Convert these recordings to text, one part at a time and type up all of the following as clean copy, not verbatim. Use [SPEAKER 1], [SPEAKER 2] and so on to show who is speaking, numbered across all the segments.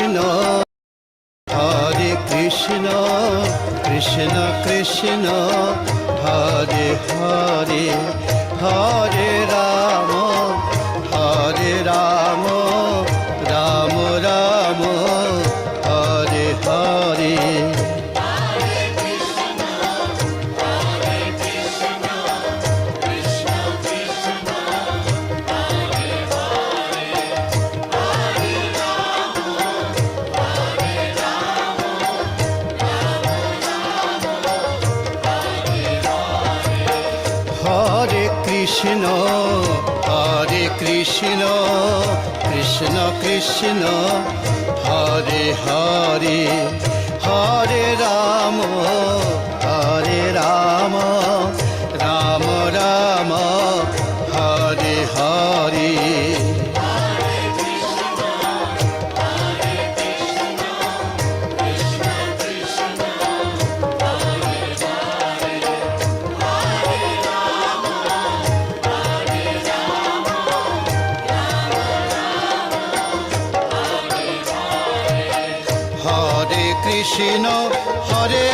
[SPEAKER 1] Krishna, Hare Krishna, Krishna Krishna, Hare Hare, Hare Rama, Hare Rama, Rama Rama, Hare Hare. Krishna, Hare Krishna, Krishna Krishna, Hare Hare, Hare Rama, Hare Rama, Rama Rama, Hare Hare. Krishna, Hare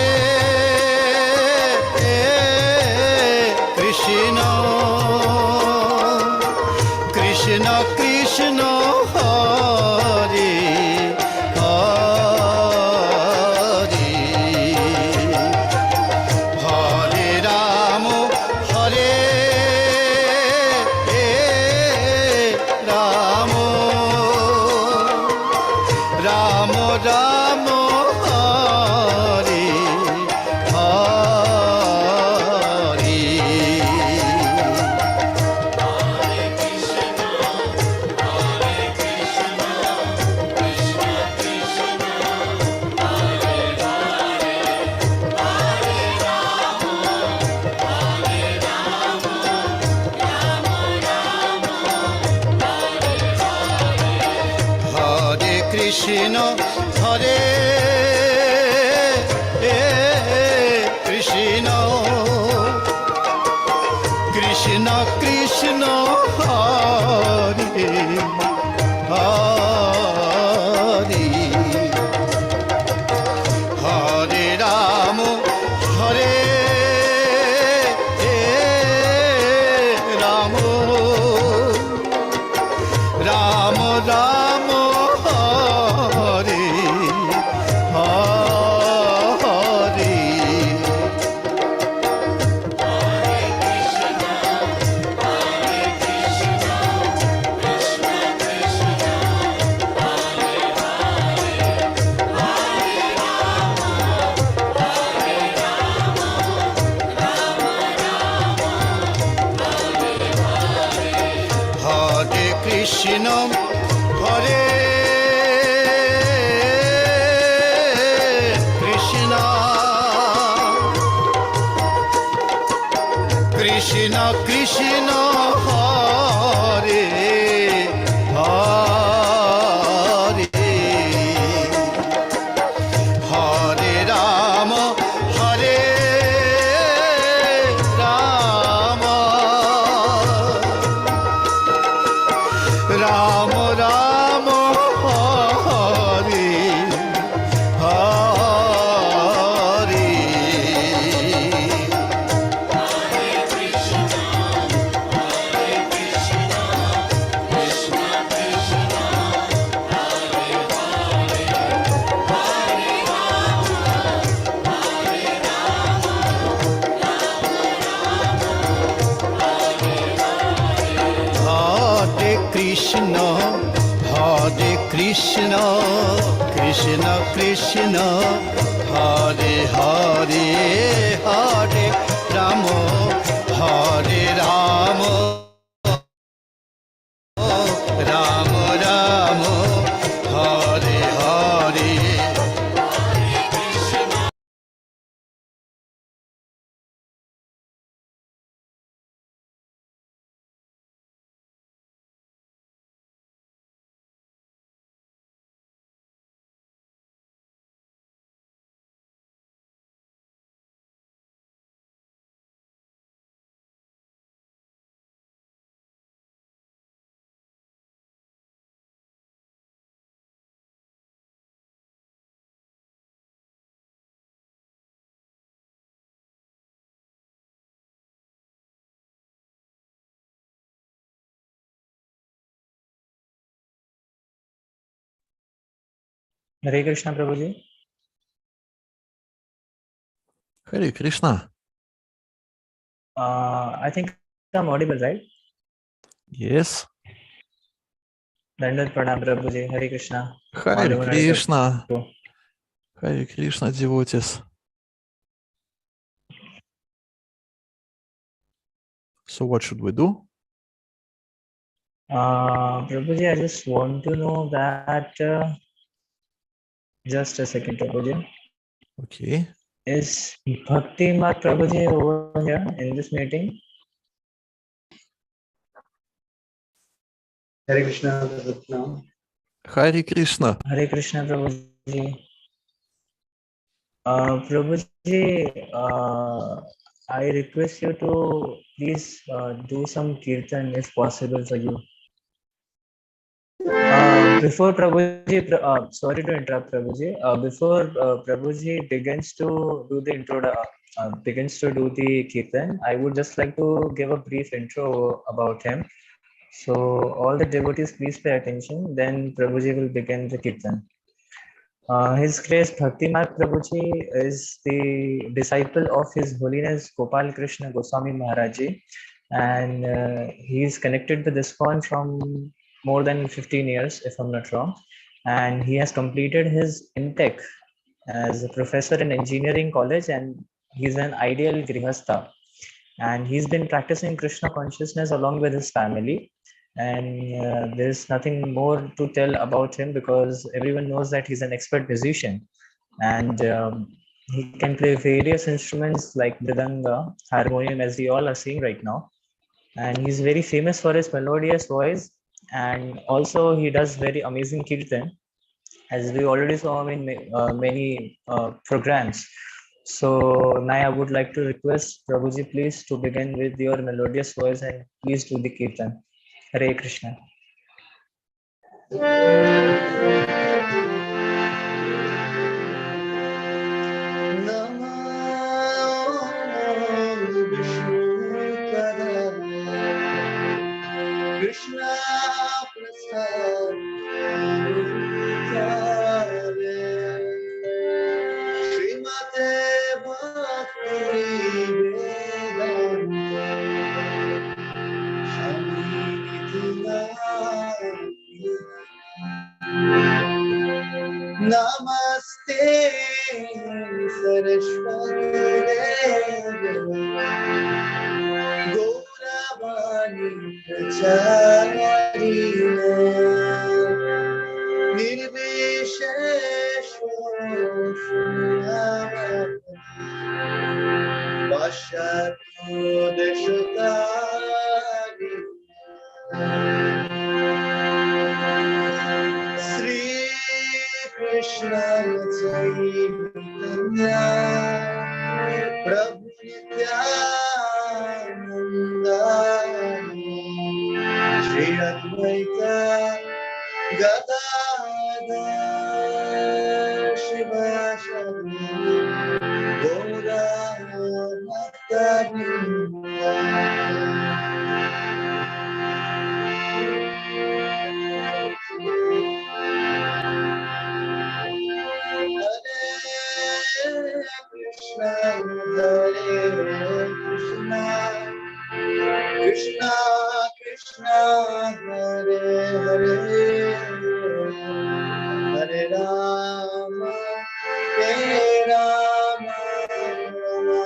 [SPEAKER 1] Krishna, Krishna Krishna, Hare Hare, Hare Rama, Hare Rama, Rama Rama, Krishna, Hare Krishna, Krishna Krishna, Hare Hare, Hare Rama, Hare Rama, Rama Rama, Krishna, Hare Krishna, Krishna Krishna, Hare Hare, Hare Rama, Hare Rama, Rama Rama, Hare Hare. Krishna, Hare Krishna, Krishna Krishna, Hare Hare, Hare Rama, Hare Rama.
[SPEAKER 2] Hare Krishna, Prabhuji.
[SPEAKER 3] Hare Krishna.
[SPEAKER 2] I think I'm audible, right?
[SPEAKER 3] Yes.
[SPEAKER 2] Dandavat Pranam, Prabhuji. Hare Krishna.
[SPEAKER 3] Hare
[SPEAKER 2] Madhav and
[SPEAKER 3] Krishna.
[SPEAKER 2] Prabhu.
[SPEAKER 3] Hare Krishna, devotees. So what should we do?
[SPEAKER 2] Prabhuji, I just want to know that. Just a second, Prabhuji.
[SPEAKER 3] Okay.
[SPEAKER 2] Is Bhakti Mat Prabhuji over here in this meeting?
[SPEAKER 1] Hare Krishna, Prabhu.
[SPEAKER 3] Hare Krishna.
[SPEAKER 2] Hare Krishna, Prabhuji. Prabhuji, I request you to please do some kirtan if possible for you. Before Prabhuji, sorry to interrupt Prabhuji. Before Prabhuji begins to do the begins to do the kirtan, I would just like to give a brief intro about him. So all the devotees, please pay attention. Then Prabhuji will begin the kirtan. His Grace Bhaktimarg Prabhuji is the disciple of His Holiness Gopal Krishna Goswami Maharaji, and he is connected with ISKCON from more than 15 years, if I'm not wrong. And he has completed his MTech as a professor in engineering college, and he's an ideal grihastha. And he's been practicing Krishna consciousness along with his family. And there's nothing more to tell about him because everyone knows that he's an expert musician, and he can play various instruments like mridanga, harmonium, as we all are seeing right now. And he's very famous for his melodious voice, and also he does very amazing kirtan, as we already saw him in many programs. So now I would like to request Prabhuji please to begin with your melodious voice and please do the kirtan. Hare Krishna.
[SPEAKER 1] Krishna Prasad Srimate Bhakti Namaste Saraswati Gauravani Pracharina Nirvisheshwara Vashatu Deshutari Sri Krishna Chaitanya Prabhu Nityananda Shri Advaita Gadadhar Shivasari Gaura Bhaktavrinda Krishna, Krishna Krishna, Hare Hare, Hare Rama, Hare Rama, Rama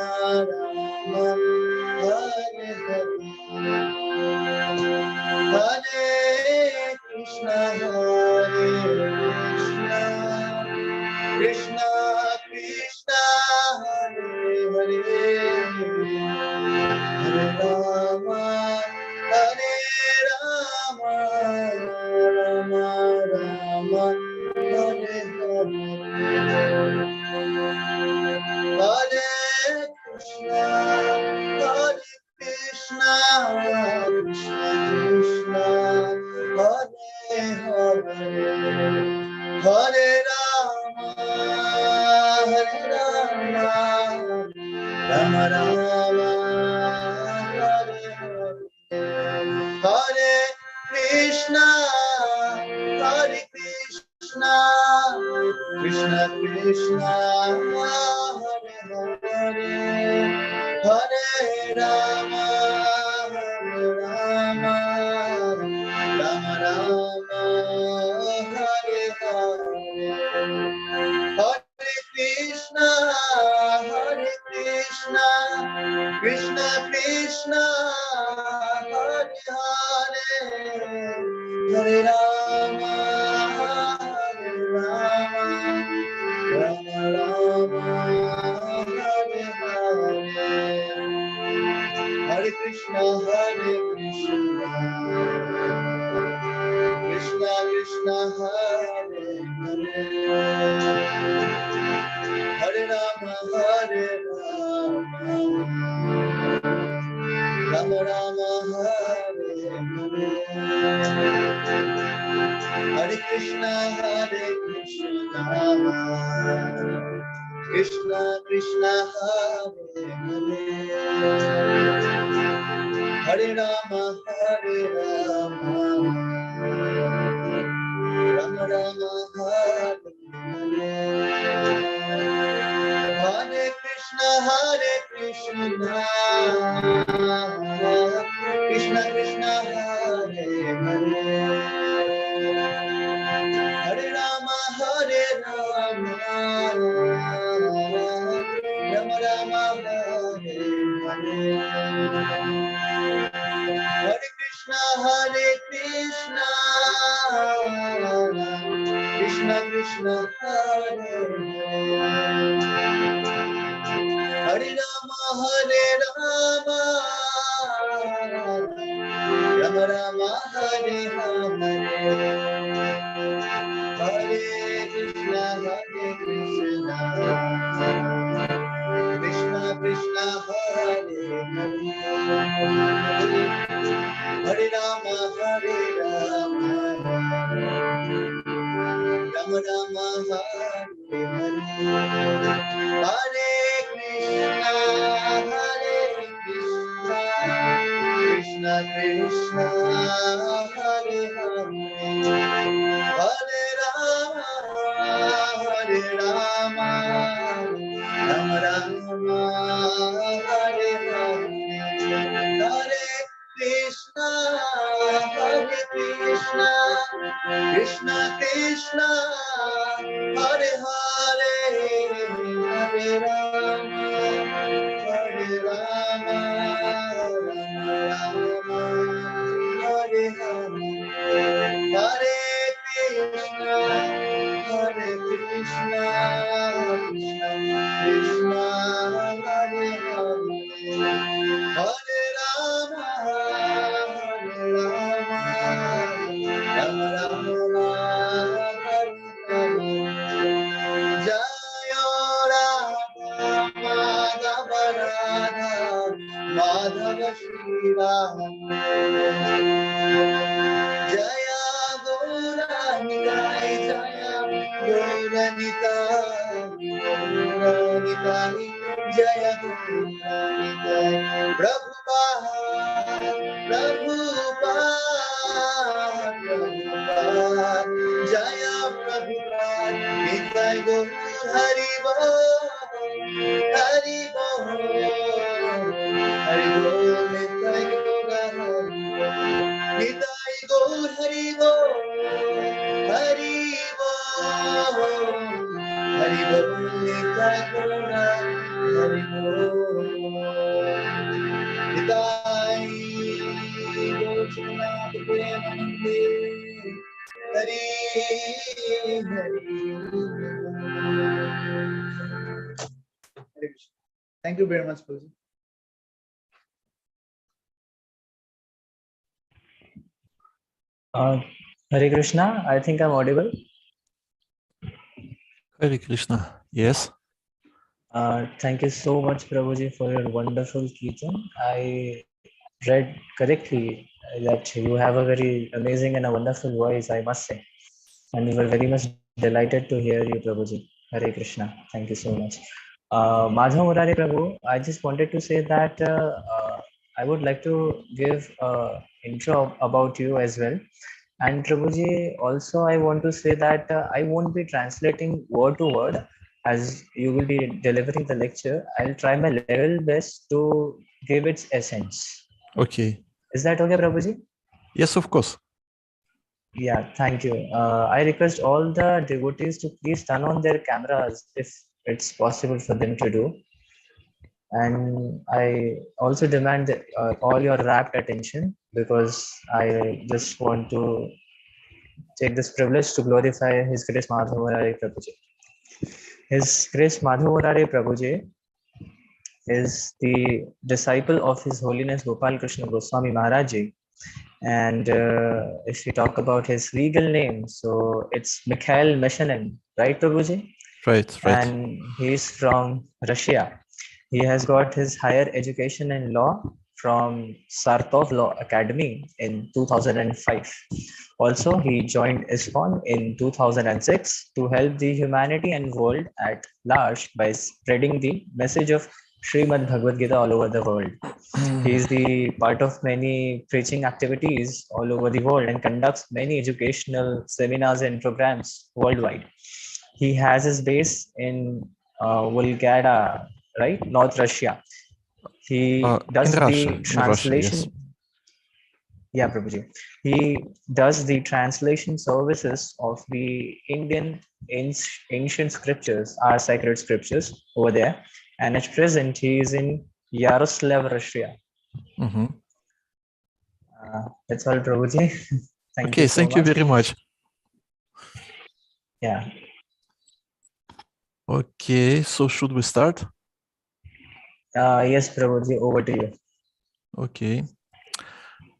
[SPEAKER 1] Rama, Hare Hare, Hare Krishna, Krishna Krishna, Hare Hare, Hare Rama, Hare Rama, Rama Rama, Hare Hare, Hare Krishna, Krishna Krishna, Hare Hare, Hare Rama, Rama Rama, Hare Hare, Hare Krishna, Krishna, Hare Hare, Hare Rama, Hare Rama, Rama Rama, Hare Hare, Hare Krishna, Hare Krishna, Krishna Krishna, Hare Hare, Hare Rama, Hare Rama, Rama Rama, Hare Hare, Hare Krishna, Krishna Krishna, Hare Hare, Hare Rama, Hare Rama, Rama Rama, Hare Hare, Hare Krishna, Krishna Krishna, Hare Hare, Hare Rama, Hare Rama, Rama Rama, Hare Hare, Hare Krishna, Krishna Krishna, Hare Hare, Hare Rama, Hare Rama, Rama Rama, Hare Hare, Hare Krishna, Krishna Krishna, Hare Hare, Hare Rama, Rama Rama, Hare Hare, Hare Krishna, Krishna Krishna, Hare Hare, Hare Rama, Rama Rama, Hare Hare, Hare Krishna, Krishna Krishna, Hare Hare, Hare Rama, Rama Rama, Hare Hare, Hare Krishna, Krishna Krishna, Hare Hare, Hare Rama, Rama Rama, Hare Hare, Hare Krishna, Krishna Krishna, Hare Hare, Hare Rama, Rama Rama, Hare Hare, Jaya Radha Madhava, Madhava Shri Rama, Jaya Gauranitai, Jaya Gauranitai, Jaya Gauranitai, Prabhupada, Jaya Prabhupada, Nitai Gaur Hari Bol, Hari Bol, Hari Bol, Nitai Gaur Hari Bol, Nitai Gaur Hari Bol, Hari Bol, Hari Bol, Nitai Gaur Hari Bol, Nitai Gaur Shivanath Premanande, Hari Hari. Thank you very much, Prabhu.
[SPEAKER 2] Hare Krishna, I think I'm audible.
[SPEAKER 3] Hare Krishna. Yes.
[SPEAKER 2] Thank you so much, Prabhuji, for your wonderful Kirtan. I read correctly that you have a very amazing and a wonderful voice, I must say. And we were very much delighted to hear you, Prabhuji. Hare Krishna. Thank you so much. Madhav, Murari, Prabhu, I just wanted to say that I would like to give intro about you as well. And Prabhuji, also I want to say that I won't be translating word to word. as you will be delivering the lecture, I'll try my level best to give its essence.
[SPEAKER 3] Okay.
[SPEAKER 2] Is that okay, Prabhuji?
[SPEAKER 3] Yes, of course.
[SPEAKER 2] Yeah, thank you. I request all the devotees to please turn on their cameras if it's possible for them to do. And I also demand all your rapt attention, because I just want to take this privilege to glorify His Grace Madhav Murari Prabhuji. His Grace Madhav Murari Prabhuji is the disciple of His Holiness Gopal Krishna Goswami Maharaj Ji. And if we talk about his legal name, so it's Mikhail Meshanin, right, Prabhuji?
[SPEAKER 3] Right.
[SPEAKER 2] And he's from Russia. He has got his higher education in law from Sartov Law Academy in 2005. Also, he joined ISKCON in 2006 to help the humanity and world at large by spreading the message of Srimad Bhagavad Gita all over the world. He is the part of many preaching activities all over the world and conducts many educational seminars and programs worldwide. He has his base in Volgograd, right, North Russia. He
[SPEAKER 3] In
[SPEAKER 2] does
[SPEAKER 3] Russia.
[SPEAKER 2] the translation. Yeah, Prabhuji. He does the translation services of the Indian ancient scriptures, our sacred scriptures over there. And at present, he is in Yaroslav, Russia.
[SPEAKER 3] Mm-hmm.
[SPEAKER 2] That's all, Prabhuji. Thank
[SPEAKER 3] Okay,
[SPEAKER 2] you so
[SPEAKER 3] thank you
[SPEAKER 2] much.
[SPEAKER 3] very much.
[SPEAKER 2] Yeah.
[SPEAKER 3] Okay, so should we start?
[SPEAKER 2] Yes, Prabhuji, over to you.
[SPEAKER 3] Okay.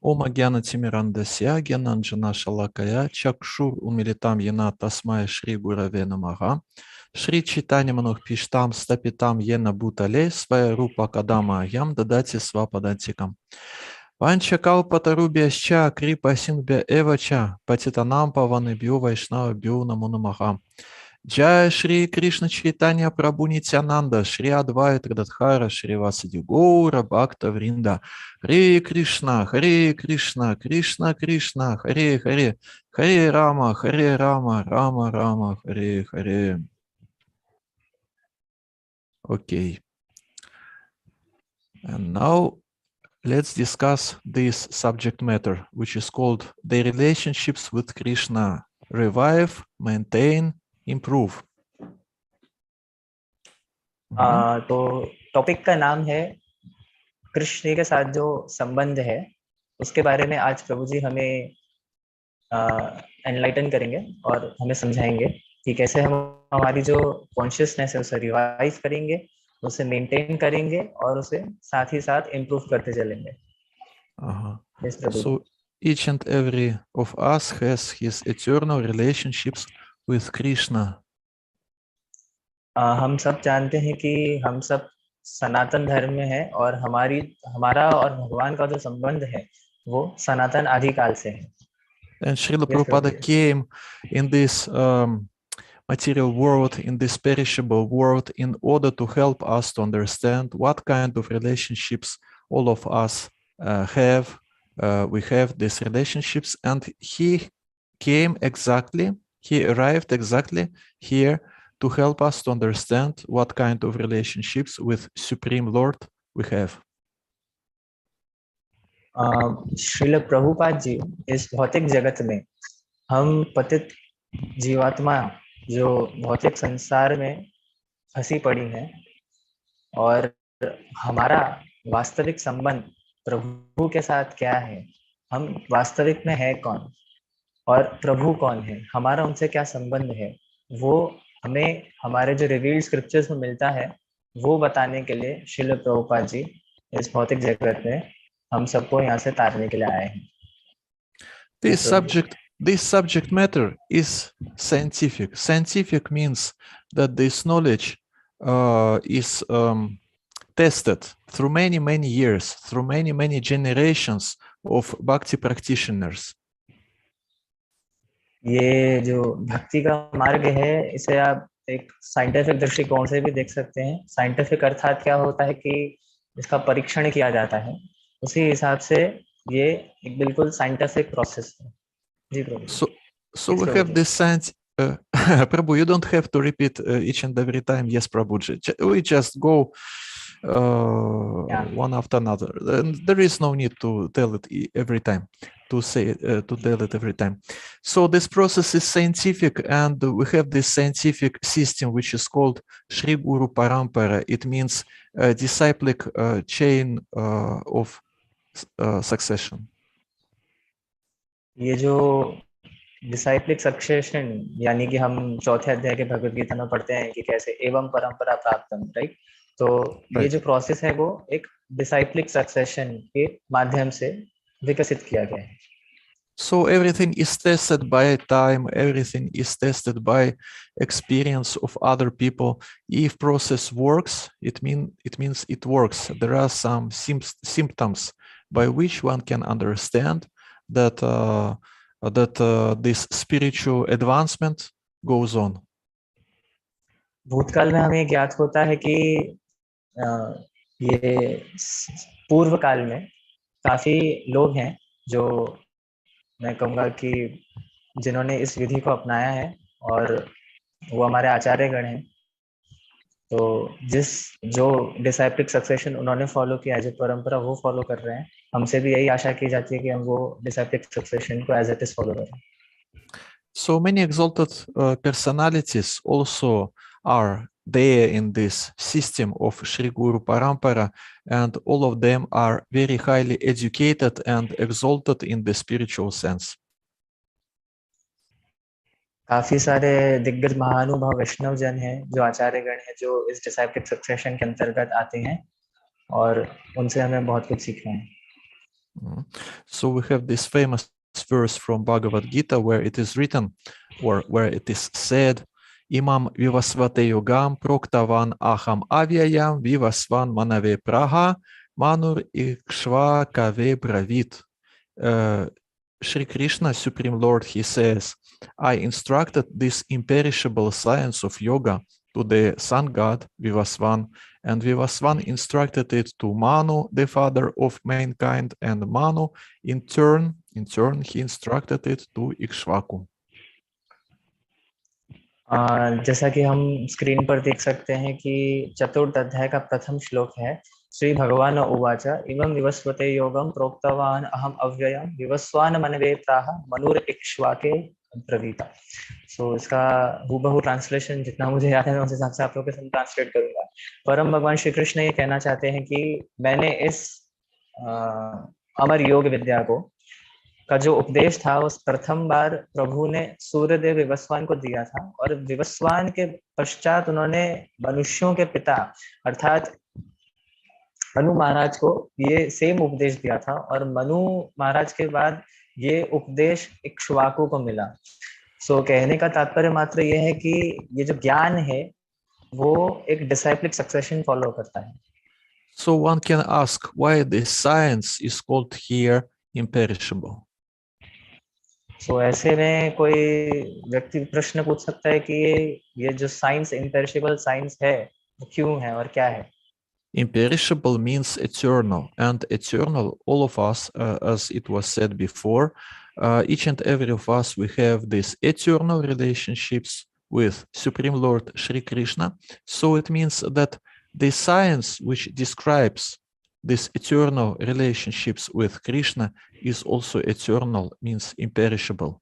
[SPEAKER 3] Om Agyana Timirandasya Gyananjana Shalakaya Chakshur Umilitam Yana Tasmaya Shri Gurave Namaha Shri Chaitanya Manох Pishtam Stapitam Yena Bhutale Svaya Rupa Kadama Yam Dadati Svapadantikam Panchakалпатарубьясча Крипа Сингбя Эвача Патитанам Паваныбью Вайшнавабью Наму Намаха Джая Шри Кришна Чайтанья Прабху Нитянанда Шри Адвайта Гададхара Шри Васади Гаура Бхакта Вринда Харе Кришна, Кришна, Кришна, Харе Харе, Харе Рама, Рама Рама, Харе Харе. Okay. And now let's discuss this subject matter, which is called the relationships with Krishna. Revive, maintain, improve.
[SPEAKER 2] तो topic का नाम है कृष्ण के साथ जो संबंध है, उसके बारे में आज प्रभु जी हमें एनलाइटन करेंगे और हमें समझाएंगे कि कैसे हम हमारी जो कॉन्शियसनेस है उसे रिवाइव करेंगे, उसे मेंटेन करेंगे और उसे साथ ही साथ इम्प्रूव करते चलेंगे. Yes, Prabhu.
[SPEAKER 3] So each and every of us has his eternal relationships with Krishna.
[SPEAKER 2] हम सब जानते हैं कि हम सब सनातन धर्म में है और हमारा और भगवान का जो संबंध है वो सनातन आदिकाल से है.
[SPEAKER 3] And Srila Prabhupada came in this material world, in this perishable world, in order to help us to understand what kind of relationships all of us have. We have these relationships, and he arrived exactly here to help us to understand what kind of relationships with Supreme Lord we have.
[SPEAKER 2] Srila Prabhupada ji इस भौतिक जगत में हम पतित जीवात्मा जो भौतिक संसार में फंसी पड़ी है और हमारा वास्तविक संबंध प्रभु के साथ क्या है, हम वास्तविक में है कौन और प्रभु कौन है, हमारा उनसे क्या संबंध है, वो हमें हमारे जो रिवील्ड स्क्रिप्चर्स में मिलता है वो बताने के लिए श्रील प्रभुपाद जी इस भौतिक जगत में हम सबको यहाँ से तारने के लिए आए हैं.
[SPEAKER 3] This subject matter is scientific. Scientific means that this knowledge is tested through many years, through many generations of bhakti practitioners.
[SPEAKER 2] ये जो भक्ति का मार्ग है इसे आप एक साइंटिफिक दृष्टिकोण से भी देख सकते हैं. साइंटिफिक अर्थात क्या होता है कि इसका परीक्षण किया जाता है, उसी हिसाब से ये एक बिल्कुल साइंटिफिक प्रोसेस है. जी प्रभु.
[SPEAKER 3] So we have this Prabhu, you don't have to repeat each and every time. Yes, Prabhuji. We just go one after another. And there is no need to tell it every time, to tell it every time. So this process is scientific, and we have this scientific system which is called Shri Guru Parampara. It means disciplic chain of succession.
[SPEAKER 2] ये जो डिसाइप्लिक succession यानी कि हम चौथे अध्याय के भगवद गीता में पढ़ते हैं कि कैसे एवं परंपरा प्राप्तम, राइट? तो ये जो प्रोसेस है वो एक डिसाइप्लिक सक्सेशन के माध्यम से विकसित किया गया है.
[SPEAKER 3] So everything is tested by time, everything is tested by experience of other people. If process works, it means it works. There are some symptoms by which one can understand that this spiritual advancement goes on.
[SPEAKER 2] भूतकाल में हमें ज्ञात होता है कि ये पूर्व काल में काफी लोग हैं जो मैं कहूँगा कि जिन्होंने इस विधि को अपनाया है और वो हमारे आचार्यगण हैं. तो जो डिसाइप्लिक सक्सेशन उन्होंने फॉलो किया है, जो परंपरा वो फॉलो कर रहे हैं, हमसे भी यही आशा की जाती है कि हम वो डिसाइप्लिक सक्सेशन को एज इट इज फॉलो करें.
[SPEAKER 3] So many exalted personalities also are there in this system of Shri Guru Parampara, and all of them are very highly educated and exalted in the spiritual sense.
[SPEAKER 2] काफी सारे दिग्गज महानुभाव वैष्णव जन हैं जो आचार्यगण हैं जो इस डिसाइप्लिक सक्सेशन के अंतर्गत आते हैं और उनसे हमें बहुत कुछ सीखना है.
[SPEAKER 3] So we have this famous verse from Bhagavad Gita where it is written, or where it is said, Imam vivasvate yogam proktavan aham avyayam vivasvan manave praha manur ikshva kave bravit. Shri Krishna, Supreme Lord, he says, I instructed this imperishable science of yoga to the sun god Vivasvan, and Vivasvan instructed it to Manu, the father of mankind, and Manu in turn he instructed it to Ikshvaku.
[SPEAKER 2] जैसा कि हम screen पर देख सकते हैं कि चतुर्थ अध्याय का प्रथम श्लोक है, श्री भगवान उवाच इमं विवस्वते योगम प्रोक्तवान अहम अव्ययम विवस्वान मनवे प्राह मनुर इक्ष्वाके ब्रवीता. सो इसका हूबहू ट्रांसलेशन जितना मुझे याद है मैं उस हिसाब से आप लोगों के सामने ट्रांसलेट करूंगा. परम भगवान श्री कृष्ण ये कहना चाहते हैं कि मैंने इस अमर योग विद्या को का जो उपदेश था उस प्रथम बार प्रभु ने सूर्यदेव विवस्वान को दिया था, और विवस्वान के पश्चात उन्होंने मनुष्यों के पिता अर्थात मनु महाराज को ये सेम उपदेश दिया था, और मनु महाराज के बाद ये उपदेश इक्ष्वाकु को मिला. सो कहने का तात्पर्य मात्र ये है कि ये जो ज्ञान है वो एक डिसाइप्लिक सक्सेशन फॉलो करता है.
[SPEAKER 3] So one can ask why this science is called here imperishable.
[SPEAKER 2] सो ऐसे में कोई व्यक्ति प्रश्न पूछ सकता है कि ये जो साइंस इम्पेरिशेबल साइंस है वो क्यों है और क्या है.
[SPEAKER 3] Imperishable means eternal, and eternal, all of us, as it was said before, each and every of us, we have these eternal relationships with Supreme Lord Shri Krishna. So it means that the science which describes these eternal relationships with Krishna is also eternal, means imperishable.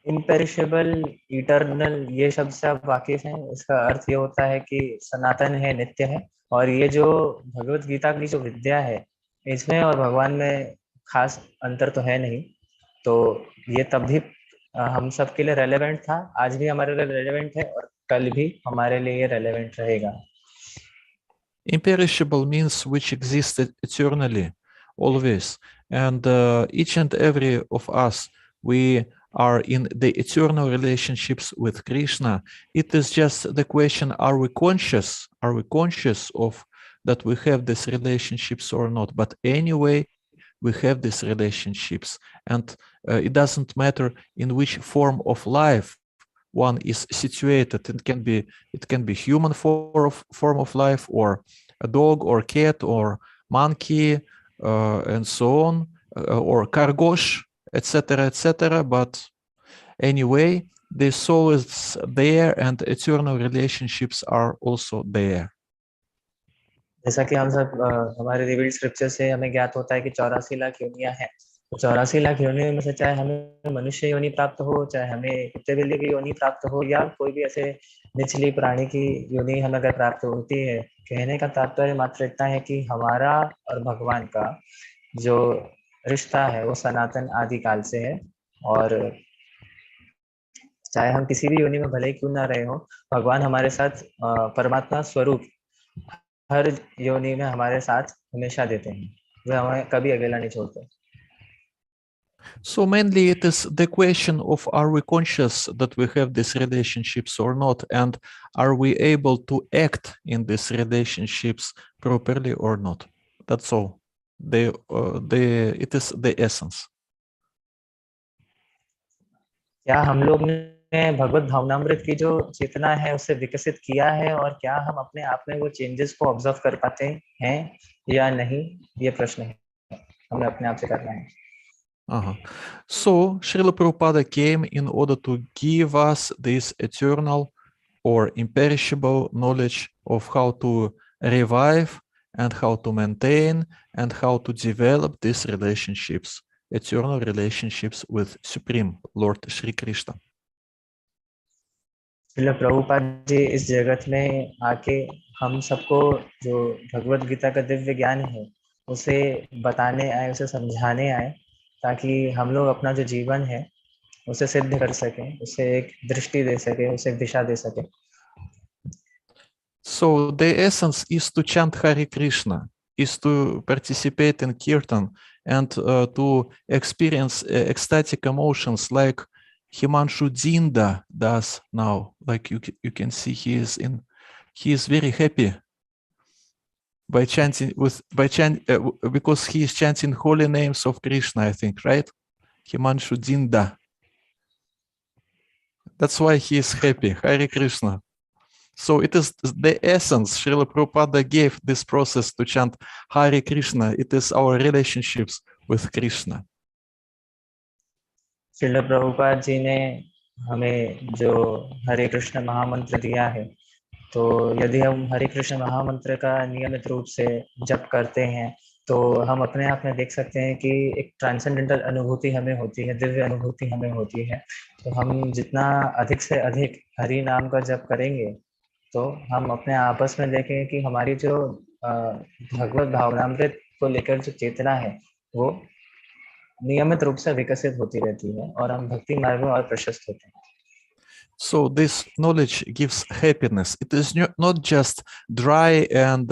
[SPEAKER 2] Imperishable, eternal, ये शब्द से आप वाकिफ हैं. इसका अर्थ ये होता है कि सनातन है, नित्य है. और ये जो भगवत गीता की जो विद्या है इसमें और भगवान में खास अंतर तो है नहीं. तो ये तब भी हम सब के लिए रेलेवेंट था, आज भी हमारे लिए रेलेवेंट है और कल भी हमारे लिए ये रेलेवेंट रहेगा.
[SPEAKER 3] Imperishable means which existed eternally, always. And each and every of us, we are in the eternal relationships with Krishna. It is just the question, are we conscious? Are we conscious of that we have these relationships or not? But anyway, we have these relationships. And it doesn't matter in which form of life one is situated. It can be human form of life, or a dog or cat or monkey, and so on, or kargosh, etc., etc. But Anyway, the soul is there and eternal relationships are also there.
[SPEAKER 2] जैसा कि हम सब हमारे revealed scripture से हमें ज्ञात होता है कि 84 लाख योनियां हैं। तो 84 लाख योनियों में से चाहे हमें मनुष्य योनि प्राप्त हो, चाहे हमें कुत्ते बिल्ली की योनि प्राप्त हो, या कोई भी ऐसे निचली प्राणी की योनि हमें अगर प्राप्त होती है, कहने का तात्पर्य मात्र इतना है कि हमारा और भगवान का जो रिश्ता है वो सनातन आदिकाल से है। और चाहे हम किसी भी योनि में भले ही क्यों ना रहे हो, भगवान हमारे साथ परमात्मा स्वरूप हर योनि में हमारे साथ हमेशा देते हैं। वे हमें कभी अकेला नहीं छोड़ते।
[SPEAKER 3] So mainly it is the question of are we conscious that we have these relationships or not, and are we able to act in these relationships properly or not? That's all. It is the essence.
[SPEAKER 2] क्या हम लोग ने भगवत भावनामृत की जो चेतना है उसे विकसित किया है, और क्या हम अपने आप में वो चेंजेस को ऑब्जर्व कर पाते हैं या नहीं, ये प्रश्न है हमें अपने आप से करना है।
[SPEAKER 3] So Srila Prabhupada came in order to give us this eternal or imperishable knowledge of how to revive and how to maintain and how to develop these relationships, eternal relationships with Supreme Lord Shri Krishna.
[SPEAKER 2] Srila Prabhupada ji इस जगत में आके हम सबको जो भगवत गीता का दिव्य ज्ञान है उसे बताने आए, उसे समझाने आए, ताकि हम लोग अपना जो जीवन है उसे सिद्ध कर सकें, उसे एक दृष्टि दे सके, उसे एक दिशा दे सके।
[SPEAKER 3] So the essence is to chant Hare Krishna, is to participate in kirtan and to experience ecstatic emotions like Himanshu Dinda does now. Like you can see, he is very happy by chanting because he is chanting holy names of Krishna, I think, right? Himanshu Dinda. That's why he is happy. Hare Krishna. So it is the essence. Srila Prabhupada gave this process to chant Hare Krishna. It is our relationships with Krishna.
[SPEAKER 2] Srila Prabhupada ji ने हमें जो हरे कृष्ण महामंत्र दिया है, तो यदि हम हरे कृष्ण महामंत्र का नियमित रूप से जप करते हैं तो हम अपने आप में देख सकते हैं कि एक ट्रांसेंडेंटल अनुभूति हमें होती है, दिव्य अनुभूति हमें होती है। तो हम जितना अधिक से अधिक हरि नाम का जप करेंगे तो हम अपने आपस में देखेंगे कि हमारी जो भगवत भावनामृत को लेकर जो चेतना है वो नियमित रूप से विकसित होती रहती है और हम भक्ति मार्ग में और प्रशस्त होते हैं।
[SPEAKER 3] So this knowledge gives happiness. It is not just dry and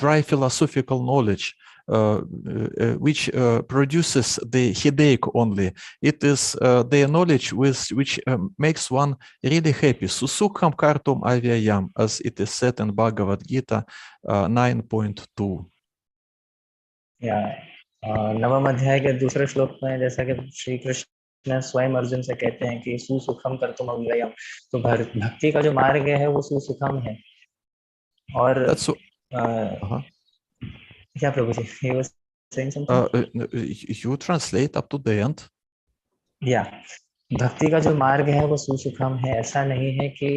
[SPEAKER 3] dry philosophical knowledge, which produces the headache only. It is the knowledge which makes one really happy. Susukham kartum avyayam, as it is said in Bhagavad Gita 9.2.
[SPEAKER 2] नवम अध्याय के दूसरे श्लोक में जैसा कि श्री कृष्ण स्वयं अर्जुन से कहते हैं कि सुसुखम कर्तुम अव्ययम, तो भक्ति का जो मार्ग है वो सुसुखम है। और क्या प्रभु जी, you were saying something?
[SPEAKER 3] You translate up to the end.
[SPEAKER 2] भक्ति का जो मार्ग है वो सुसुखम है। ऐसा नहीं है कि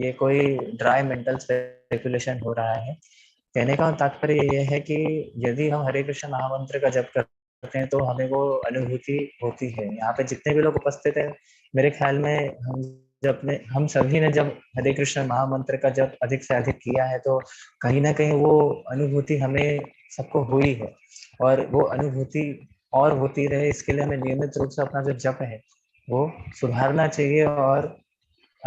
[SPEAKER 2] ये कोई ड्राई मेंटल स्पेकुलेशन हो रहा है। कहने का तात्पर्य ये है कि यदि हम हरे कृष्ण महामंत्र का जप करते हैं तो हमें वो अनुभूति होती है। यहाँ पे जितने भी लोग उपस्थित हैं, मेरे ख्याल में हम सभी ने जब हरे कृष्ण महामंत्र का जप अधिक से अधिक किया है तो कहीं ना कहीं वो अनुभूति हमें सबको हुई है, और वो अनुभूति और होती रहे इसके लिए हमें नियमित रूप से अपना जो जप है वो सुधारना चाहिए, और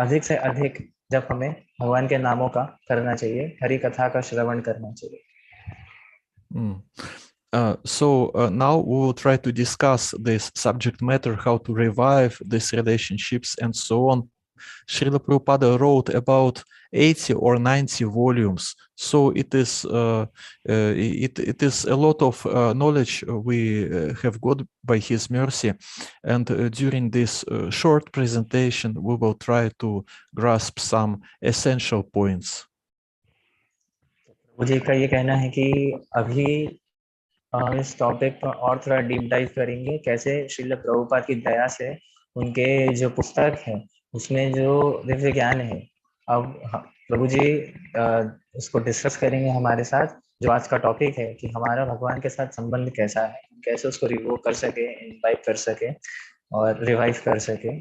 [SPEAKER 2] अधिक से अधिक जब हमें भगवान के नामों का करना चाहिए, हरि कथा का श्रवण करना चाहिए।
[SPEAKER 3] So now we will try to discuss this subject matter, how to revive these relationships and so on. Srila Prabhupada wrote about 80 or 90 volumes. So it is it is a lot of knowledge we have got by his mercy. And during this short presentation, we will try to grasp some essential points.
[SPEAKER 2] मुझे का ये कहना है कि अभी हम इस topic पर और थोड़ा डीप डाइव करेंगे, कैसे श्रील प्रभुपाद की दया से उनके जो पुस्तक है उसमें जो दिव्य ज्ञान है, अब प्रभु जी उसको डिस्कस करेंगे हमारे साथ। जो आज का टॉपिक है कि हमारा भगवान के साथ संबंध कैसा है, कैसे उसको रिवोक कर सके, इनवाइट कर सके और रिवाइव कर सके।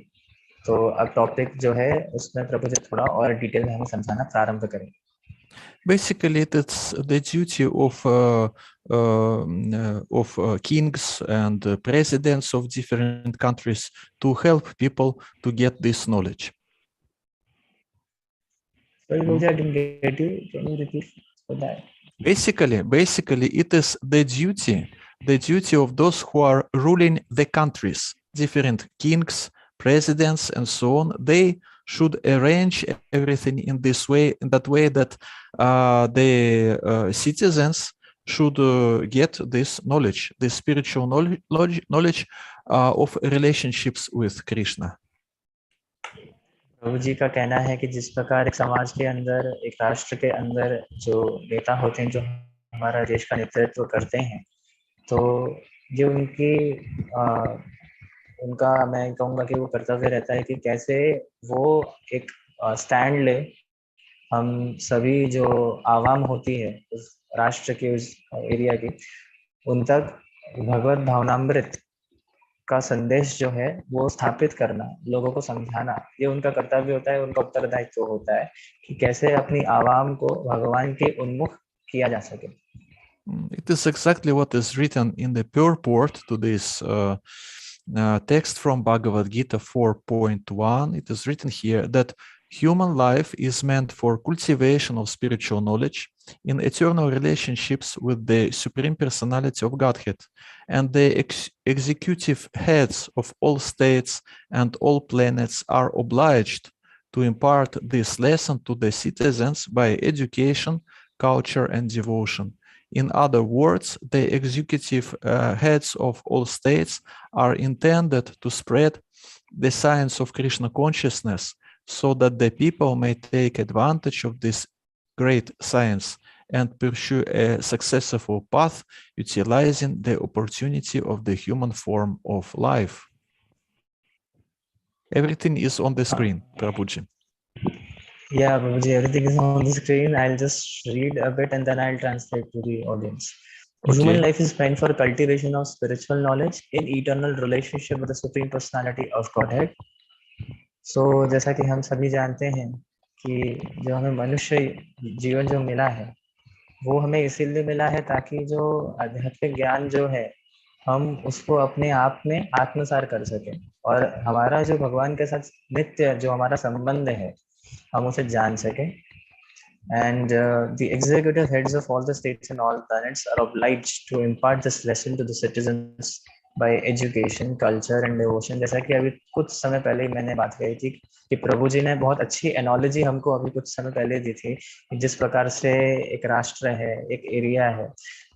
[SPEAKER 2] तो अब टॉपिक जो है उसमें प्रभु जी थोड़ा और डिटेल में हमें समझाना प्रारंभ करेंगे।
[SPEAKER 3] Basically, it's the duty of kings and presidents of different countries to help people to get this knowledge.
[SPEAKER 2] Sorry, Prabhu ji, I didn't get you. Can you repeat for that?
[SPEAKER 3] Basically, it is the duty of those who are ruling the countries, different kings, presidents, and so on. They should arrange everything in that way that the citizens should get this knowledge, the spiritual knowledge of relationships with Krishna.
[SPEAKER 2] प्रभु जी का कहना है कि जिस प्रकार एक समाज के अंदर, एक राष्ट्र के अंदर जो नेता होते हैं, जो हमारा देश का नेतृत्व करते हैं, तो ये उनका मैं कहूँगा कि वो कर्तव्य रहता है कि कैसे वो एक स्टैंड ले, हम सभी जो आवाम होती है उस राष्ट्र की, उस एरिया की, उन तक भगवत भावनामृत का संदेश जो है वो स्थापित करना, लोगों को समझाना, ये उनका कर्तव्य होता है, उनका उत्तरदायित्व होता है कि कैसे अपनी आवाम को भगवान के उन्मुख किया जा सके।
[SPEAKER 3] It is exactly what is written in the purport to this text from Bhagavad Gita 4.1. It is written here that human life is meant for cultivation of spiritual knowledge in eternal relationships with the Supreme Personality of Godhead, and the executive heads of all states and all planets are obliged to impart this lesson to the citizens by education, culture, and devotion. In other words, the executive heads of all states are intended to spread the science of Krishna consciousness so that the people may take advantage of this great science and pursue a successful path utilizing the opportunity of the human form of life. Everything is on the screen, Prabhuji.
[SPEAKER 2] Yeah, Prabhuji, everything is on the screen. I'll just read a bit and then I'll translate to the audience.
[SPEAKER 3] Okay.
[SPEAKER 2] Human life is meant for cultivation of spiritual knowledge in eternal relationship with the Supreme Personality of Godhead. So, जैसा कि हम सभी जानते हैं कि जो हमें मनुष्य जीवन जो मिला है वो हमें इसीलिए मिला है ताकि जो आध्यात्मिक ज्ञान जो है हम उसको अपने आप में आत्मसार कर सकें, और हमारा जो भगवान के साथ नित्य जो हमारा संबंध है हम उसे जान सकें. And the executive heads of all the states and all planets are obliged to impart this lesson to the citizens by education, culture and devotion. जैसा कि अभी कुछ समय पहले ही मैंने बात कही थी कि प्रभु जी ने बहुत अच्छी एनोलॉजी हमको अभी कुछ समय पहले दी थी, जिस प्रकार से एक राष्ट्र है, एक एरिया है,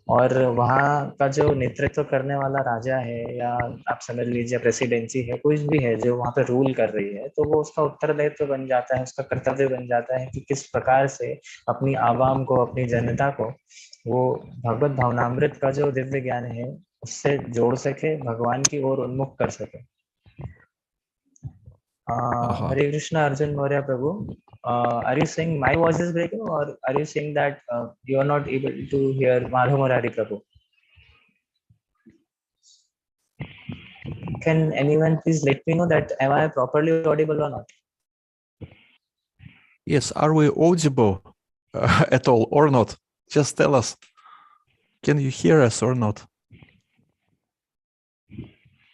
[SPEAKER 2] और वहाँ का जो नेतृत्व करने वाला राजा है या आप समझ लीजिए प्रेसिडेंसी है, कुछ भी है जो वहाँ पे रूल कर रही है, तो वो उसका उत्तरदायित्व बन जाता है, उसका कर्तव्य बन जाता है कि किस प्रकार से अपनी आवाम को, अपनी जनता को वो भगवत भावनामृत का जो दिव्य ज्ञान है उससे जोड़ सके, भगवान की ओर उन्मुख कर सके. Hare Krishna, Arjun Maurya Prabhu. Are you saying my voice is breaking, or are you saying that you are not able to hear Madhav Murari Prabhu? Can anyone please let me know that am I properly audible or not?
[SPEAKER 3] Yes, are we audible at all or not? Just tell us. Can you hear us or not?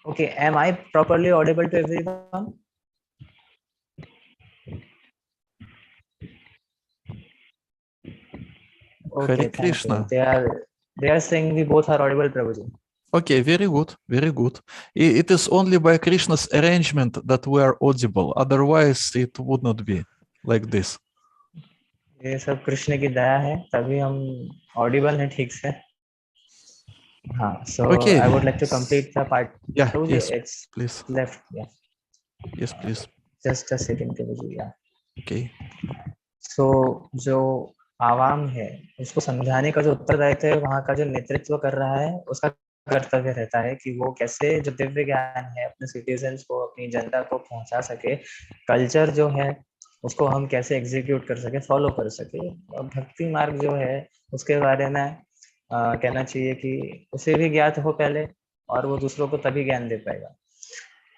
[SPEAKER 2] Okay, am I properly audible to everyone? Okay,
[SPEAKER 3] Hare Krishna.
[SPEAKER 2] They are saying we both are audible, Prabhuji.
[SPEAKER 3] Okay, very good, very good. It is only by Krishna's arrangement that we are audible. Otherwise, it would not be like this.
[SPEAKER 2] ये सब कृष्ण की दया है, तभी हम audible हैं ठीक से. हाँ, so
[SPEAKER 3] Okay.
[SPEAKER 2] I would like to complete the part.
[SPEAKER 3] Yeah,
[SPEAKER 2] Prabhuji,
[SPEAKER 3] yes,
[SPEAKER 2] it's
[SPEAKER 3] please.
[SPEAKER 2] left. Yeah.
[SPEAKER 3] Yes, please.
[SPEAKER 2] Just a second, Prabhuji. Yeah.
[SPEAKER 3] Okay.
[SPEAKER 2] So जो आवाम है उसको समझाने का जो उत्तरदायित्व है, वहाँ का जो नेतृत्व कर रहा है उसका कर्तव्य रहता है कि वो कैसे जो दिव्य ज्ञान है अपने सिटीजन्स को, अपनी जनता को पहुंचा सके, कल्चर जो है उसको हम कैसे एग्जीक्यूट कर सके, फॉलो कर सके। और भक्ति मार्ग जो है उसके बारे में कहना चाहिए कि उसे भी ज्ञात हो पहले, और वो दूसरों को तभी ज्ञान दे पाएगा।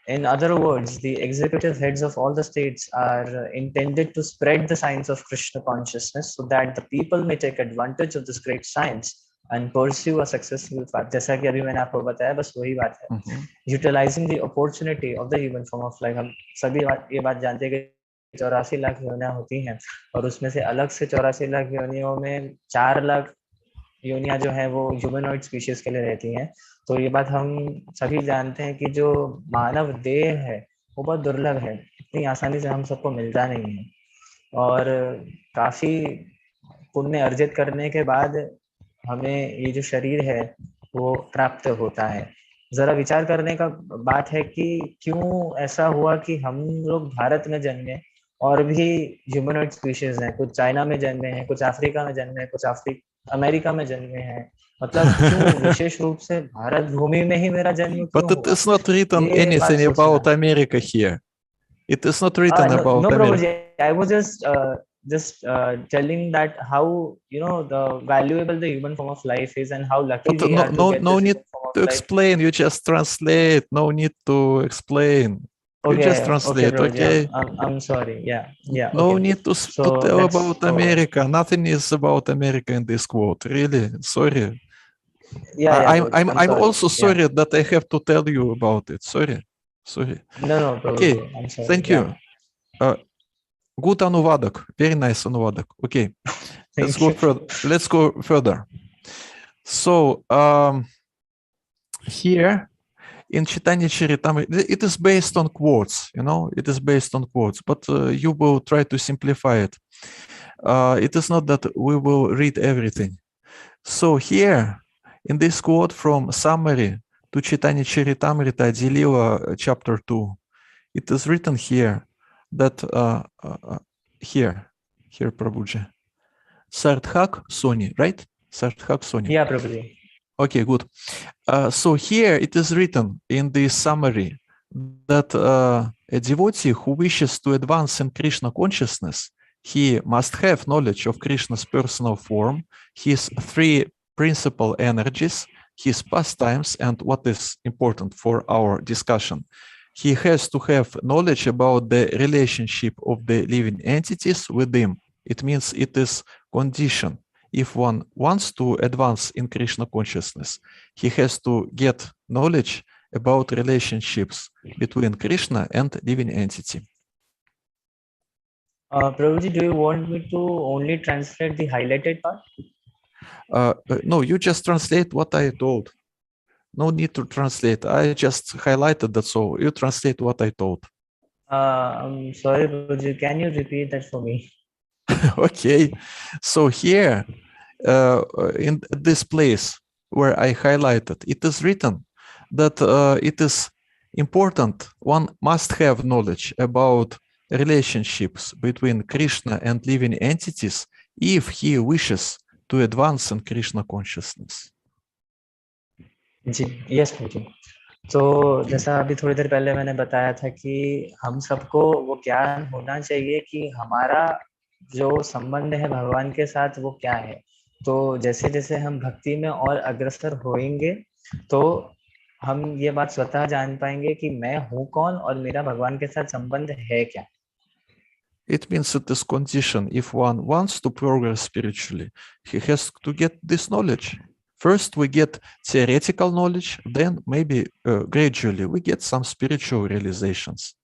[SPEAKER 2] In other words, the executive heads of all the states are intended to spread the science of Krishna consciousness so that the people may take advantage of this great science and pursue a successful path. जैसा कि अभी मैंने आपको बताया, बस वही बात है। Utilizing the opportunity of the human form of life, हम सभी ये बात जानते हैं कि 84 लाख योनियां होती हैं, और उसमें से अलग से 84 लाख योनियों में 4 लाख योनियां जो है वो ह्यूमनॉइड स्पीशीज के लिए रहती हैं। तो ये बात हम सभी जानते हैं कि जो मानव देह है वो बहुत दुर्लभ है, इतनी आसानी से हम सबको मिलता नहीं है, और काफी पुण्य अर्जित करने के बाद हमें ये जो शरीर है वो प्राप्त होता है। जरा विचार करने का बात है कि क्यों ऐसा हुआ कि हम लोग भारत में जन्मे और भी ह्यूमनॉइड स्पीशीज हैं, कुछ चाइना में जन्मे हैं, कुछ अफ्रीका में जन्मे हैं, कुछ अमेरिका में जन्मे हैं, मतलब क्यों विशेष रूप से भारत भूमि में ही मेरा जन्म
[SPEAKER 3] But
[SPEAKER 2] क्यों
[SPEAKER 3] it
[SPEAKER 2] हुआ,
[SPEAKER 3] is not written
[SPEAKER 2] ये बात
[SPEAKER 3] anything
[SPEAKER 2] सोचना
[SPEAKER 3] about
[SPEAKER 2] है।
[SPEAKER 3] America here. It is not written
[SPEAKER 2] No,
[SPEAKER 3] about
[SPEAKER 2] no,
[SPEAKER 3] America.
[SPEAKER 2] Prabhuji, I was just telling that how the valuable the human form of life is and how lucky
[SPEAKER 3] But
[SPEAKER 2] we are to get
[SPEAKER 3] no
[SPEAKER 2] this
[SPEAKER 3] need
[SPEAKER 2] human form of
[SPEAKER 3] to
[SPEAKER 2] life.
[SPEAKER 3] explain. You just translate. No need to explain. You just
[SPEAKER 2] Okay,
[SPEAKER 3] translate.
[SPEAKER 2] Prabhuji,
[SPEAKER 3] Okay.
[SPEAKER 2] I'm sorry. Yeah,
[SPEAKER 3] No
[SPEAKER 2] okay.
[SPEAKER 3] need to
[SPEAKER 2] So
[SPEAKER 3] tell
[SPEAKER 2] let's
[SPEAKER 3] about
[SPEAKER 2] forward.
[SPEAKER 3] America. Nothing is about America in this quote. Really, sorry.
[SPEAKER 2] Yeah, Prabhuji, I'm
[SPEAKER 3] I'm
[SPEAKER 2] sorry.
[SPEAKER 3] also
[SPEAKER 2] Yeah.
[SPEAKER 3] sorry that I have to tell you about it. Sorry.
[SPEAKER 2] No,
[SPEAKER 3] Okay.
[SPEAKER 2] Prabhuji, I'm sorry.
[SPEAKER 3] Thank
[SPEAKER 2] Yeah.
[SPEAKER 3] you. Good Anuvadak. Very nice Anuvadak. Okay. Let's
[SPEAKER 2] Thank
[SPEAKER 3] go
[SPEAKER 2] you.
[SPEAKER 3] further. Let's go further. So here in Chaitanya Charitamrita, it is based on quotes, it is based on quotes, but you will try to simplify it. It is not that we will read everything. So here, in this quote from summary to Chaitanya Charitamrita, Adilila, chapter 2, it is written here that, here, Prabhuji, Sarthak Soni, right? Sarthak Soni.
[SPEAKER 2] Yeah, Prabhuji.
[SPEAKER 3] Okay, good. So here it is written in the summary that a devotee who wishes to advance in Krishna consciousness, he must have knowledge of Krishna's personal form, his three principal energies, his pastimes, and what is important for our discussion, he has to have knowledge about the relationship of the living entities with him. It means it is condition. If one wants to advance in Krishna consciousness, he has to get knowledge about relationships between Krishna and living entity.
[SPEAKER 2] Prabhuji, do you want me to only translate the highlighted part?
[SPEAKER 3] No, you just translate what I told. No need to translate. I just highlighted that, so you translate what I told.
[SPEAKER 2] I'm sorry, Prabhuji. Can you repeat that for me?
[SPEAKER 3] Okay. So here, in this place where I highlighted, it is written that it is important. One must have knowledge about relationships between Krishna and living entities if he wishes to advance in Krishna consciousness.
[SPEAKER 2] Yes, Prabhuji. तो जैसा अभी थोड़ी देर पहले मैंने बताया था कि हम सबको वो ज्ञान होना चाहिए कि हमारा जो संबंध है भगवान के साथ वो क्या है। तो जैसे जैसे हम भक्ति में और अग्रसर होएंगे तो हम ये बात स्वतः जान पाएंगे कि मैं हूँ कौन और मेरा भगवान के साथ संबंध है क्या।
[SPEAKER 3] It means it is condition. If one wants to progress spiritually, he has to get this knowledge. First, we get theoretical knowledge, then maybe gradually we get some spiritual realizations.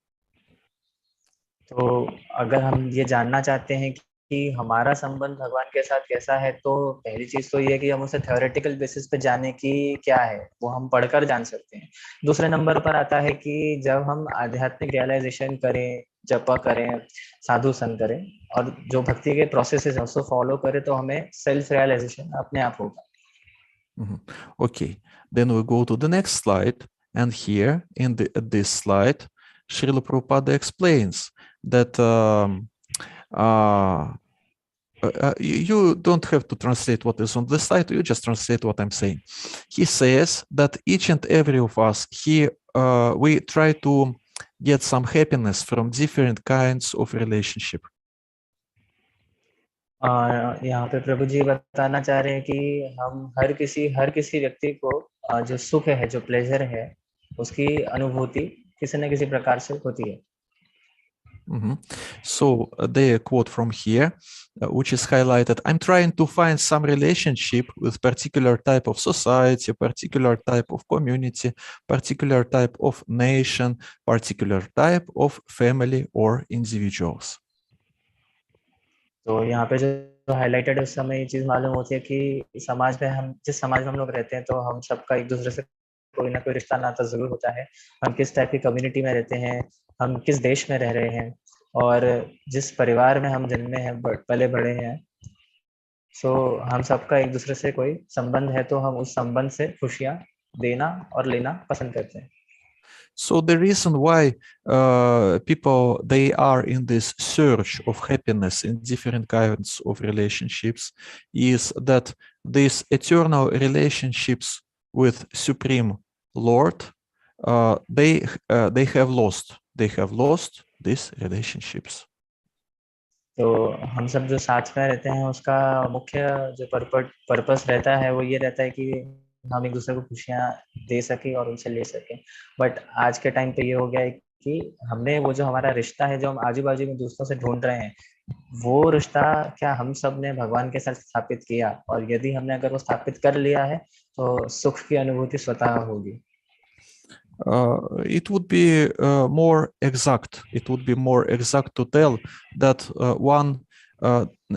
[SPEAKER 2] तो अगर हम ये जानना चाहते हैं कि हमारा संबंध भगवान के साथ कैसा है, तो पहली चीज तो ये है कि हम उसे थ्योरेटिकल बेसिस पे जाने की क्या है वो हम पढ़कर जान सकते हैं। दूसरे नंबर पर आता है कि जब हम आध्यात्मिक रियलाइजेशन करें, जपा करें, साधु संग करें और जो भक्ति के प्रोसेसेस है उसको फॉलो करें तो हमें सेल्फ रियलाइजेशन अपने आप होगा।
[SPEAKER 3] Okay, then we go to the next slide, and here in this slide, Srila Prabhupada explains that You don't have to translate what is on the slide, you just translate what I'm saying. He says that each and every of us, we try to get some happiness from different kinds of relationship.
[SPEAKER 2] यहाँ पे प्रभु जी बताना चाह रहे हैं कि हम हर किसी व्यक्ति को जो सुख है, जो प्लेजर है, उसकी अनुभूति किसी न किसी प्रकार से होती है.
[SPEAKER 3] So they quote from here, which is highlighted. I'm trying to find some relationship with particular type of society, particular type of community, particular type of nation, particular type of family or individuals.
[SPEAKER 2] तो यहाँ पे जो highlighted उस समय ये चीज मालूम होती है कि जिस समाज में हम लोग रहते हैं, तो हम सबका एक दूसरे से कोई ना कोई रिश्ता नाता जरूर होता है. हम किस टाइप की कम्युनिटी में रहते हैं, हम किस देश में रह रहे हैं, और जिस परिवार में हम जन्मे हैं, पले बड़े हैं, सो हम सबका एक दूसरे से कोई संबंध है, तो हम उस संबंध से खुशियां देना और लेना पसंद करते हैं.
[SPEAKER 3] So the reason why people, they are in this search of happiness in different kinds of relationships is that these eternal relationships with Supreme Lord, they have lost these relationships.
[SPEAKER 2] तो हम सब जो साथ में रहते हैं, उसका मुख्य जो पर्पस रहता है वो ये रहता है कि हम एक दूसरे को खुशियां दे सके और उनसे ले सके. बट आज के टाइम पे ये हो गया है कि हमने वो जो हमारा रिश्ता है, जो हम आजू बाजू में दोस्तों से ढूंढ रहे हैं, वो रिश्ता क्या हम सब ने भगवान के साथ स्थापित किया, और यदि हमने अगर वो स्थापित कर लिया है, तो सुख की अनुभूति स्वतः होगी.
[SPEAKER 3] It would be more exact. It would be more exact to tell that one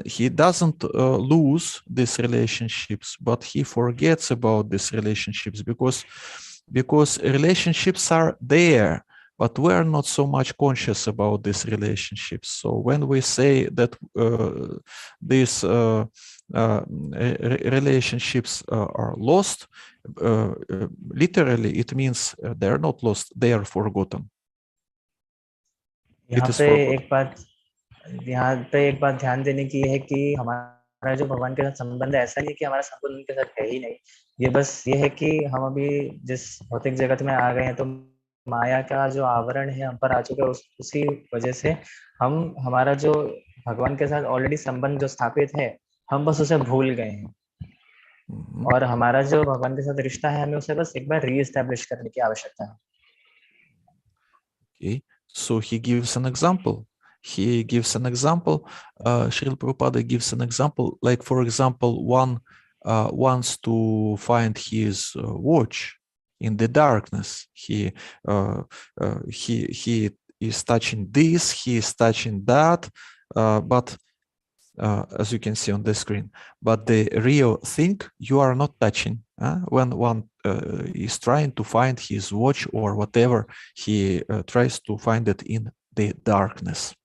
[SPEAKER 3] he doesn't lose these relationships, but he forgets about these relationships because relationships are there, but we are not so much conscious about these relationships. So when we say that these relationships are lost, literally it means they are not lost, they are forgotten.
[SPEAKER 2] यहाँ पे एक बात ध्यान देने की है कि हमारा जो भगवान के साथ संबंध है, ऐसा नहीं है कि हमारा संबंध उनके साथ है ही नहीं. ये बस ये है कि हम अभी जिस भौतिक जगत में आ गए हैं, तो माया का जो आवरण है हम पर आ चुका है, उसी वजह से हमारा जो भगवान के साथ ऑलरेडी संबंध जो स्थापित है, हम बस उसे भूल गए हैं. और हमारा जो भगवान के साथ रिश्ता है, हमें उसे बस एक बार रीएस्टैब्लिश करने की आवश्यकता है.
[SPEAKER 3] Okay, so he gives an example. Srila Prabhupada gives an example, like for example, one wants to find his watch in the darkness. He is touching this, he is touching that, but as you can see on the screen, but the real thing you are not touching. When one is trying to find his watch or whatever, he tries to find it in the darkness.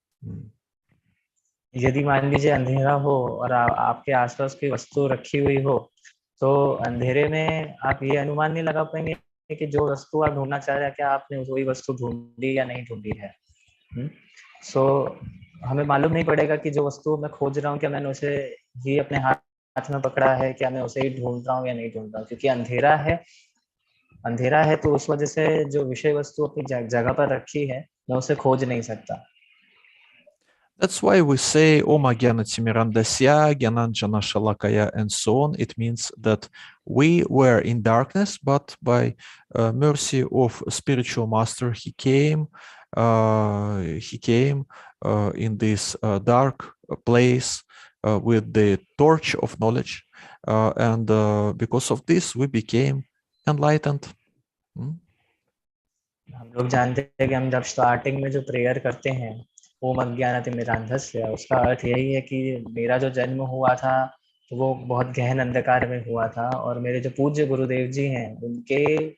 [SPEAKER 2] यदि मान लीजिए अंधेरा हो और आपके आसपास कोई वस्तु रखी हुई हो, तो अंधेरे में आप ये अनुमान नहीं लगा पाएंगे कि जो वस्तु आप ढूंढना चाह रहे हैं, क्या आपने वही वस्तु ढूंढी या नहीं ढूंढी है. सो हमें मालूम नहीं पड़ेगा कि जो वस्तु मैं खोज रहा हूँ, क्या मैंने उसे ही अपने हाथ में पकड़ा है, क्या मैं उसे ही ढूंढ रहा हूँ या नहीं ढूंढ रहा हूँ. क्योंकि अंधेरा है, तो उस वजह से जो विषय वस्तु अपनी जगह पर रखी है, मैं उसे खोज नहीं सकता.
[SPEAKER 3] That's why we say Om Agyanatimirandasya, Gyananjana Shalakaya, and so on. It means that we were in darkness, but by mercy of spiritual master, he came in this dark place with the torch of knowledge, and because of this we became enlightened.
[SPEAKER 2] हम लोग जानते हैं कि हम जब starting में जो prayer करते हैं, ओम अज्ञानतिमिरान्धस्य, उसका अर्थ यही है कि मेरा जो जन्म हुआ था, तो वो बहुत गहन अंधकार में हुआ था, और मेरे जो पूज्य गुरुदेव जी हैं, उनके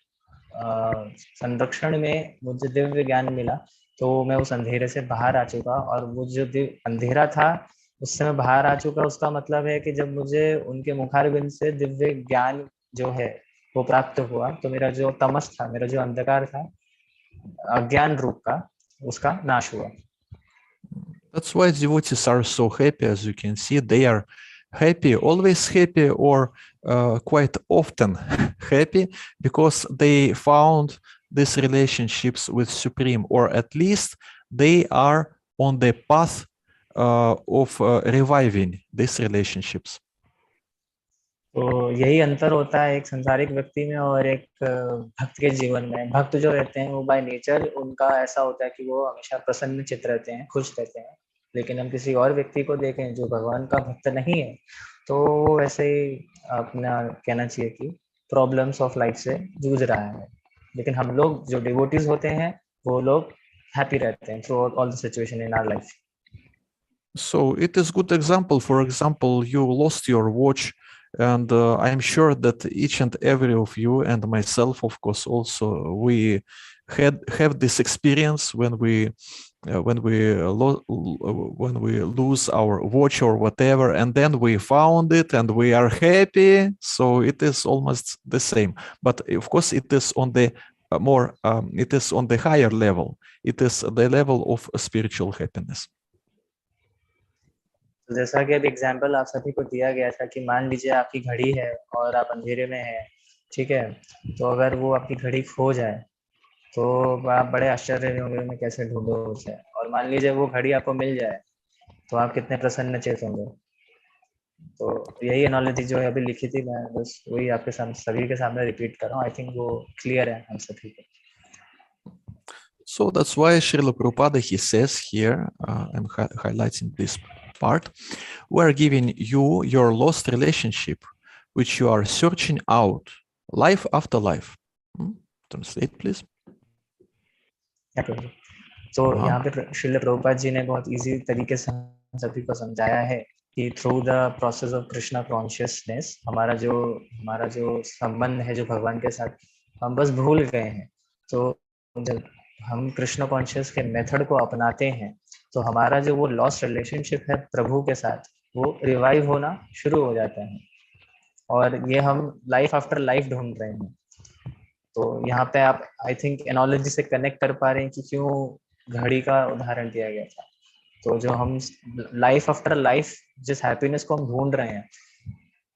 [SPEAKER 2] संरक्षण में मुझे दिव्य ज्ञान मिला, तो मैं उस अंधेरे से बाहर आ चुका. और वो जो अंधेरा था, उससे मैं बाहर आ चुका. उसका मतलब है कि जब मुझे उनके मुखारबिंद से दिव्य ज्ञान जो है वो प्राप्त हुआ, तो मेरा जो तमस था, मेरा जो अंधकार था अज्ञान रूप का, उसका नाश हुआ.
[SPEAKER 3] That's why devotees are so happy. As you can see, they are happy, always happy, or quite often happy, because they found these relationships with Supreme, or at least they are on the path of reviving these relationships.
[SPEAKER 2] तो यही अंतर होता है एक संसारिक व्यक्ति में और एक भक्त के जीवन में। भक्त जो रहते हैं वो बाय नेचर उनका ऐसा होता है कि वो हमेशा प्रसन्न चित्त रहते हैं, खुश रहते हैं। लेकिन हम किसी और व्यक्ति को देखें जो भगवान का भक्त नहीं है, तो वो वैसे ही अपना कहना चाहिए कि प्रॉब्लम्स ऑफ लाइफ से जूझ रहा है। लेकिन हम लोग जो डिवोटीज होते हैं वो लोग हैप्पी रहते हैं through all the situation in our life.
[SPEAKER 3] So it is good example. For example, you lost your watch, and I'm sure that each and every of you, and myself, of course, also we have this experience when we lose our watch or whatever, and then we found it and we are happy. So it is almost the same, but of course it is on the it is on the higher level. It is the level of spiritual happiness.
[SPEAKER 2] तो जैसा कि अभी example आप सभी को दिया गया था कि मान लीजिए आपकी घड़ी है और आप अंधेरे में हैं, ठीक है, तो अगर वो आपकी घड़ी खो जाए तो आप बड़े आश्चर्य में होंगे मैं कैसे ढूंढूं उसे, और मान लीजिए वो घड़ी आपको मिल जाए तो आप कितने प्रसन्न चेत होंगे। तो यही एनालॉजी जो है अभी लिखी थी, मैं बस वही आपके सामने सभी के सामने रिपीट कर रहा हूँ। आई थिंक वो क्लियर है हम सभी को।
[SPEAKER 3] So that's why Srila Prabhupada, he says here, I'm highlighting this part, we're giving you your lost relationship, which you are searching out, life after life. Translate, please.
[SPEAKER 2] तो यहाँ पे श्रील प्रभुपाद जी ने बहुत इजी तरीके से हम सभी को समझाया है कि through the process of Krishna consciousness हमारा जो संबंध है जो भगवान के साथ हम बस भूल गए हैं। तो जब हम कृष्ण कॉन्शियस के मेथड को अपनाते हैं तो हमारा जो वो लॉस्ट रिलेशनशिप है प्रभु के साथ वो रिवाइव होना शुरू हो जाता है, और ये हम लाइफ आफ्टर लाइफ ढूंढ रहे हैं। तो यहाँ पे आप आई थिंक एनालॉजी से कनेक्ट कर पा रहे हैं कि क्यों घड़ी का उदाहरण दिया गया था। तो जो हम लाइफ आफ्टर लाइफ जिस हैप्पीनेस को हम ढूंढ रहे हैं,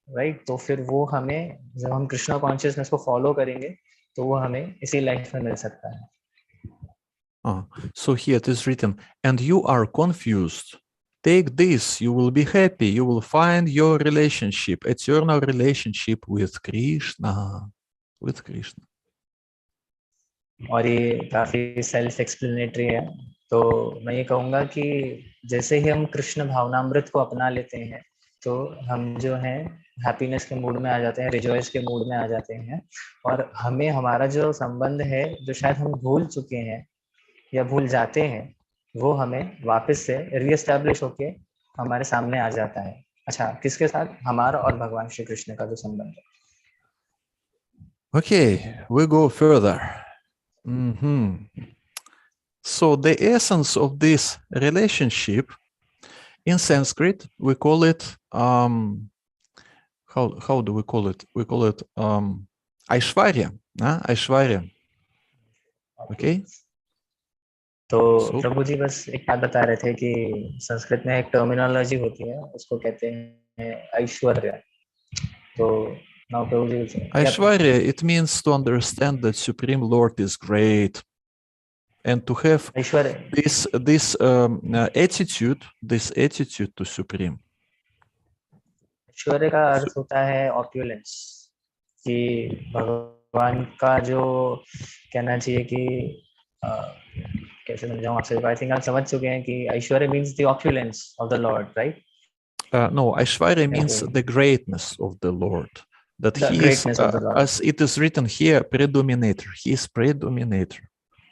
[SPEAKER 2] राइट, तो फिर वो हमें जब हम कृष्णा कॉन्शियसनेस को फॉलो करेंगे तो वो हमें इसी लाइफ में मिल सकता है।
[SPEAKER 3] So here it is written, and you are confused. Take this, you will be happy. You will find your relationship, eternal relationship with Krishna. With Krishna.
[SPEAKER 2] और ये काफी सेल्फ एक्सप्लेनेटरी है। तो मैं ये कहूँगा कि जैसे ही हम कृष्ण भावनामृत को अपना लेते हैं तो हम जो है हैप्पीनेस के मूड में आ जाते हैं, रिजॉइस के मूड में आ जाते हैं, और हमें हमारा जो संबंध है जो शायद हम भूल चुके हैं या भूल जाते हैं वो हमें वापस से रीएस्टैब्लिश होके हमारे सामने आ जाता है। अच्छा, किसके साथ? हमारा और भगवान श्री कृष्ण का जो संबंध है।
[SPEAKER 3] Okay, we go further. So the essence of this relationship in Sanskrit, we call it how do we call it? We call it Aishwarya. Aishwarya. Okay.
[SPEAKER 2] तो प्रभु जी बस एक बात बता रहे थे कि संस्कृत में एक टर्मिनोलॉजी होती है, उसको कहते हैं ऐश्वर्य। तो now Prabhu ji,
[SPEAKER 3] Aishwarya, it means to understand that Supreme Lord is great, and to have this attitude to Supreme.
[SPEAKER 2] ऐश्वर्य का अर्थ होता है ऑप्युलेंस, कि भगवान का जो कहना चाहिए कि कैसे समझाऊं आपसे, आई थिंक आप समझ चुके हैं कि Aishwarya means the opulence of the lord, right?
[SPEAKER 3] No, Aishwarya means the greatness of the Lord. That he is, as it is written here, predominator. He is predominator.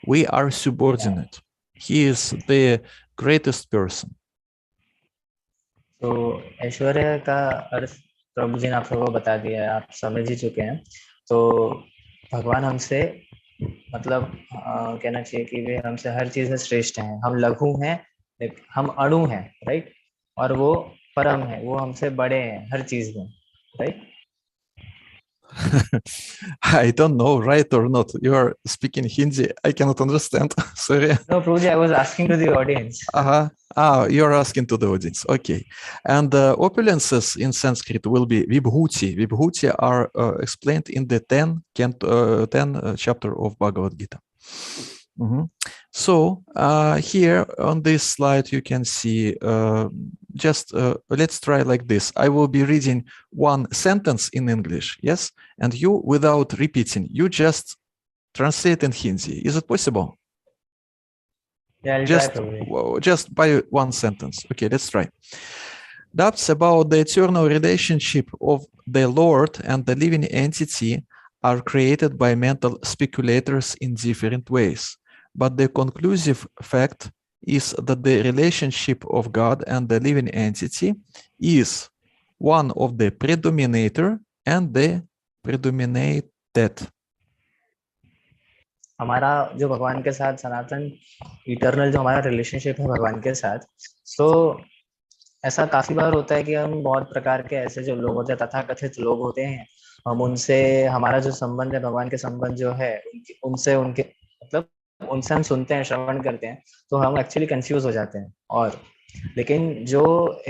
[SPEAKER 3] We are subordinate. He is the greatest person.
[SPEAKER 2] तो ऐश्वर्य का अर्थ प्रभु जी ने आप सबको बता दिया है, आप समझ ही चुके हैं। तो भगवान हमसे मतलब कहना चाहिए कि वे हमसे हर चीज में श्रेष्ठ हैं। हम लघु हैं, हम अणु हैं, राइट, और वो परम है, वो हमसे बड़े हैं हर चीज में, right.
[SPEAKER 3] I don't know, right or not. You are speaking Hindi. I cannot understand. Sorry.
[SPEAKER 2] No, Prabhuji, I was asking to the audience.
[SPEAKER 3] You're asking to the audience. Okay. And opulences in Sanskrit will be vibhuti. Vibhuti are explained in the 10 chapter of Bhagavad Gita. So here on this slide, you can see, let's try like this. I will be reading one sentence in English, yes? And you, without repeating, you just translate in Hindi. Is it possible?
[SPEAKER 2] Yeah, I'll try, Prabhuji.
[SPEAKER 3] Just by one sentence. Okay, let's try. Doubts about the eternal relationship of the Lord and the living entity are created by mental speculators in different ways. But the conclusive fact is that the relationship of God and the living entity is one of the predominator and the predominated.
[SPEAKER 2] हमारा जो भगवान के साथ सनातन eternal जो हमारा relationship है भगवान के साथ, तो ऐसा काफी बार होता है कि हम बहुत प्रकार के ऐसे जो लोग होते हैं, तथाकथित लोग होते हैं, हम उनसे हमारा जो संबंध है भगवान के संबंध जो है उनसे उनके मतलब उनसे हम सुनते हैं, श्रवण करते हैं, तो हम एक्चुअली कंफ्यूज हो जाते हैं। और लेकिन जो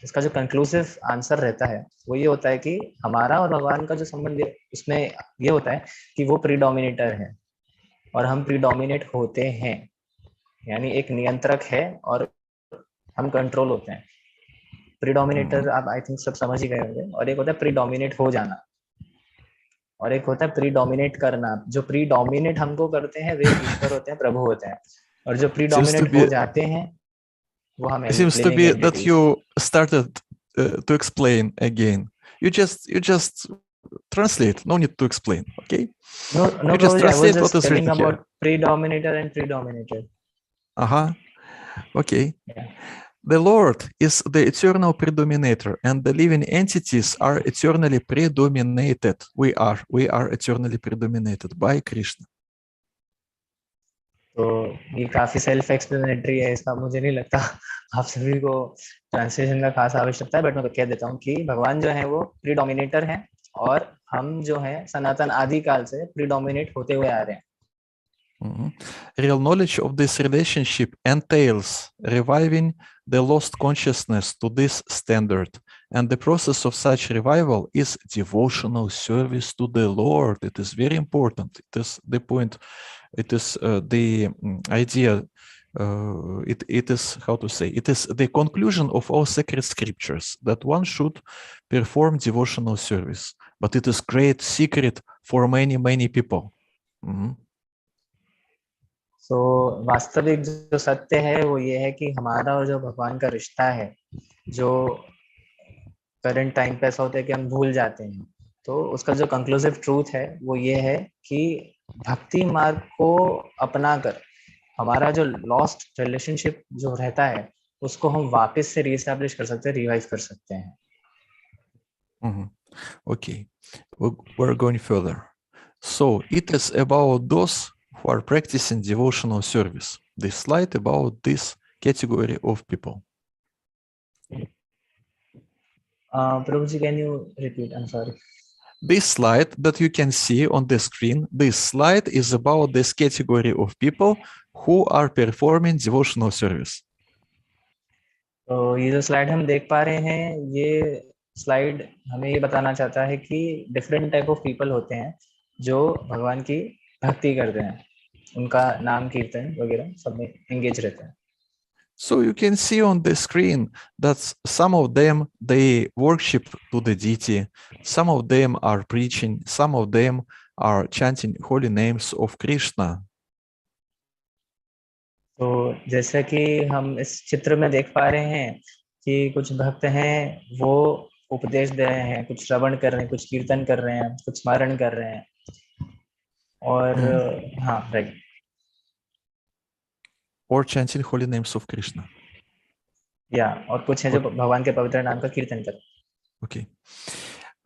[SPEAKER 2] इसका जो कंक्लूसिव आंसर रहता है वो ये होता है कि हमारा और भगवान का जो संबंध उसमें ये होता है कि वो प्रीडोमिनेटर है और हम प्रीडोमिनेट होते हैं, यानी एक नियंत्रक है और हम कंट्रोल होते हैं। प्रीडोमिनेटर आप आई थिंक सब समझ ही गए होंगे। और एक होता है प्रीडोमिनेट हो जाना और एक होता है प्रीडोमिनेट करना। जो प्रीडोमिनेट हमको करते हैं वे ईश्वर होते हैं, प्रभु होते हैं, और जो प्रीडोमिनेट हो जाते हैं वो हमें
[SPEAKER 3] seems to be that you started to explain again. You just translate. No need to explain. Okay.
[SPEAKER 2] No,
[SPEAKER 3] you just translate what is written
[SPEAKER 2] about
[SPEAKER 3] here.
[SPEAKER 2] Predominator and predominated.
[SPEAKER 3] Okay.
[SPEAKER 2] Yeah.
[SPEAKER 3] The Lord is the eternal predominator, and the living entities are eternally predominated. We are eternally predominated by Krishna.
[SPEAKER 2] तो ये काफी self explanatory है, इसका मुझे नहीं लगता आप सभी को ट्रांसलेशन का खास आवश्यकता है, बट मैं कह देता हूँ कि भगवान जो है वो प्रीडोमिनेटर है और हम जो है सनातन आदि काल से प्रीडोमिनेट होते हुए आ रहे हैं।
[SPEAKER 3] Real knowledge of this relationship entails reviving the lost consciousness to this standard, and the process of such revival is devotional service to the Lord. It is very important. It is the point. It is the idea. It is, how to say, it is the conclusion of all sacred scriptures that one should perform devotional service. But it is great secret for many people.
[SPEAKER 2] So, वास्तविक जो सत्य है वो ये है कि हमारा और जो भगवान का रिश्ता है, जो करंट टाइम पे ऐसा होता है कि हम भूल जाते हैं, तो उसका जो कंक्लूसिव ट्रूथ है वो ये है कि भक्ति मार्ग को अपनाकर हमारा जो लॉस्ट रिलेशनशिप जो रहता है उसको हम वापस से रीएस्टैब्लिश कर सकते हैं, रिवाइव कर सकते हैं।
[SPEAKER 3] Okay, we're going further. So it is about those who are practicing devotional service. This slide about this category of people.
[SPEAKER 2] Prabhuji, can you repeat? I'm sorry.
[SPEAKER 3] This slide that you can see on the screen, this slide is about this category of people who are performing devotional service.
[SPEAKER 2] तो ये जो slide हम देख पा रहे हैं, ये slide हमें ये बताना चाहता है कि डिफरेंट टाइप ऑफ पीपल होते हैं जो भगवान की भक्ति करते हैं, उनका नाम कीर्तन वगैरह सब में एंगेज रहते हैं।
[SPEAKER 3] So you can see on the screen that some of them, they worship to the deity, some of them are preaching, some of them are chanting holy names of Krishna.
[SPEAKER 2] तो जैसे कि हम इस चित्र में देख पा रहे हैं कि कुछ भक्त हैं, वो उपदेश दे रहे हैं, कुछ श्रवण कर रहे हैं, कुछ कीर्तन कर रहे हैं, कुछ स्मरण कर रहे हैं, और हाँ, right,
[SPEAKER 3] or chanting holy names of Krishna.
[SPEAKER 2] और कुछ हैं जो भगवान के पवित्र नाम का कीर्तन कर।
[SPEAKER 3] Okay.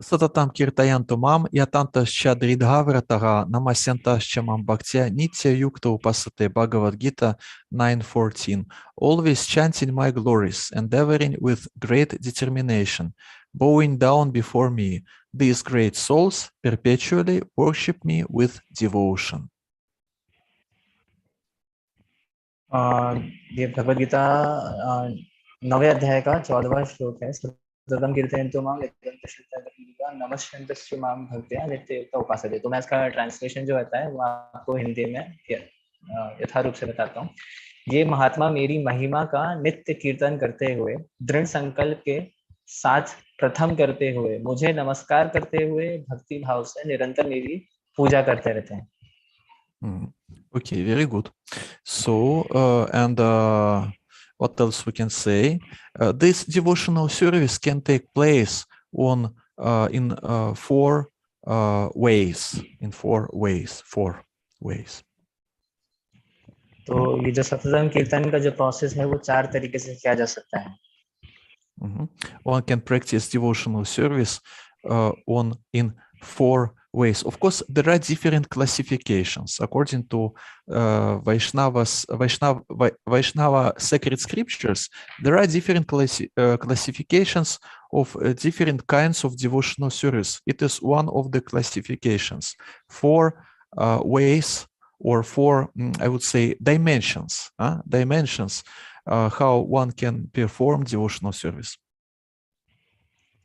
[SPEAKER 3] Satatam kirtayantu mam yatantascha dridhavratara namasyantascha mam bhaktya nitya yukta upasate Bhagavad Gita 9:14. Always chanting my glories, endeavoring with great determination, bowing down before me. These great souls perpetually worship me with devotion.
[SPEAKER 2] ये भगवद गीता 9वें अध्याय का 14वां श्लोक है। सततम कीर्तयन्तु मां नित्यं कृष्णचैतन्यं नमस्यन्तश्च मां भक्त्या नित्ययुक्ता उपासते। तो मैं इसका ट्रांसलेशन जो होता है वो आपको हिंदी में यथारूप से बताता हूँ। ये महात्मा मेरी महिमा का नित्य कीर्तन करते हुए, दृढ़ संकल्प के साथ प्रथम करते हुए, मुझे नमस्कार करते हुए भक्ति भाव से निरंतर मेरी पूजा करते रहते हैं।
[SPEAKER 3] Okay, very good. So, what else we can say? This devotional service can take place on in four ways. In four ways.
[SPEAKER 2] तो ये जो सततम कीर्तन का जो प्रोसेस है वो 4 तरीके से किया जा सकता है।
[SPEAKER 3] One can practice devotional service in 4 ways. Of course, there are different classifications according to Vaishnava sacred scriptures. There are different classifications of different kinds of devotional service. It is one of the classifications. 4 ways or 4, I would say, dimensions. How one can perform devotional service.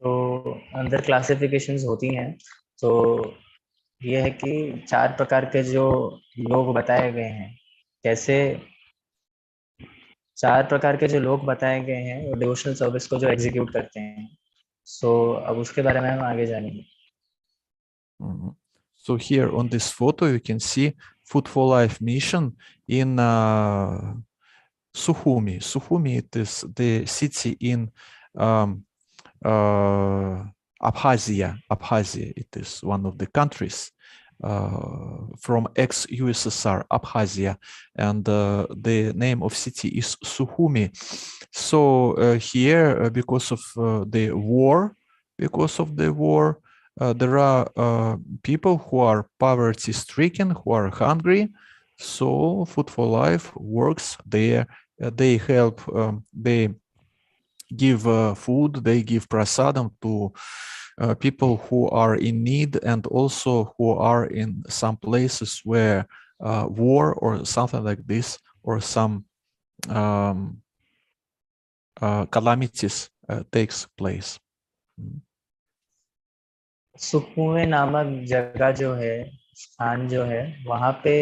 [SPEAKER 2] तो अंदर classifications होती हैं। तो ये है कि 4 प्रकार के जो लोग बताए गए हैं, कैसे 4 प्रकार के जो लोग बताए गए हैं वो डिवोशनल सर्विस को जो एग्जीक्यूट करते हैं। सो अब उसके बारे में हम आगे जानेंगे।
[SPEAKER 3] So here on this photo you can see Food for Life mission in Sukhumi. Sukhumi, it is the city in Abkhazia. It is one of the countries from ex-USSR, Abkhazia, and the name of city is Sukhumi. So here, because of the war, there are people who are poverty-stricken, who are hungry. So Food for Life works there. They help. They give food. They give prasadam to people who are in need, and also who are in some places where war or something like this, or some calamities takes place.
[SPEAKER 2] सुखुए नामक जगह जो है, स्थान जो है, वहाँ पे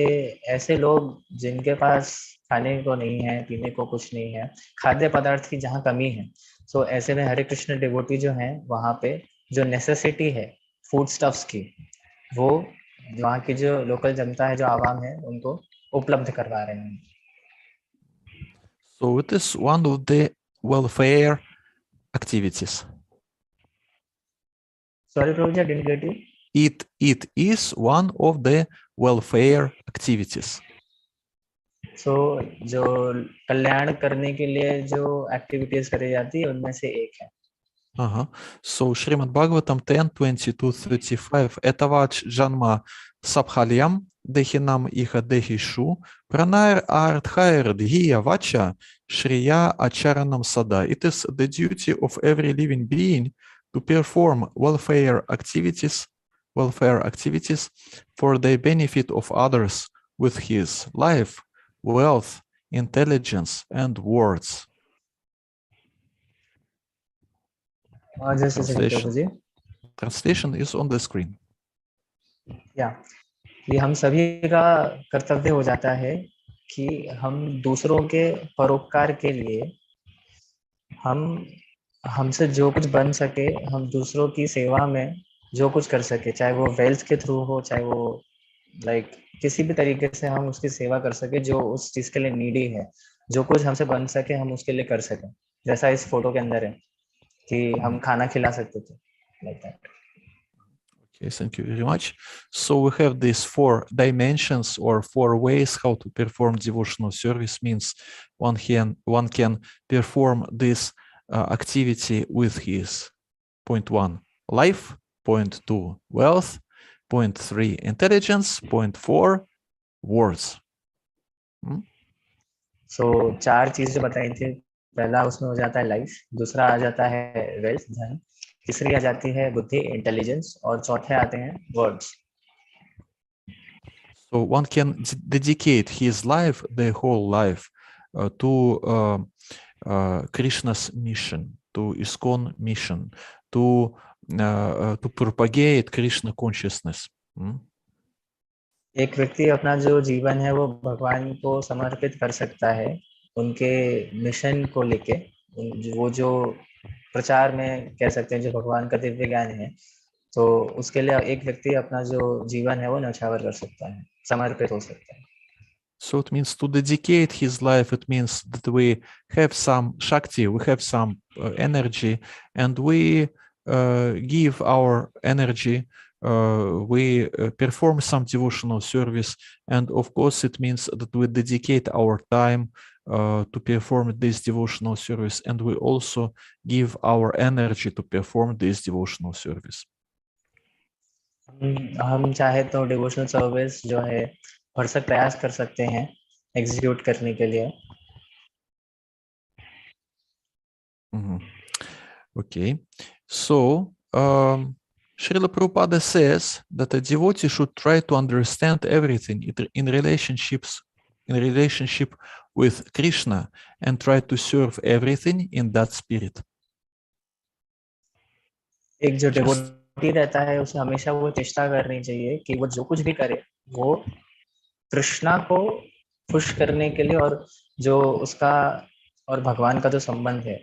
[SPEAKER 2] ऐसे लोग जिनके पास खाने को नहीं है, पीने को कुछ नहीं है, खाद्य पदार्थ की जहाँ कमी है, तो ऐसे में हरे कृष्ण डिवोटी जो हैं वहाँ पे जो नेसेसिटी है फूड स्टफ्स की, वो वहाँ की जो लोकल जनता है, जो आवाम है, उनको उपलब्ध करवा रहे हैं।
[SPEAKER 3] So it is one of the welfare activities.
[SPEAKER 2] Sorry, Prabhu, I didn't get you.
[SPEAKER 3] It is one of the welfare activities.
[SPEAKER 2] So जो कल्याण करने के लिए जो एक्टिविटीज करी जाती है उनमें से एक है।
[SPEAKER 3] So Srimad Bhagavatam 10:22-35 Etavaч Janma Sabhalyam Dehinam Iha Dehishu Pranair Ardhair Dhiya Vacha Shriya Acharanam Sada. It is the duty of every living being to perform welfare activities for the benefit of others with his life, wealth, intelligence, and words. Translation is on the screen.
[SPEAKER 2] ये हम सभी का कर्तव्य हो जाता है कि हम दूसरों के परोपकार के लिए हमसे जो कुछ बन सके, हम दूसरों की सेवा में जो कुछ कर सके, चाहे वो वेल्थ के थ्रू हो, चाहे वो किसी भी तरीके से हम उसकी सेवा कर सके जो उस चीज के लिए नीडी है, जो कुछ हमसे बन सके हम उसके लिए कर सकें। जैसा इस फोटो के अंदर है कि हम खाना खिला सकते थे, like that.
[SPEAKER 3] Okay, thank you very much. So we have these 4 dimensions or 4 ways how to perform devotional service. Means one can perform this activity with his point 1 life, point 2 wealth, point 3 intelligence, point 4 words.
[SPEAKER 2] So 4 चीज जो बताई थी, पहला उसमें हो जाता है life, दूसरा आ जाता है वेल्थ, धन, तीसरी आ जाती है बुद्धि, इंटेलिजेंस, और चौथे आते हैं words.
[SPEAKER 3] So one can dedicate his life, the whole life, to Krishna's mission, to ISKCON mission, to propagate Krishna consciousness.
[SPEAKER 2] एक व्यक्ति अपना जो जीवन है वो भगवान को समर्पित कर सकता है उनके मिशन को लेके. वो जो प्रचार में कह सकते हैं जो भगवान का दिव्य ज्ञान है, तो उसके लिए एक व्यक्ति अपना जो जीवन है वो न्यौछावर कर सकता है, समर्पित हो सकता है.
[SPEAKER 3] So it means to dedicate his life, it means that we have some Shakti, we have some energy, and we give our energy, we perform some devotional service, and of course it means that we dedicate our time to perform this devotional service, and we also give our energy to perform this devotional service.
[SPEAKER 2] हम चाहे तो devotional service जो है भरसक प्रयास कर सकते हैं एग्जीक्यूट करने के लिए.
[SPEAKER 3] Okay, so Srila Prabhupada says that a devotee should try to understand everything in relationship with Krishna and try to serve everything in that spirit.
[SPEAKER 2] एक जो डिवोटी रहता है उसे हमेशा वो चेष्टा करनी चाहिए कि वो जो कुछ भी करे वो कृष्णा को खुश करने के लिए, और जो उसका और भगवान का जो संबंध है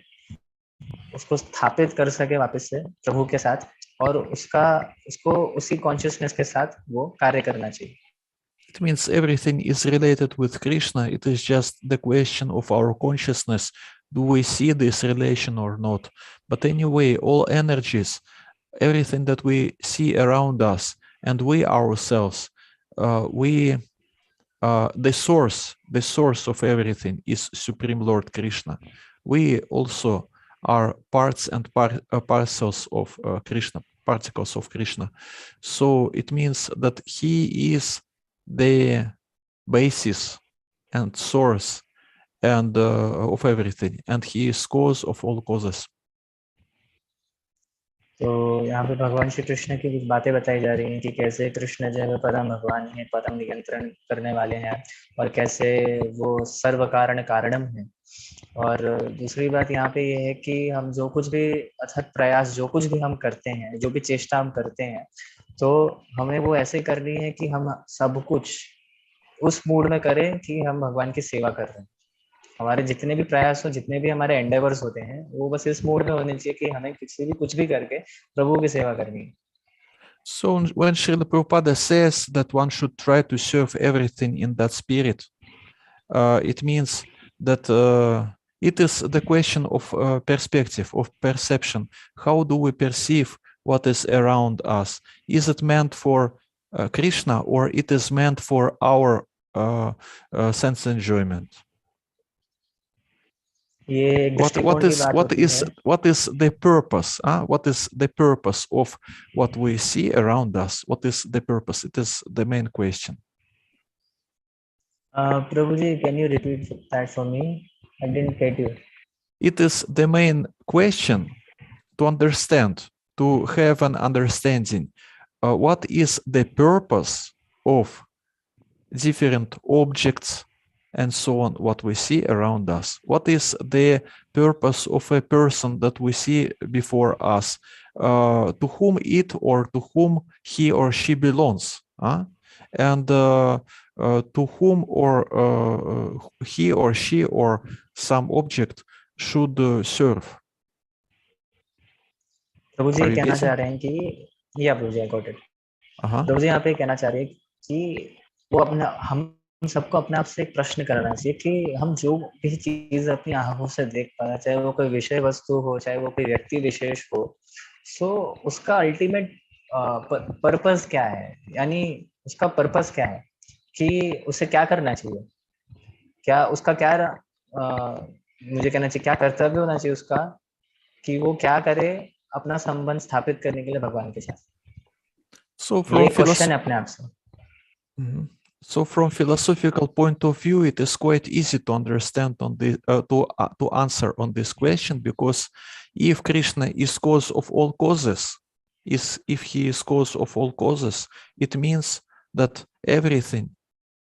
[SPEAKER 2] उसको स्थापित कर सके वापस से प्रभु के साथ, और उसको उसी कॉन्शियसनेस के साथ वो कार्य करना चाहिए.
[SPEAKER 3] It means everything is related with Krishna. It is just the question of our consciousness. Do we see this relation or not? But anyway, all energies, everything that we see around us, and we ourselves, the source of everything is Supreme Lord Krishna. We also are parts and parcels of Krishna, particles of Krishna. So it means that he is the basis and source and of everything, and he is cause of all causes.
[SPEAKER 2] तो यहाँ पे भगवान श्री कृष्ण की कुछ बातें बताई जा रही हैं कि कैसे कृष्ण जो है परम भगवान है, परम नियंत्रण करने वाले हैं, और कैसे वो सर्व कारण कारणम है. और दूसरी बात यहाँ पे ये है कि हम जो कुछ भी अथक प्रयास जो कुछ भी हम करते हैं, जो भी चेष्टा हम करते हैं, तो हमें वो ऐसे करनी है कि हम सब कुछ उस मूड में करें कि हम भगवान की सेवा कर रहे हैं. हमारे जितने भी प्रयास हो, जितने भी हमारे एंडेवर्स होते हैं, वो बस इस मोड में होने चाहिए कि हमें कुछ भी करके प्रभु की सेवा करनी है.
[SPEAKER 3] So when Srila Prabhupada says that one should try to serve everything in that spirit, it means that it is the question of perspective, of perception. How do we perceive what is around us? Is it meant for Krishna, or it is meant for our sense enjoyment? What is the purpose? What is the purpose of what we see around us? What is the purpose? It is the main question.
[SPEAKER 2] Prabhuji, can you repeat that for me? I didn't get you.
[SPEAKER 3] It is the main question to understand, to have an understanding. What is the purpose of different objects and so on, what we see around us? What is the purpose of a person that we see before us? To whom it or to whom he or she belongs? And to whom or he or she or some object should serve?
[SPEAKER 2] प्रभु जी कहना चाह रहे हैं कि या प्रभु जी, I got it. प्रभु जी यहाँ पे कहना चाह रहे हैं कि वो अपना हम सबको अपने आप से एक प्रश्न करना चाहिए कि हम जो भी चीज अपनी आंखों से देख पा रहे, चाहे वो कोई विषय वस्तु हो, चाहे वो कोई व्यक्ति विशेष हो, सो उसका अल्टीमेट पर्पस क्या है, यानी उसका पर्पस क्या है कि उसे क्या करना चाहिए, क्या उसका क्या मुझे कहना चाहिए क्या कर्तव्य होना चाहिए उसका, कि वो क्या करे अपना संबंध स्थापित करने के लिए भगवान के साथ.
[SPEAKER 3] So from
[SPEAKER 2] क्वेश्चन है अपने आप से.
[SPEAKER 3] So from philosophical point of view, it is quite easy to understand on the to answer on this question, because if Krishna is cause of all causes, if he is cause of all causes, it means that everything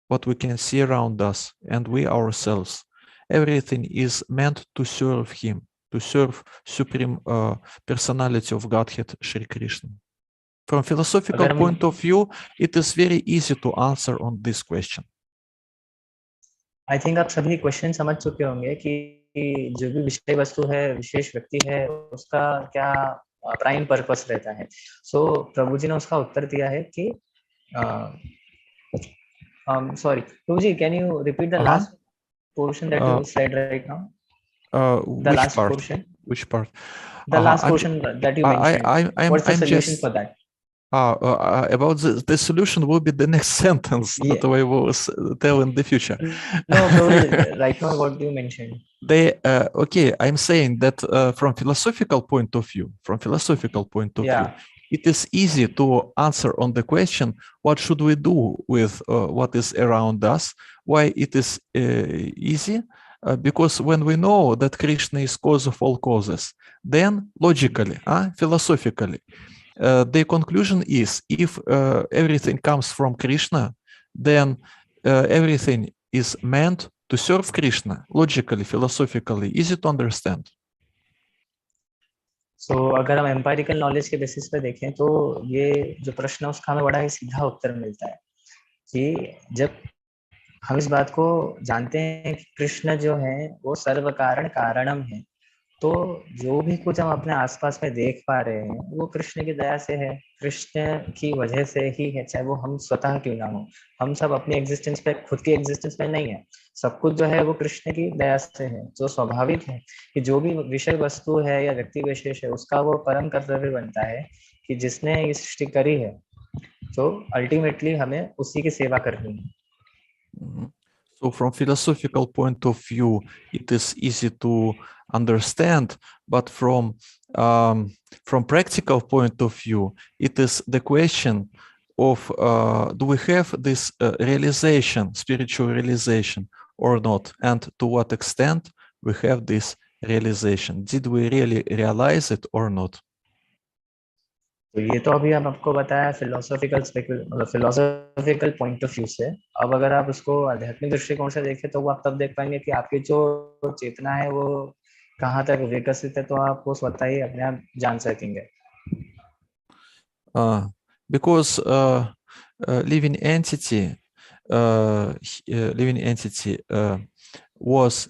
[SPEAKER 3] what we can see around us and we ourselves, everything is meant to serve him, to serve supreme personality of Godhead, Shri Krishna. From philosophical point of view, it is very easy to answer on this question.
[SPEAKER 2] I think आप सभी question समझ चुके होंगे कि जो भी विषय वस्तु है, विशेष व्यक्ति है, उसका क्या प्राइम पर्पस रहता है. सो प्रभु जी ने उसका उत्तर दिया है कि sorry Prabhu ji, can you repeat the last portion that you said right now? The last portion.
[SPEAKER 3] Which part?
[SPEAKER 2] The last portion that you mentioned. What's the solution for that?
[SPEAKER 3] About the solution will be the next sentence that I will tell in the future.
[SPEAKER 2] No, probably right now what you mentioned.
[SPEAKER 3] Okay, I'm saying that from philosophical point of view, view, it is easy to answer on the question, what should we do with what is around us? Why it is easy? Because when we know that Krishna is cause of all causes, then logically, philosophically, the conclusion is if everything comes from Krishna, then everything is meant to serve Krishna. Logically, philosophically, easy to understand.
[SPEAKER 2] So, अगर हम empirical knowledge के basis पे देखें तो ये जो प्रश्न है उसका हमें बड़ा ही सीधा उत्तर मिलता है कि जब हम इस बात को जानते हैं कि कृष्ण जो है वो सर्व कारण कारणम है, तो जो भी कुछ हम अपने आसपास में देख पा रहे हैं वो कृष्ण की दया से है, कृष्ण की वजह से ही है, चाहे वो हम स्वतः क्यों ना हो. हम सब अपनी एग्जिस्टेंस पे, खुद की एग्जिस्टेंस पे नहीं है, सब कुछ जो है वो कृष्ण की दया से है. जो स्वाभाविक है कि जो भी विषय वस्तु है या व्यक्ति विशेष है उसका वो परम कर्तव्य बनता है कि जिसने ये सृष्टि करी है, तो अल्टीमेटली हमें उसी की सेवा करनी है.
[SPEAKER 3] So from philosophical point of view, it is easy to understand, but from practical point of view, it is the question of do we have this realization, spiritual realization or not, and to what extent we have this realization. Did we really realize it or not?
[SPEAKER 2] तो ये तो अभी हम आपको बताया philosophical point of view से. अब अगर आप उसको आध्यात्मिक दृष्टिकोण से देखें तो वो आप तब देख पाएंगे कि आपकी जो चेतना है वो कहाँ तक विकसित है, तो आप वो स्वतः ही अपने आप जान सकेंगे.
[SPEAKER 3] Because living entity was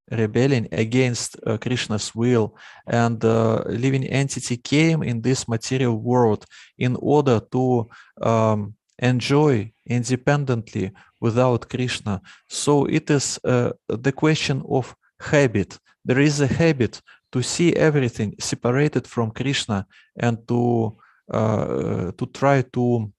[SPEAKER 3] rebelling against Krishna's will, and living entity came in this material world in order to enjoy independently without Krishna. So it is the question of habit. There is a habit to see everything separated from Krishna and to try to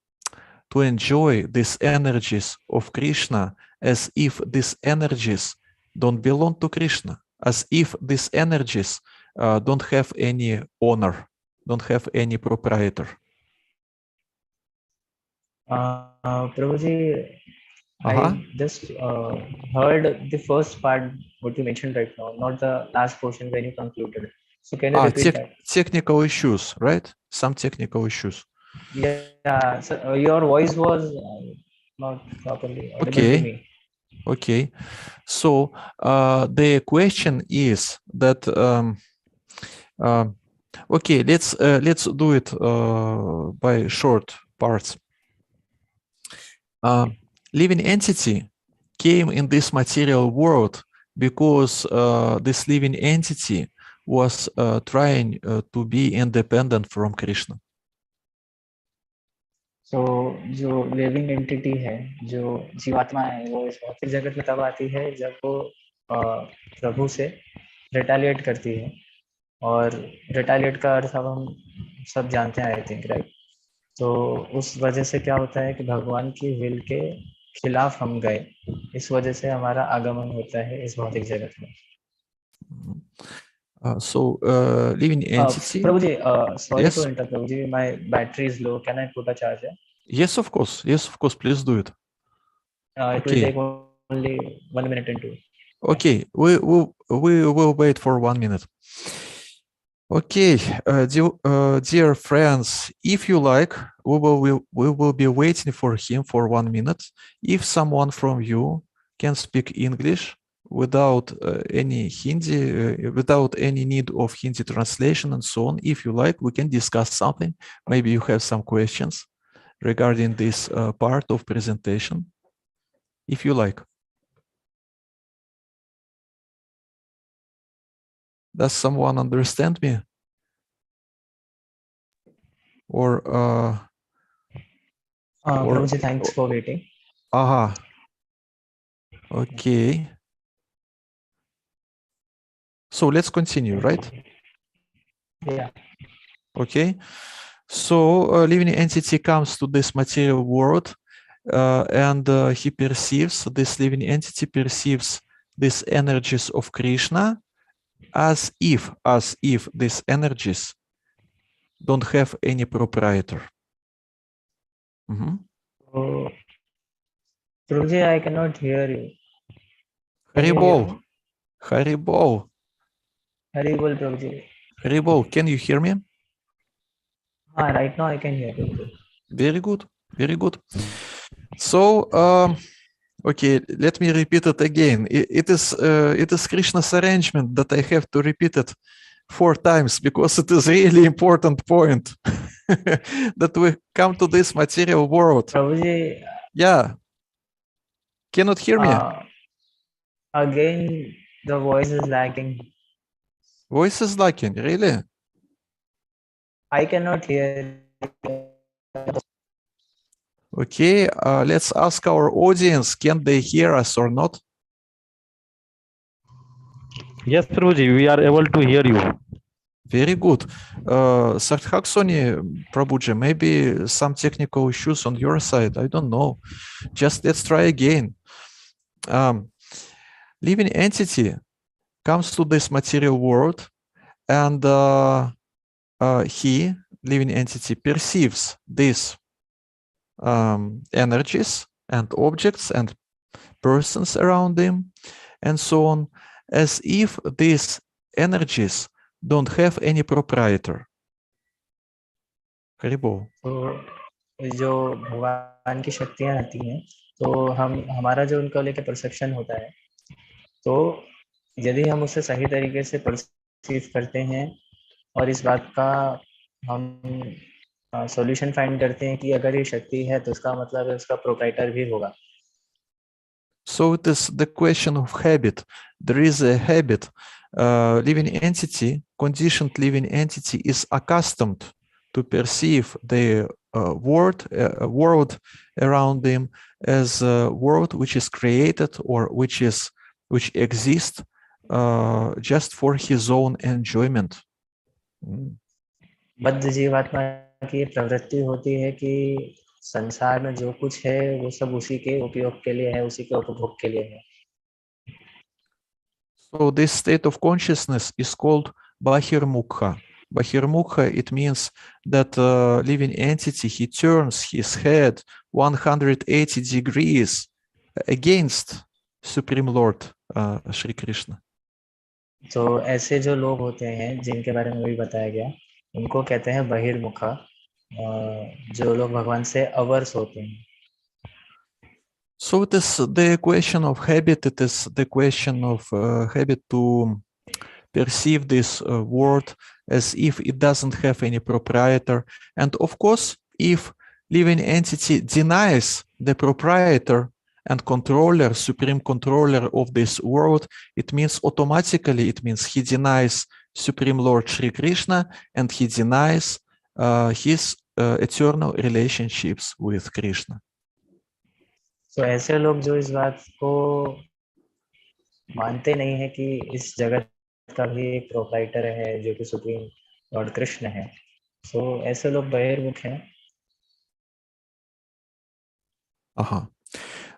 [SPEAKER 3] enjoy these energies of Krishna as if these energies don't belong to Krishna, as if these energies don't have any owner, don't have any proprietor.
[SPEAKER 2] Prabhuji, I just heard the first part, what you mentioned right now, not the last portion when you concluded. So can you repeat that?
[SPEAKER 3] Technical issues, right? Some technical issues.
[SPEAKER 2] Yeah, so your voice was not properly audible to me.
[SPEAKER 3] Okay, so the question is that okay, let's do it by short parts. Living entity came in this material world because this living entity was trying to be independent from Krishna.
[SPEAKER 2] So जो living entity है, जो जीवात्मा है, वो इस भौतिक जगत में तब आती है जब वो प्रभु से रिटेलिएट करती है. और रिटेलिएट का अर्थ अब हम सब जानते हैं, आई थिंक, राइट? तो उस वजह से क्या होता है कि भगवान की विल के खिलाफ हम गए, इस वजह से हमारा आगमन होता है इस भौतिक जगत में.
[SPEAKER 3] So living entity.
[SPEAKER 2] Prabhuji, sorry to interrupt, Prabhuji, my battery is low. Can I put a charger?
[SPEAKER 3] Yes, of course. Yes, of course. Please do it.
[SPEAKER 2] It will
[SPEAKER 3] Okay.
[SPEAKER 2] take only 1 minute and two.
[SPEAKER 3] Okay, we will wait for 1 minute. Okay, dear friends, if you like, we will be waiting for him for 1 minute. If someone from you can speak English without any Hindi, without any need of Hindi translation and so on, if you like, we can discuss something. Maybe you have some questions regarding this part of presentation, if you like. Does someone understand me? Or
[SPEAKER 2] Prabhuji, thanks for waiting.
[SPEAKER 3] aha. Okay. So let's continue, right?
[SPEAKER 2] Yeah.
[SPEAKER 3] Okay. So living entity comes to this material world and he perceives, this living entity perceives these energies of Krishna as if these energies don't have any proprietor.
[SPEAKER 2] So, Prabhuji, I cannot hear you.
[SPEAKER 3] Haribol. Haribol.
[SPEAKER 2] Haribol, Prabhuji.
[SPEAKER 3] Haribol, can you hear me?
[SPEAKER 2] Right now I can hear you.
[SPEAKER 3] Very good. Very good. So, okay, let me repeat it again. It is Krishna's arrangement that I have to repeat it 4 times because it is really important point that we come to this material world.
[SPEAKER 2] Prabhuji,
[SPEAKER 3] Yeah. Cannot hear me?
[SPEAKER 2] Again, the voice is lacking.
[SPEAKER 3] Voice is lacking, really?
[SPEAKER 2] I cannot hear.
[SPEAKER 3] Okay, let's ask our audience, can they hear us or not?
[SPEAKER 4] Yes, Prabhuji, we are able to hear you.
[SPEAKER 3] Very good. Sarthaksoni, Prabhuji, maybe some technical issues on your side. I don't know. Just let's try again. Living entity comes to this material world and he, living entity, perceives these energies and objects and persons around him and so on, as if these energies don't have any proprietor. Haribol.
[SPEAKER 2] तो जो भगवान की शक्तियां आती हैं तो हमारा जो उनको लेकर परसेप्शन होता है तो यदि हम उसे सही तरीके से परसीव करते हैं और इस बात का हम सॉल्यूशन फाइंड करते हैं कि अगर ये शक्ति है तो उसका मतलब है उसका प्रोप्राइटर भी होगा.
[SPEAKER 3] So it is the question of habit. There is a habit. Living entity, conditioned living entity, is accustomed to perceive the world around them as a world which is created or which exists just for his own enjoyment.
[SPEAKER 2] बद्ध जीवात्मा की प्रवृत्ति होती है कि संसार में जो कुछ है वो सब उसी के उपयोग के लिए है, उसी के उपभोग के लिए है.
[SPEAKER 3] So this state of consciousness is called Bahirmukha. Bahirmukha, it means that living entity, he turns his head 180 degrees against Supreme Lord Shri Krishna.
[SPEAKER 2] तो ऐसे जो लोग होते हैं जिनके बारे में भी बताया गया उनको कहते हैं बहिर्मुखा, जो लोग भगवान से अवर्स होते हैं.
[SPEAKER 3] So it is the question of habit. It is the question of habit to perceive this world as if it doesn't have any proprietor. And of course, if living entity denies the proprietor and controller, supreme controller of this world, it means automatically, it means he denies Supreme Lord Shri Krishna and he denies his eternal relationships with Krishna.
[SPEAKER 2] तो ऐसे लोग जो इस बात को मानते नहीं है कि इस जगत का भी एक प्रोप्राइटर है जो कि सुप्रीम लॉर्ड कृष्ण है, तो ऐसे लोग बहिर्मुख हैं.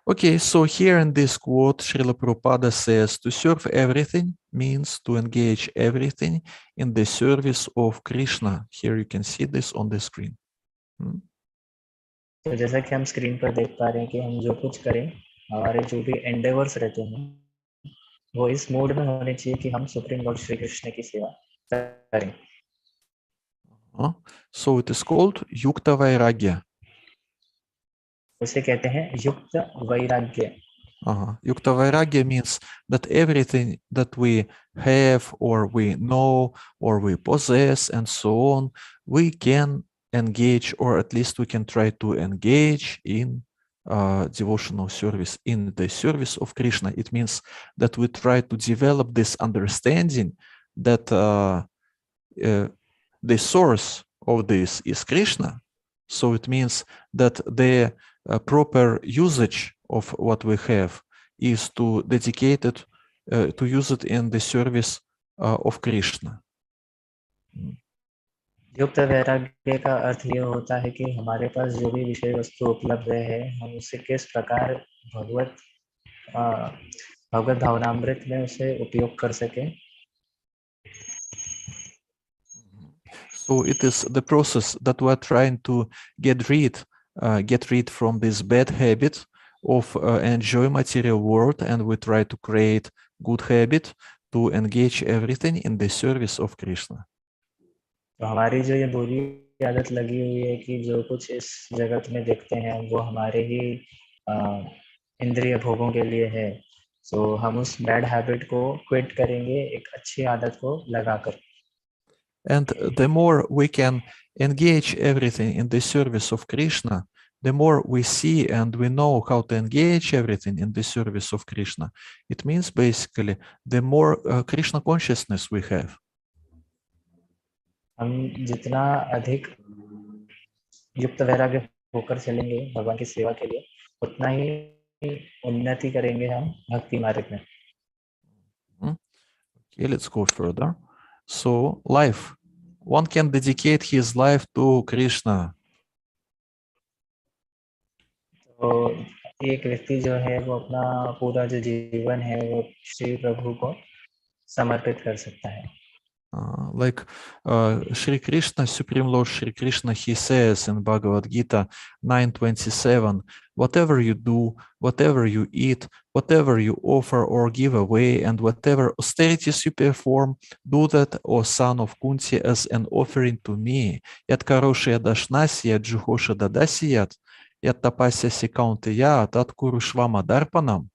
[SPEAKER 3] Okay, so here in this quote, Srila Prabhupada says, to serve everything means to engage everything in the service of Krishna. Here you can see this on the screen.
[SPEAKER 2] तो जैसा कि हम screen पर देख पा रहे हैं कि हम जो कुछ करें हमारे जो भी एंडेवर्स रहते हैं वो इस मूड में होने चाहिए कि हम सुप्रीम लॉर्ड श्री कृष्ण की सेवा करें.
[SPEAKER 3] So it is called Yukta Vairagya.
[SPEAKER 2] उसे कहते हैं युक्त वैराग्य.
[SPEAKER 3] Yukta Vairagya means that everything that we have or we know or we possess and so on, we can engage, or at least we can try to engage in devotional service, in the service of Krishna. It means that we try to develop this understanding that the source of this is Krishna. So it means that the proper usage of what we have is to dedicate it, to use it in the service of Krishna.
[SPEAKER 2] युक्त वैराग्य का अर्थ ये होता है कि हमारे पास जो भी विषय वस्तु उपलब्ध है हम उसे किस प्रकार भगवत भावनामृत में उसे उपयोग कर सकें.
[SPEAKER 3] So it is the process that we are trying to get rid from this bad habit of enjoy material world, and we try to create good habit to engage everything in the service of Krishna.
[SPEAKER 2] तो हमारी जो ये बुरी आदत लगी हुई है कि जो कुछ इस जगत में देखते हैं वो हमारे ही इंद्रिय भोगों के लिए है. सो हम उस बैड हैबिट को क्विट करेंगे एक अच्छी आदत को लगाकर.
[SPEAKER 3] And the more we can engage everything in the service of Krishna, the more we see and we know how to engage everything in the service of Krishna. It means basically the more Krishna consciousness we have.
[SPEAKER 2] हम जितना अधिक युक्त वैराग्य होकर चलेंगे भगवान की सेवा के लिए उतना ही उन्नति करेंगे हम भक्ति मार्ग में.
[SPEAKER 3] Okay, let's go further. So life, one can dedicate his life to Krishna.
[SPEAKER 2] तो एक व्यक्ति जो है वो अपना पूरा जो जीवन है वो श्री प्रभु को समर्पित कर सकता है.
[SPEAKER 3] Like Shri Krishna, Supreme Lord Shri Krishna, he says in Bhagavad Gita 9:27, whatever you do, whatever you eat, whatever you offer or give away, and whatever austerities you perform, do that, O son of Kunti, as an offering to me. Yat karoshya dashnasi, yat juhosha dadasi yat, yat tapasya sikaunte yat, at kurushvama darpanam.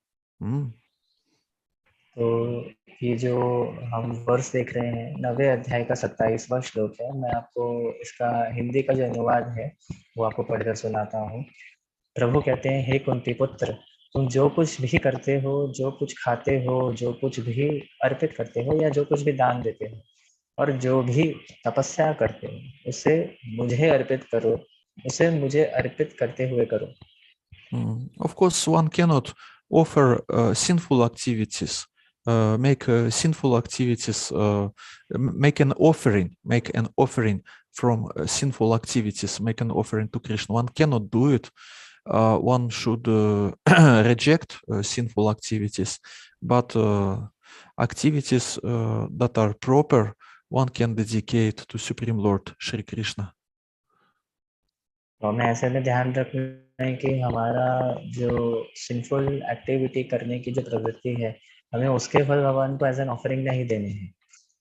[SPEAKER 2] तो ये जो हम वर्ष देख रहे हैं 9वें अध्याय का 27वां श्लोक है. मैं आपको इसका हिंदी का जो अनुवाद है वो आपको पढ़कर सुनाता हूँ. प्रभु कहते हैं, हे कुंती पुत्र, तुम जो कुछ भी करते हो, जो कुछ खाते हो, जो कुछ भी अर्पित करते हो या जो कुछ भी दान देते हो और जो भी तपस्या करते हो उसे मुझे अर्पित करो, उसे मुझे अर्पित करते हुए करो.
[SPEAKER 3] Of course, one cannot offer sinful activities, make sinful activities, make an offering from sinful activities, make an offering to Krishna. One cannot do it. One should reject sinful activities, but activities that are proper, one can dedicate to Supreme Lord Shri Krishna.
[SPEAKER 2] तो हमें ऐसे में ध्यान रखना है कि हमारा जो सिंफुल एक्टिविटी करने की जो प्रवृत्ति है हमें उसके फल भगवान को एज एन ऑफरिंग नहीं देने हैं.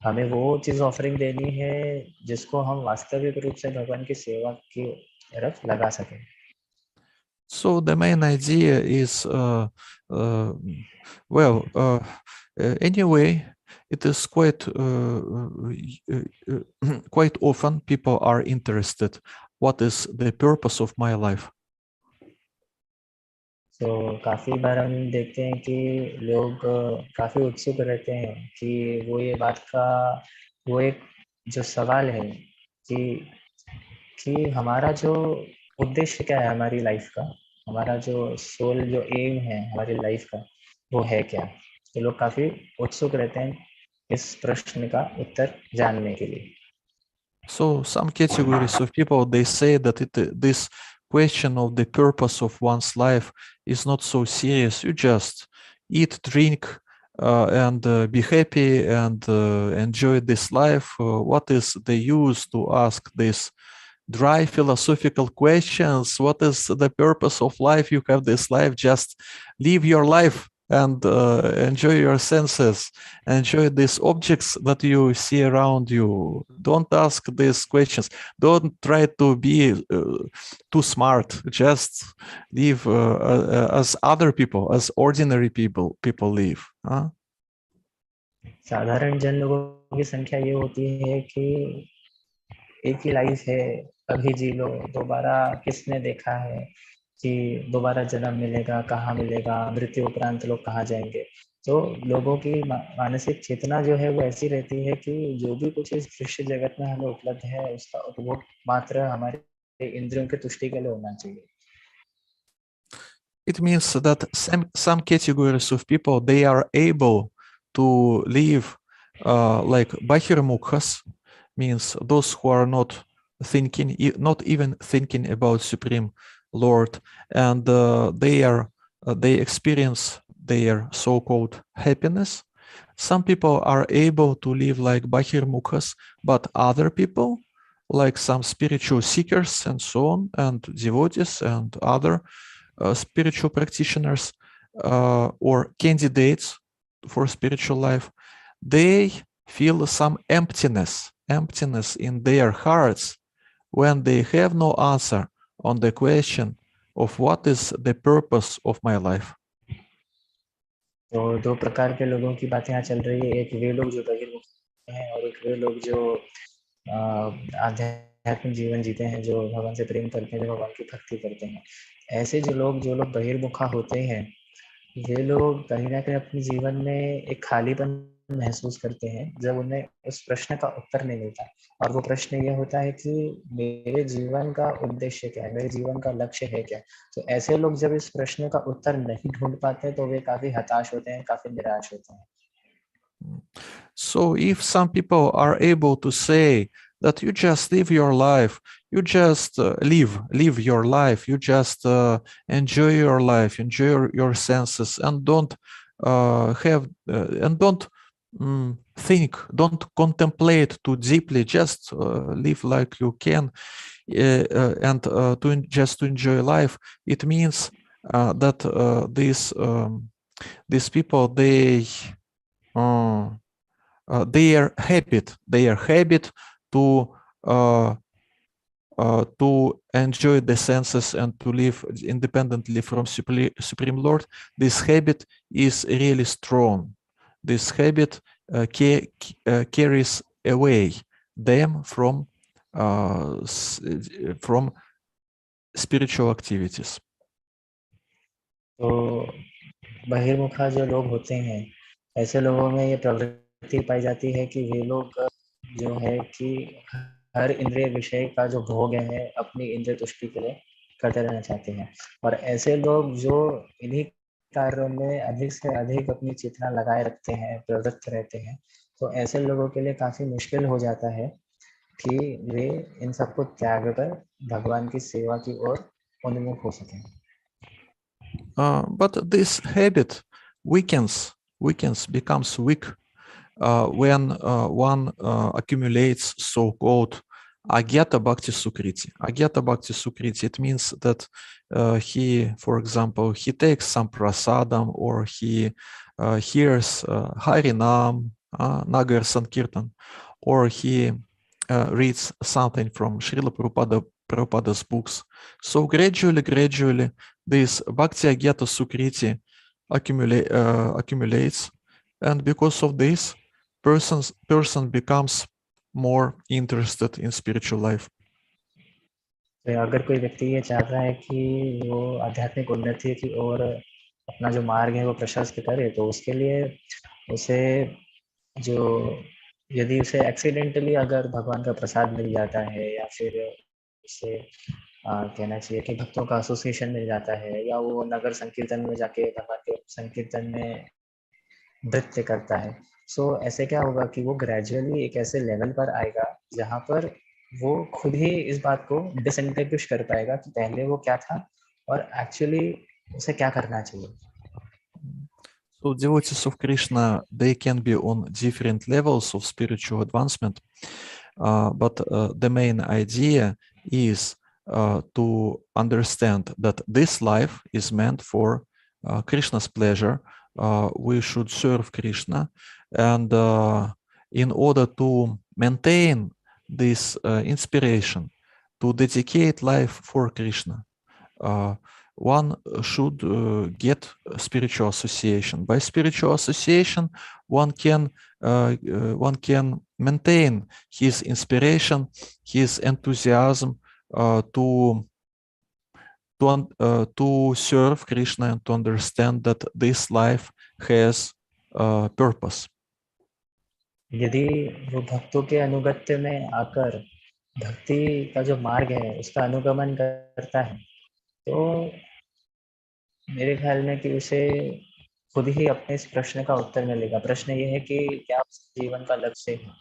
[SPEAKER 2] हमें वो चीज ऑफरिंग देनी है जिसको हम वास्तविक रूप से भगवान की सेवा की तरफ लगा सकें.
[SPEAKER 3] So the main idea is, anyway, it is quite often people are interested. What is the purpose of my life?
[SPEAKER 2] तो काफी बार हम देखते हैं कि लोग काफी उत्सुक रहते हैं कि वो ये बात का वो एक जो सवाल है कि हमारा जो उद्देश्य क्या है हमारी लाइफ का, हमारा जो सोल जो एम है हमारी लाइफ का वो है क्या. तो लोग काफी उत्सुक रहते हैं इस प्रश्न का उत्तर जानने के लिए.
[SPEAKER 3] So some categories of people, they say that this question of the purpose of one's life is not so serious. You just eat, drink, and be happy and enjoy this life. What is the use to ask this dry philosophical questions. What is the purpose of life? You have this life, just live your life and enjoy your senses, enjoy these objects that you see around you. Don't ask these questions. Don't try to be too smart. Just live as other people, as ordinary people live. Huh?
[SPEAKER 2] साधारण जन लोगों की संख्या ये होती है कि एक ही लाइफ है, अभी जी लो, दोबारा किसने देखा है कि दोबारा जन्म मिलेगा, कहाँ मिलेगा, मृत्यु उपरांत लोग कहाँ जाएंगे। तो लोगों की मानसिक चेतना जो है वो ऐसी रहती है कि जो भी कुछ इस दृश्य जगत में हमें उपलब्ध है उसका उपभोग मात्र हमारे इंद्रियों की तुष्टि के लिए होना चाहिए।
[SPEAKER 3] It means that some categories of people, they are able to live like Bahirmukhas, means those who are not thinking, not even thinking about Supreme Lord, and they experience their so-called happiness. Some people are able to live like Bahirmukhas, but other people, like some spiritual seekers and so on, and devotees and other spiritual practitioners or candidates for spiritual life, they feel some emptiness in their hearts when they have no answer on the question of what is the purpose of my life.
[SPEAKER 2] तो दो प्रकार के लोगों की बातें यहाँ चल रही है, एक वे लोग जो बहिर्मुख हैं और एक वे लोग जो आध्यात्मिक जीवन जीते हैं, जो भगवान से प्रेम करते हैं, जो भगवान की भक्ति करते हैं। ऐसे जो लोग बहिर्मुखा होते हैं, ये लोग कहीं ना कहीं अपने जीवन में एक खालीपन महसूस करते हैं जब उन्हें उस प्रश्न का उत्तर नहीं मिलता, और वो प्रश्न ये होता है कि मेरे जीवन का उद्देश्य क्या है, मेरे जीवन का लक्ष्य है क्या। तो ऐसे लोग जब इस प्रश्न का उत्तर नहीं ढूंढ पाते तो वे काफी हताश होते हैं, काफी निराश होते हैं।
[SPEAKER 3] So if some people are able to say that you just live your life, you just live your life, you just enjoy your life, enjoy your senses, and don't think, don't contemplate too deeply, just live like you can, and just to enjoy life. It means that these people, their habit to enjoy the senses and to live independently from Supreme Lord, this habit is really strong. This habit carries away them from spiritual activities.
[SPEAKER 2] तो बहिर्मुखा जो लोग होते हैं, ऐसे लोगों में ये प्रवृत्ति पाई जाती है कि वे लोग जो है कि हर इंद्रिय विषय का जो भोग है अपनी इंद्रिय तुष्टि के लिए करते रहना चाहते हैं, और ऐसे लोग जो इन्हीं कार्यों में अधिक से अधिक अपनी चेतना लगाए रखते हैं, प्रवृत्त रहते हैं, तो ऐसे लोगों के लिए काफी मुश्किल हो जाता है कि वे इन सबको त्याग कर भगवान की सेवा की ओर उन्मुख हो सकें।
[SPEAKER 3] But this habit becomes weak when one accumulates so-called Agyata Bhakti Sukriti. Agyata Bhakti Sukriti, it means that he, for example, he takes some prasadam, or he hears Harinam, Nagar Sankirtan, or he reads something from Srila Prabhupada's books. So gradually, this Bhakti Agyata Sukriti accumulates, and because of this, person becomes more interested in spiritual life.
[SPEAKER 2] अगर कोई व्यक्ति ये चाहता है कि वो आध्यात्मिक उन्नति की ओर अपना जो मार्ग है वो प्रशस्त करे, तो उसके लिए उसे जो यदि उसे एक्सीडेंटली अगर भगवान का प्रसाद मिल जाता है, या फिर उसे कहना चाहिए कि भक्तों का एसोसिएशन मिल जाता है, या वो नगर संकीर्तन में जाके भगवान के संकीर्तन में नृत्य करता है, सो ऐसे क्या होगा कि वो ग्रेजुअली एक ऐसे लेवल पर आएगा जहाँ पर वो खुद ही इस बात को डिसइंटिग्विश कर पाएगा कि पहले वो क्या था और एक्चुअली उसे क्या करना चाहिए।
[SPEAKER 3] So devotees of Krishna, they can be on different levels of spiritual advancement, but the main idea is to understand that this life is meant for Krishna's pleasure. We should serve Krishna, and in order to maintain this inspiration to dedicate life for Krishna, one should get spiritual association. By spiritual association, one can maintain his inspiration, his enthusiasm to serve Krishna and to understand that this life has purpose.
[SPEAKER 2] यदि वो भक्तों के अनुगत्य में आकर भक्ति का जो मार्ग है उसका अनुगमन करता है, तो मेरे ख्याल में कि उसे खुद ही अपने इस प्रश्न का उत्तर मिलेगा। प्रश्न ये है कि क्या उसके जीवन का लक्ष्य है।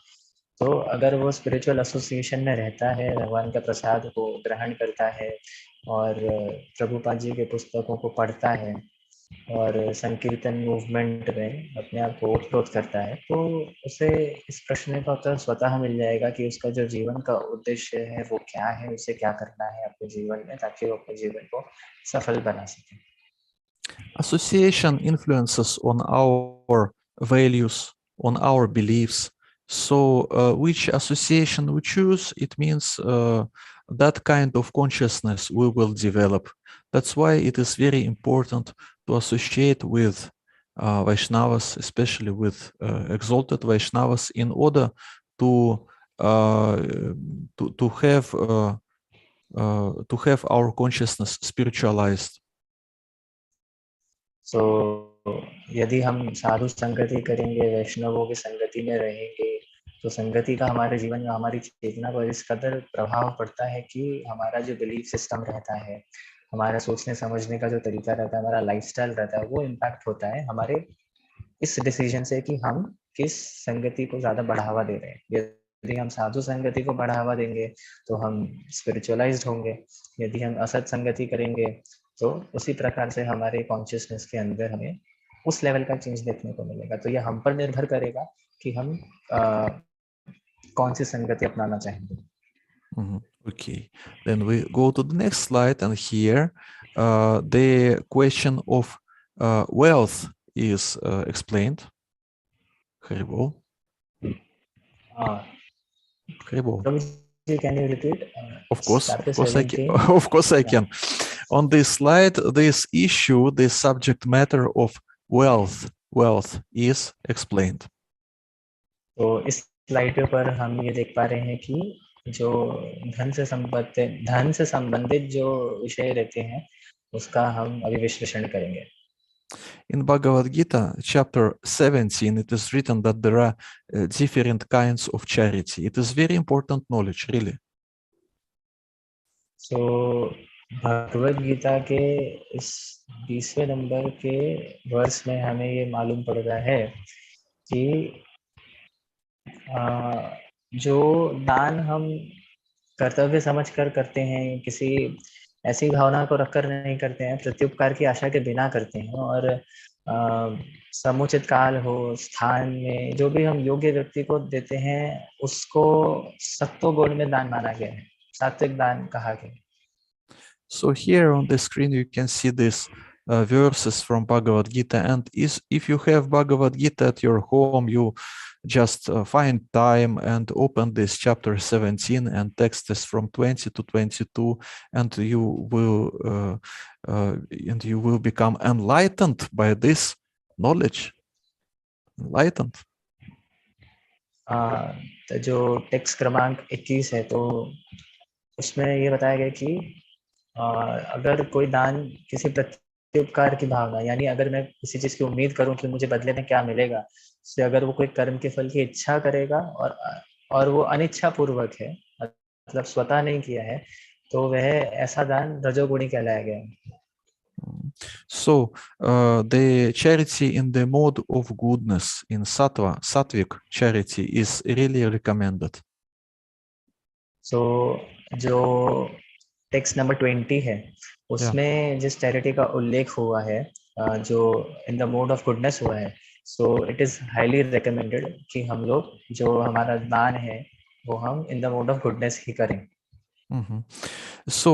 [SPEAKER 2] तो अगर वो स्पिरिचुअल एसोसिएशन में रहता है, भगवान का प्रसाद को ग्रहण करता है और प्रभुपाद जी के पुस्तकों को पढ़ता है और संकीर्तन मूवमेंट में अपने आप को ओतप्रोत करता है, तो उसे इस प्रश्न का उत्तर स्वतः मिल जाएगा कि उसका जो जीवन का उद्देश्य है वो क्या है, उसे क्या करना है अपने जीवन में, ताकि वो अपने जीवन को सफल बना सके।
[SPEAKER 3] Association influences on our values, on our beliefs. So which association we choose, it means that kind of consciousness we will develop. That's why it is very important to associate with Vaishnavas, especially with exalted Vaishnavas, in order to have our consciousness spiritualized.
[SPEAKER 2] So यदि हम साधु संगति करेंगे, वैष्णवों की संगति में रहेंगे, तो संगति का हमारे जीवन में, हमारी चेतना पर इस कदर प्रभाव पड़ता है कि हमारा जो बिलीफ सिस्टम रहता है, हमारा सोचने समझने का जो तरीका रहता है, हमारा लाइफस्टाइल रहता है, वो इम्पैक्ट होता है हमारे इस डिसीजन से कि हम किस संगति को ज्यादा बढ़ावा दे रहे हैं। यदि हम साधु संगति को बढ़ावा देंगे तो हम स्पिरिचुअलाइज्ड होंगे, यदि हम असत संगति करेंगे तो उसी प्रकार से हमारे कॉन्शियसनेस के अंदर हमें उस लेवल का चेंज देखने को मिलेगा। तो यह हम पर निर्भर करेगा कि हम कौन सी संगति अपनाना चाहेंगे।
[SPEAKER 3] Okay, then we go to the next slide, and here the question of wealth is explained. Haribol. Haribol.
[SPEAKER 2] Can you repeat?
[SPEAKER 3] Of course I can. On this slide, this issue, this subject matter of wealth is explained.
[SPEAKER 2] तो इस slide पर हम ये देख पा रहे हैं कि जो धन से संबंधित जो विषय रहते हैं उसका हम अभी विश्लेषण करेंगे।
[SPEAKER 3] In Bhagavad Gita, chapter 17, it is written that there are different kinds of charity. It is very important knowledge, really.
[SPEAKER 2] So, Bhagavad Gita के इस 20वें नंबर के वर्ष में हमें ये मालूम पड़ रहा है कि जो दान हम कर्तव्य समझकर करते हैं, किसी ऐसी भावना को रखकर नहीं करते हैं, प्रत्युपकार की आशा के बिना करते हैं, और समुचित काल हो, स्थान में जो भी हम योग्य व्यक्ति को देते हैं उसको सत्व गुण में दान माना गया है, सात्विक दान कहा गया है।
[SPEAKER 3] So here on the screen you can see these verses from Bhagavad Gita, and if you have Bhagavad Gita at your home, you just find time and open this chapter 17 and text is from 20 to 22, and you will become enlightened by this knowledge. Enlightened.
[SPEAKER 2] तो जो text क्रमांक 21 है, तो उसमें ये बताया गया कि अगर कोई दान किसी प्रत्युपकार की भावना, यानी अगर मैं किसी चीज की उम्मीद करूं कि मुझे बदले में क्या मिलेगा, तो अगर वो कोई कर्म के फल की इच्छा करेगा और वो अनिच्छा पूर्वक है, मतलब स्वतः नहीं किया है, तो वह ऐसा दान रजोगुणी कहलाया गया है।
[SPEAKER 3] So the charity in the mode of goodness, in sattvic charity, is really recommended.
[SPEAKER 2] So जो टेक्स्ट नंबर 20 है उसमें जिस चैरिटी का उल्लेख हुआ है, जो in the mode of goodness हुआ है, so it is highly recommended कि हम लोग जो हमारा दान है वो हम in the mode of goodness ही करें।
[SPEAKER 3] Mhm. So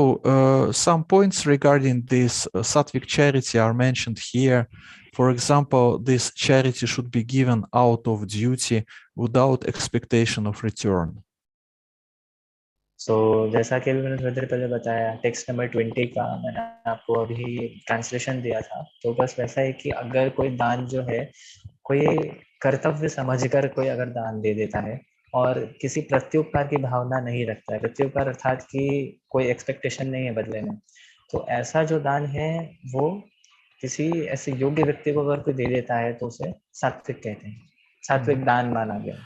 [SPEAKER 3] some points regarding this sattvic charity are mentioned here. For example, this charity should be given out of duty without expectation of return.
[SPEAKER 2] सो जैसा कि अभी मैंने थोड़ी देर पहले बताया, टेक्स्ट नंबर 20 का मैंने आपको अभी ट्रांसलेशन दिया था, तो बस वैसा है कि अगर कोई दान जो है, कोई कर्तव्य समझकर कोई अगर दान दे देता है और किसी प्रत्युपकार की भावना नहीं रखता है, प्रत्युपकार अर्थात कि कोई एक्सपेक्टेशन नहीं है बदले में, तो ऐसा जो दान है वो किसी ऐसे योग्य व्यक्ति को अगर कोई दे देता है तो उसे सात्विक कहते हैं, सात्विक दान माना गया.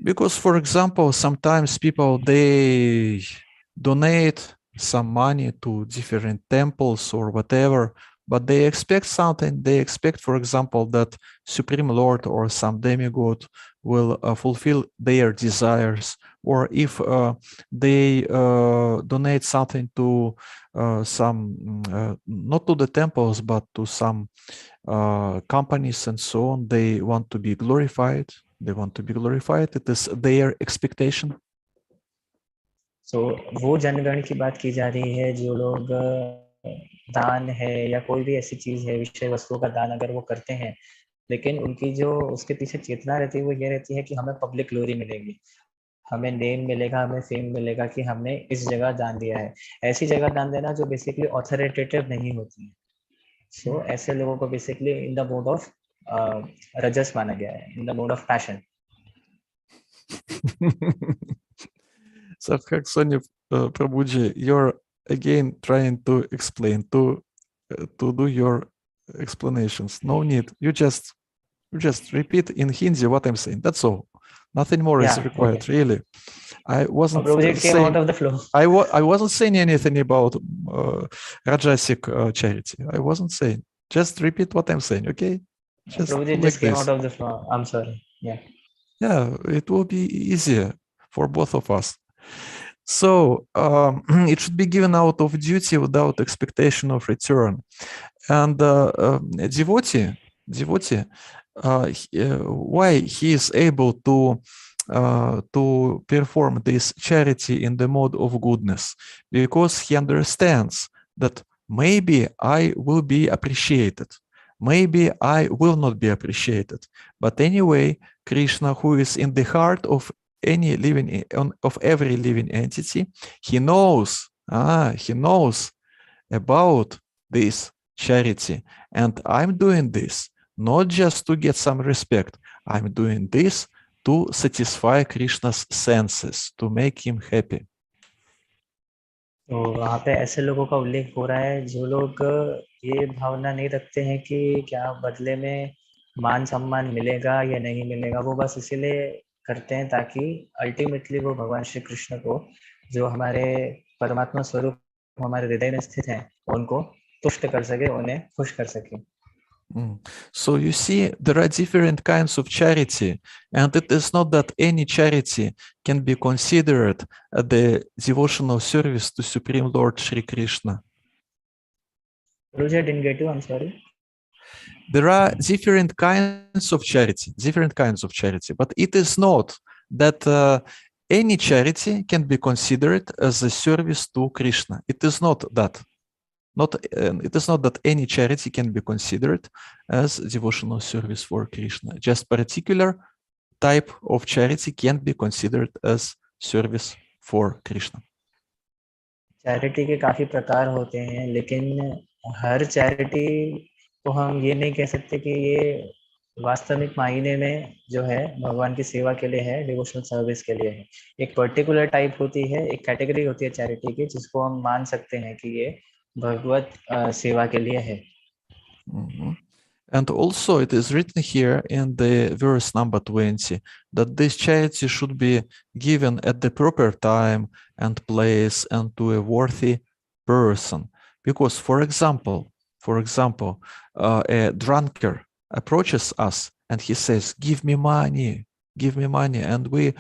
[SPEAKER 3] Because, for example, sometimes people, they donate some money to different temples or whatever, but they expect something. They expect, for example, that Supreme Lord or some demigod will fulfill their desires. Or if they donate something to some, not to the temples, but to some companies and so on, they want to be glorified. They want to be glorified. It is their expectation.
[SPEAKER 2] So वो जनगण की बात की जा रही है, जो लोग दान है या कोई भी ऐसी चीज है, विषय वस्तुओं का दान अगर वो करते हैं, लेकिन उनकी जो उसके पीछे चेतना रहती है वो ये रहती है कि हमें पब्लिक ग्लोरी मिलेगी, हमें नेम मिलेगा, हमें फेम मिलेगा कि हमने इस जगह दान दिया है. ऐसी जगह दान देना जो बेसिकली ऑथोरिटेटिव नहीं होती है. सो ऐसे लोगों को basically in the mode of rajas माना गया है, in the mode of passion.
[SPEAKER 3] So, Sonny Prabhuji, you're again trying to explain, to do your explanations. No need. You just repeat in Hindi what I'm saying. That's all. Nothing more is required, okay. Really. I wasn't saying,
[SPEAKER 2] out of the flow.
[SPEAKER 3] I wasn't saying anything about Rajasic charity. I wasn't saying. Just repeat what I'm saying, okay?
[SPEAKER 2] Just came out of the flow. I'm sorry. Yeah.
[SPEAKER 3] Yeah, it will be easier for both of us. So it should be given out of duty without expectation of return. And devotee, why he is able to perform this charity in the mode of goodness? Because he understands that maybe I will be appreciated, maybe I will not be appreciated, but anyway, Krishna, who is in the heart of any living of every living entity, he knows about this charity, and I'm doing this not just to get some respect. I'm doing this to satisfy Krishna's senses, to make him happy.
[SPEAKER 2] तो वहाँ पे ऐसे लोगों का उल्लेख हो रहा है जो लोग ये भावना नहीं रखते हैं कि क्या बदले में मान सम्मान मिलेगा या नहीं मिलेगा, वो बस इसीलिए करते हैं ताकि अल्टीमेटली वो भगवान श्री कृष्ण को, जो हमारे परमात्मा स्वरूप हमारे हृदय में स्थित हैं, उनको तुष्ट कर सके, उन्हें खुश कर सके.
[SPEAKER 3] So you see, there are different kinds of charity, and it is not that any charity can be considered the devotional service to Supreme Lord Shri Krishna.
[SPEAKER 2] Prabhuji, I didn't get you, I'm sorry.
[SPEAKER 3] There are different kinds of charity, but it is not that any charity can be considered as a service to Krishna. It is not that. It is not that any charity can be considered as devotional service for Krishna. Just particular type of charity can be considered as service for Krishna.
[SPEAKER 2] Charity के काफी प्रकार होते हैं, लेकिन हर charity को हम ये नहीं कह सकते कि ये वास्तविक मायने में जो है भगवान की सेवा के लिए है, डिवोशनल सर्विस के लिए है. एक पर्टिकुलर टाइप होती है, एक कैटेगरी होती है चैरिटी की, जिसको हम मान सकते हैं कि ये भगवत सेवा के लिए है.
[SPEAKER 3] And also it is written here in the verse number 20 that this charity should be given at the proper time and place and to a worthy person. Because, for example, a drunkard approaches us and he says, give me money, and we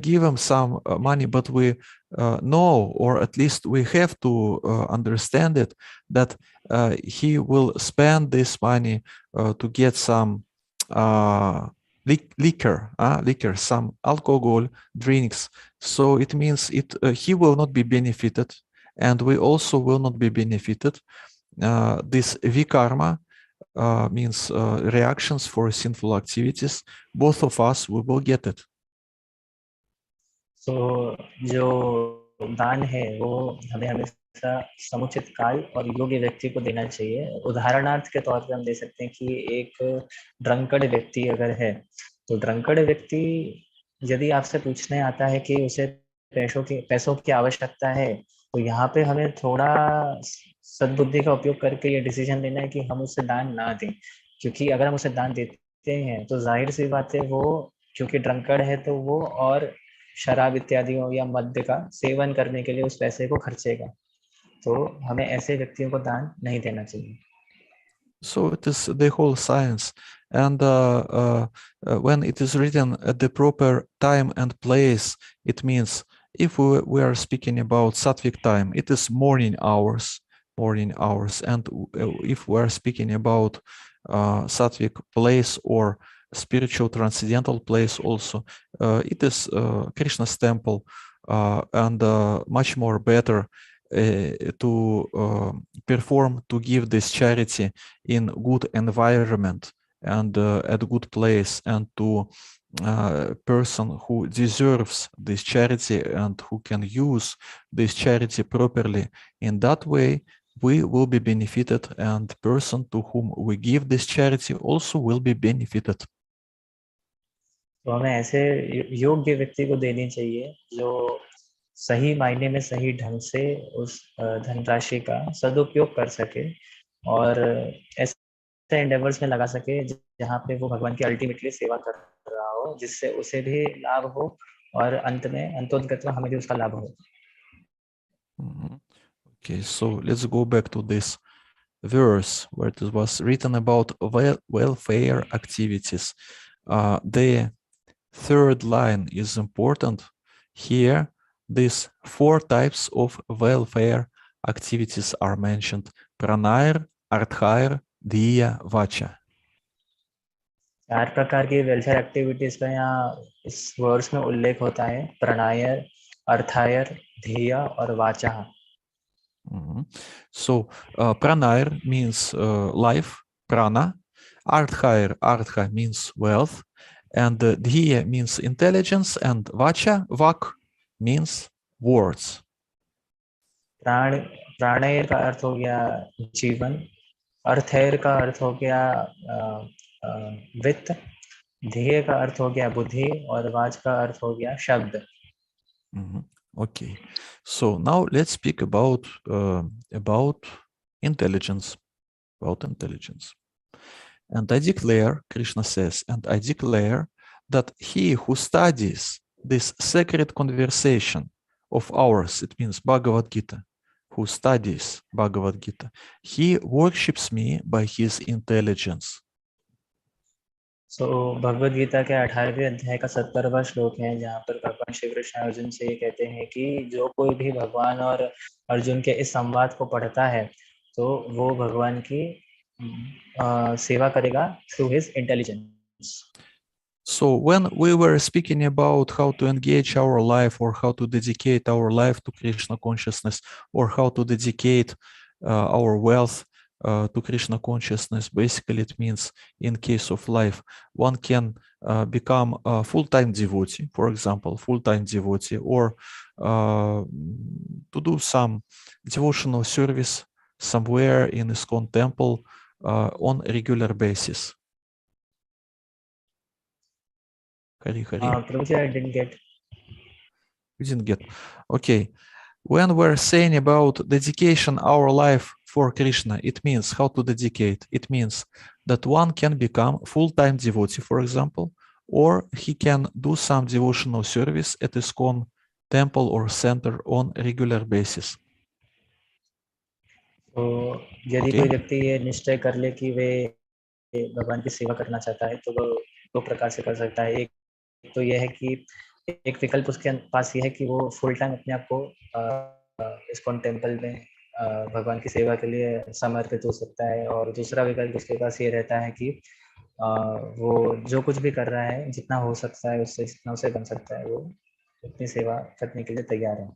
[SPEAKER 3] give him some money, but we know, or at least we have to understand it, that he will spend this money to get some liquor, some alcohol drinks. So it means he will not be benefited, and we also will not be benefited. This vikarma means reactions for sinful activities. Both of us, we will get it.
[SPEAKER 2] So जो दान है वो हमें हमेशा समुचित काल और योग्य व्यक्ति को देना चाहिए। उदाहरणार्थ के तौर पे हम दे सकते हैं कि एक ड्रंकर्ड व्यक्ति अगर है, तो ड्रंकर्ड व्यक्ति यदि आपसे पूछने आता है कि उसे पैसों की आवश्यकता है, तो यहाँ पे हमें थोड़ा सद्बुद्धि का उपयोग करके ये डिसीजन लेना है कि हम उसे दान ना दें, क्योंकि अगर हम उसे दान देते हैं तो जाहिर सी बात है वो क्योंकि ड्रंकर्ड है तो वो और शराब इत्यादियों या मद्य का सेवन करने के लिए उस पैसे को खर्चेगा, तो हमें ऐसे व्यक्तियों को दान नहीं देना चाहिए।
[SPEAKER 3] So it is the whole science, and when it is written at the proper time and place, it means if we are speaking about sattvic time, it is morning hours, and if we are speaking about sattvic place or spiritual transcendental place also, it is Krishna's temple, and much more better to perform, to give this charity in good environment and at good place, and to person who deserves this charity and who can use this charity properly. In that way, we will be benefited, and the person to whom we give this charity also will be benefited.
[SPEAKER 2] तो हमें ऐसे योग्य व्यक्ति को देनी चाहिए जो सही मायने में सही ढंग से उस धनराशि का सदुपयोग कर सके और ऐसे एंडेवर्स में लगा सके जहाँ पे वो भगवान की अल्टीमेटली सेवा कर रहा हो, जिससे उसे भी लाभ हो और अंत में अंतोदगत्वा हमें भी उसका लाभ हो।
[SPEAKER 3] Okay, so let's go back to this verse where it was written about welfare activities. The third line is important. Here, these 4 types of welfare activities are mentioned: pranayar, arthayar, dhiya, vacha.
[SPEAKER 2] 4 प्रकार की welfare activities का यहाँ इस verse में उल्लेख होता है: प्रणायर, अर्थायर, ध्येय और वाचा।
[SPEAKER 3] So pranayar means life, prana. Artha means wealth, and dhiya means intelligence, and vacha, vak, means words.
[SPEAKER 2] प्राणैर का अर्थ हो गया जीवन, अर्थैर का अर्थ हो गया वित्त, ध्येय का अर्थ हो गया बुद्धि और वाच का अर्थ हो गया शब्द।
[SPEAKER 3] Okay, so now let's speak about intelligence. And I declare, Krishna says, and I declare that he who studies this sacred conversation of ours, it means Bhagavad Gita, who studies Bhagavad Gita, he worships me by his intelligence.
[SPEAKER 2] So Bhagavad Gita के 18वें अध्याय का 70वां श्लोक है, जहाँ पर भगवान श्री कृष्ण अर्जुन से ये कहते हैं कि जो कोई भी भगवान और अर्जुन के इस संवाद को पढ़ता है तो वो भगवान की सेवा करेगा through his intelligence.
[SPEAKER 3] So when we were speaking about how to engage our life or how to dedicate our life to Krishna consciousness or how to dedicate our wealth to Krishna consciousness, basically it means in case of life, one can become a full-time devotee, for example, full-time devotee, or to do some devotional service somewhere in ISKCON temple on a regular basis. Hari.
[SPEAKER 2] Prabhuji, I didn't get.
[SPEAKER 3] You didn't get. Okay. When we're saying about dedication our life for Krishna, it means how to dedicate. It means that one can become full-time devotee, for example, or he can do some devotional service at ISKCON temple or center on a regular basis.
[SPEAKER 2] तो यदि कोई व्यक्ति ये निश्चय कर ले कि वे भगवान की सेवा करना चाहता है तो वो 2 प्रकार से कर सकता है। एक तो यह है कि एक विकल्प उसके पास ये है कि वो फुल टाइम अपने आप को इस्कॉन टेम्पल में भगवान की सेवा के लिए समर्पित हो सकता है, और दूसरा विकल्प उसके पास ये रहता है कि वो जो कुछ भी कर रहा है, जितना हो सकता है उससे, जितना उसे बन सकता है, वो उतनी सेवा करने के लिए तैयार है.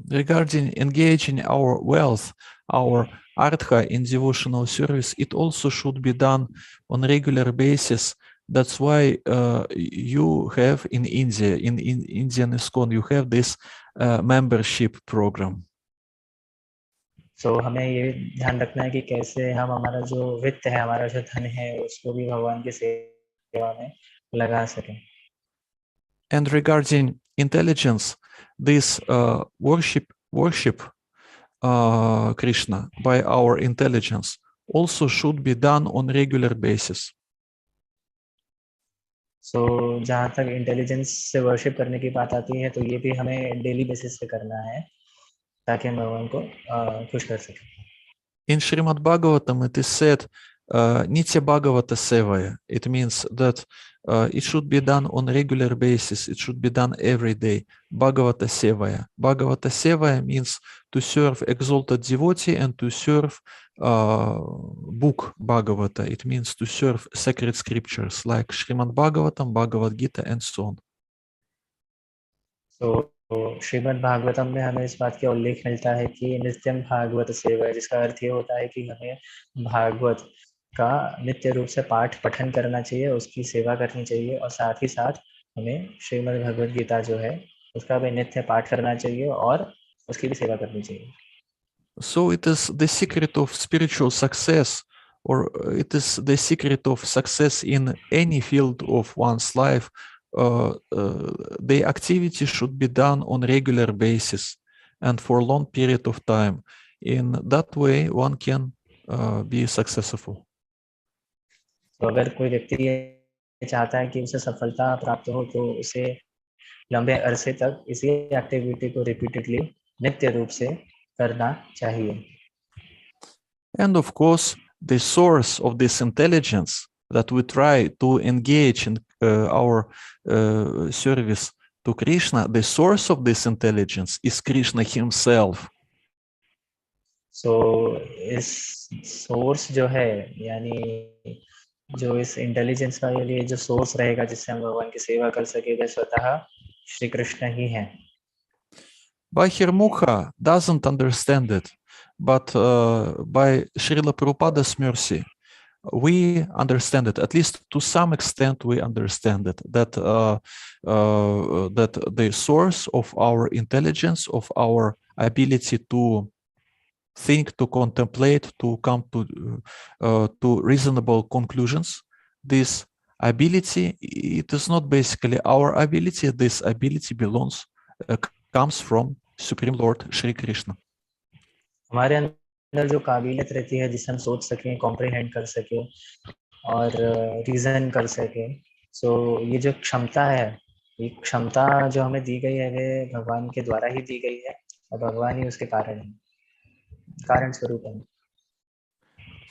[SPEAKER 3] Regarding engaging our wealth, our artha in devotional service, it also should be done on regular basis. That's why you have in India, in Indian ISKCON, you have this membership program.
[SPEAKER 2] So हमें ये ध्यान रखना है कि कैसे हम हमारा जो वित्त है, हमारा जो धन है, उसको भी भगवान की सेवा में लगा सकें.
[SPEAKER 3] And regarding intelligence, this worship Krishna by our intelligence also should be done on regular basis.
[SPEAKER 2] So जहाँ तक इंटेलिजेंस से वर्शिप करने की बात आती है, तो ये भी हमें डेली बेसिस पे करना है ताकि हम भगवान को खुश कर सकें.
[SPEAKER 3] In Srimad Bhagavatam, it is said, Nitya Bhagavata Sevaya. It means that it should be done on regular basis. It should be done every day. Bhagavata Sevaya. Bhagavata Sevaya means to serve exalted devotee and to serve book Bhagavata. It means to serve sacred scriptures like Srimad Bhagavatam, Bhagavad Gita, and so on.
[SPEAKER 2] So Shrimad Bhagavatam में हमें इस बात का उल्लेख मिलता है कि नित्यम भागवत सेवा, जिसका अर्थ ये होता है कि हमें भागवत का नित्य रूप से पाठ पठन करना चाहिए, उसकी सेवा करनी चाहिए, और साथ ही साथ हमें श्रीमद् भगवद गीता जो है उसका भी नित्य पाठ करना चाहिए और उसकी भी सेवा करनी चाहिए.
[SPEAKER 3] So it is the secret of spiritual success, or it is the secret of success in any field of one's life. The activity should be done on regular basis and for a long period of time. In that way, one can be successful.
[SPEAKER 2] तो अगर कोई व्यक्ति ये चाहता है कि उसे सफलता प्राप्त हो, तो उसे लंबे अरसे तक इसी एक्टिविटी को रिपीटेडली नित्य रूप से करना चाहिए.
[SPEAKER 3] And of course, the source of this intelligence that we try to engage in our service to Krishna, the source of this intelligence is Krishna himself.
[SPEAKER 2] So इस सोर्स जो है, यानी जो इस इंटेलिजेंस का लिए जो सोर्स रहेगा जिससे हम भगवान की सेवा कर सके, वह स्वतः श्री कृष्ण ही है.
[SPEAKER 3] Bahirmukha doesn't understand it, but by Srila Prabhupada's mercy, we understand it. At least to some extent, we understand it. That that the source of our intelligence, of our ability to think, to contemplate, to come to reasonable conclusions, this ability, it is not basically our ability. This ability belongs, comes from Supreme Lord Shri Krishna.
[SPEAKER 2] हमारे अंदर जो काबिलियत रहती है जिसे हम सोच सकें, कॉम्प्रिहेंड कर सकें और रीजन कर सकें, सो ये जो क्षमता है, ये क्षमता जो हमें दी गई है, वे भगवान के द्वारा ही दी गई है और भगवान ही उसके कारण है, कारण स्वरूप है.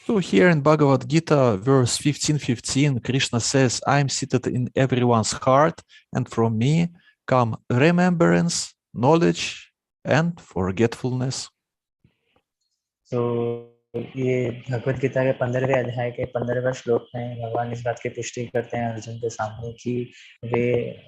[SPEAKER 3] So here in Bhagavad Gita, verse 15:15, Krishna says, I am seated in everyone's heart, and from me come remembrance, knowledge, and forgetfulness.
[SPEAKER 2] So ये भगवद गीता के 15वें अध्याय के 15वें श्लोक में भगवान इस बात की पुष्टि करते हैं अर्जुन के सामने कि वे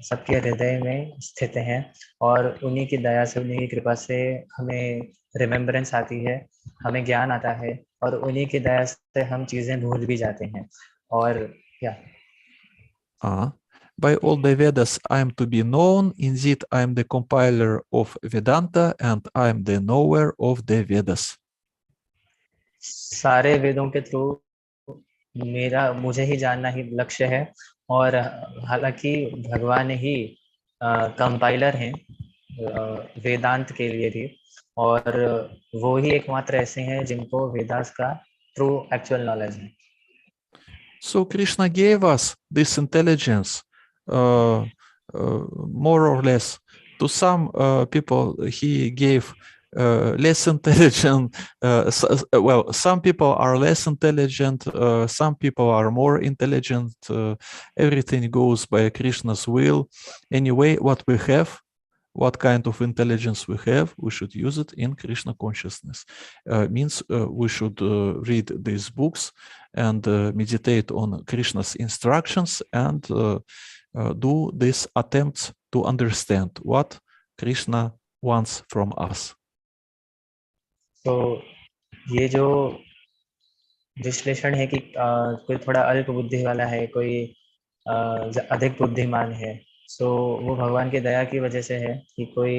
[SPEAKER 2] सबके हृदय में स्थित हैं और उन्हीं की दया से, उन्हीं की कृपा से हमें रिमेम्बरेंस आती है, हमें ज्ञान आता है और उन्हीं की दया से हम चीजें भूल भी जाते हैं. और क्या
[SPEAKER 3] By all the Vedas I am to be known, indeed I am the compiler of Vedanta and I am the knower of the Vedas.
[SPEAKER 2] सारे वेदों के थ्रू मुझे ही जानना ही लक्ष्य है, और हालांकि भगवान ही कंपाइलर हैं वेदांत के लिए भी, और वो ही एकमात्र ऐसे हैं जिनको वेदास का ट्रू एक्चुअल नॉलेज है.
[SPEAKER 3] So Krishna gave us this intelligence more or less. To some people he gave less intelligent. Well, some people are less intelligent, some people are more intelligent. Everything goes by Krishna's will. Anyway, what we have, what kind of intelligence we have, we should use it in Krishna consciousness. Means we should read these books and meditate on Krishna's instructions and do these attempts to understand what Krishna wants from us.
[SPEAKER 2] तो ये जो विश्लेषण है कि कोई थोड़ा अल्प बुद्धि वाला है, कोई अधिक बुद्धिमान है, सो वो भगवान की दया की वजह से है कि कोई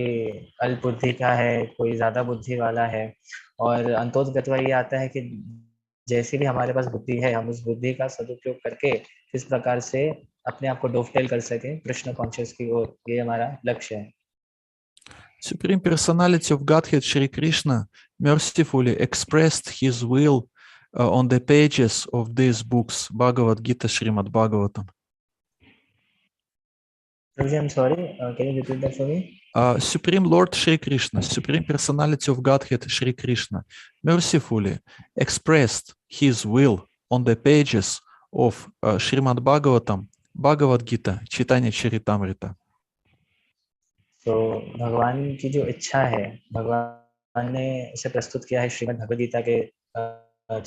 [SPEAKER 2] अल्प बुद्धि का है, कोई ज़्यादा बुद्धि वाला है, और अंतोतगत्वा ये आता है कि जैसी भी हमारे पास बुद्धि है, हम उस बुद्धि का सदुपयोग करके किस प्रकार से अपने आप को डोवटेल कर सके कृष्ण कॉन्शियस की ओर, ये हमारा लक्ष्य है.
[SPEAKER 3] Supreme Personality of Godhead Shri Krishna mercifully expressed his will on the pages of these books, Bhagavad Gita, Srimad Bhagavatam.
[SPEAKER 2] I'm sorry, can you repeat that for me?
[SPEAKER 3] Supreme Lord Shri Krishna, Supreme Personality of Godhead Shri Krishna, mercifully expressed his will on the pages of Srimad Bhagavatam, Bhagavad Gita, Chaitanya Charitamrita.
[SPEAKER 2] तो भगवान की जो इच्छा है, भगवान ने इसे प्रस्तुत किया है श्रीमद् भगवद गीता के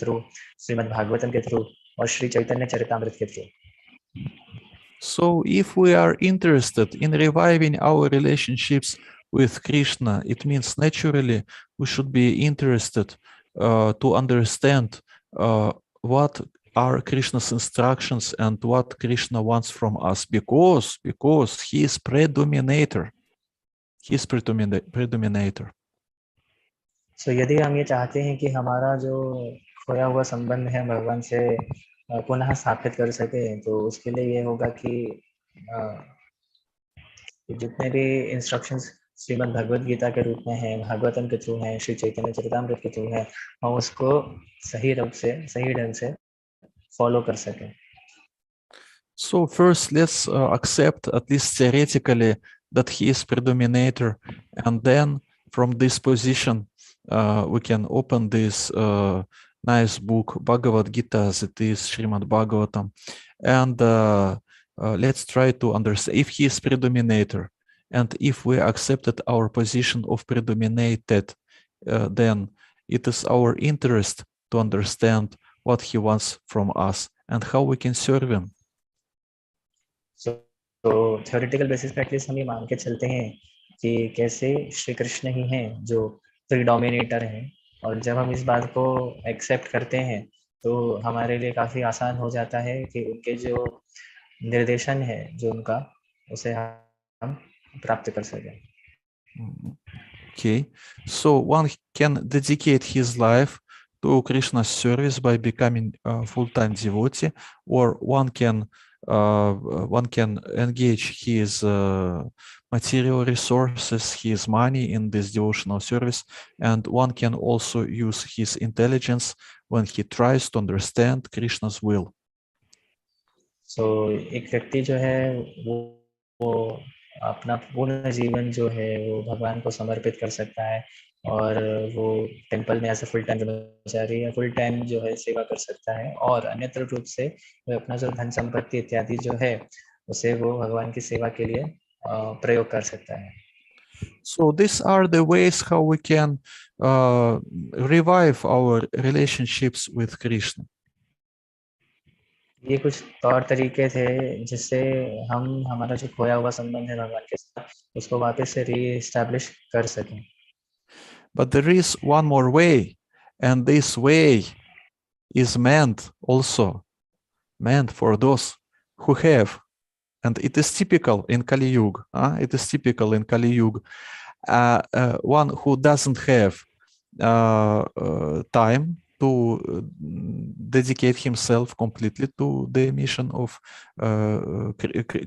[SPEAKER 2] थ्रू, श्रीमद् भागवतम के थ्रू और श्री चैतन्य चरितामृत के through.
[SPEAKER 3] So if we are interested in reviving our relationships with Krishna, it means naturally we should be interested to understand what are Krishna's instructions and what Krishna wants from us, because he is predominator. He is predominator.
[SPEAKER 2] So यदि हम ये चाहते हैं कि हमारा जो खोया हुआ संबंध है भगवान से पुनः स्थापित कर सके, तो उसके लिए ये होगा कि जितने भी इंस्ट्रक्शंस श्रीमद् भगवद गीता के रूप में हैं, भागवतम के थ्रू हैं, श्री चैतन्य चरितामृत के थ्रू हैं, हम उसको सही ढंग से फॉलो कर सकें.
[SPEAKER 3] So first, let's accept at least theoretically that he is predominator, and then from this position we can open this nice book Bhagavad Gita as it is, Srimad Bhagavatam, and let's try to understand if he is predominator, and if we accepted our position of predominated, then it is our interest to understand what he wants from us and how we can serve him.
[SPEAKER 2] तो theoretical basis पे at least हम ये मान के चलते हैं कि कैसे श्री कृष्ण ही हैं जो प्रीडोमिनेटर हैं, और जब हम इस बात को एक्सेप्ट करते हैं तो हमारे लिए काफ़ी आसान हो जाता है कि उनके जो निर्देशन है जो उनका, उसे हम प्राप्त कर सकें.
[SPEAKER 3] Okay, so one can dedicate his life to Krishna's service by becoming a full-time devotee, or one can engage his material resources, his money in this devotional service, and one can also use his intelligence when he tries to understand Krishna's will.
[SPEAKER 2] So एक व्यक्ति जो है वो अपना पूर्ण जीवन जो है वो भगवान को समर्पित कर सकता है, और वो टेंपल में ऐसे फुल टाइम ब्रह्मचारी या फुल टाइम जो है सेवा कर सकता है, और अन्यत्र रूप से वो अपना जो धन संपत्ति इत्यादि जो है उसे वो भगवान की सेवा के लिए प्रयोग कर सकता है.
[SPEAKER 3] So these are the ways how we can revive our relationships with Krishna.
[SPEAKER 2] ये कुछ तौर तरीके थे जिससे हम हमारा जो खोया हुआ संबंध है भगवान के साथ उसको वापस से रीएस्टैब्लिश कर सकें.
[SPEAKER 3] But there is one more way, and this way is meant for those who have, and it is typical in Kali Yuga. It is typical in Kali Yuga. One who doesn't have time to dedicate himself completely to the mission of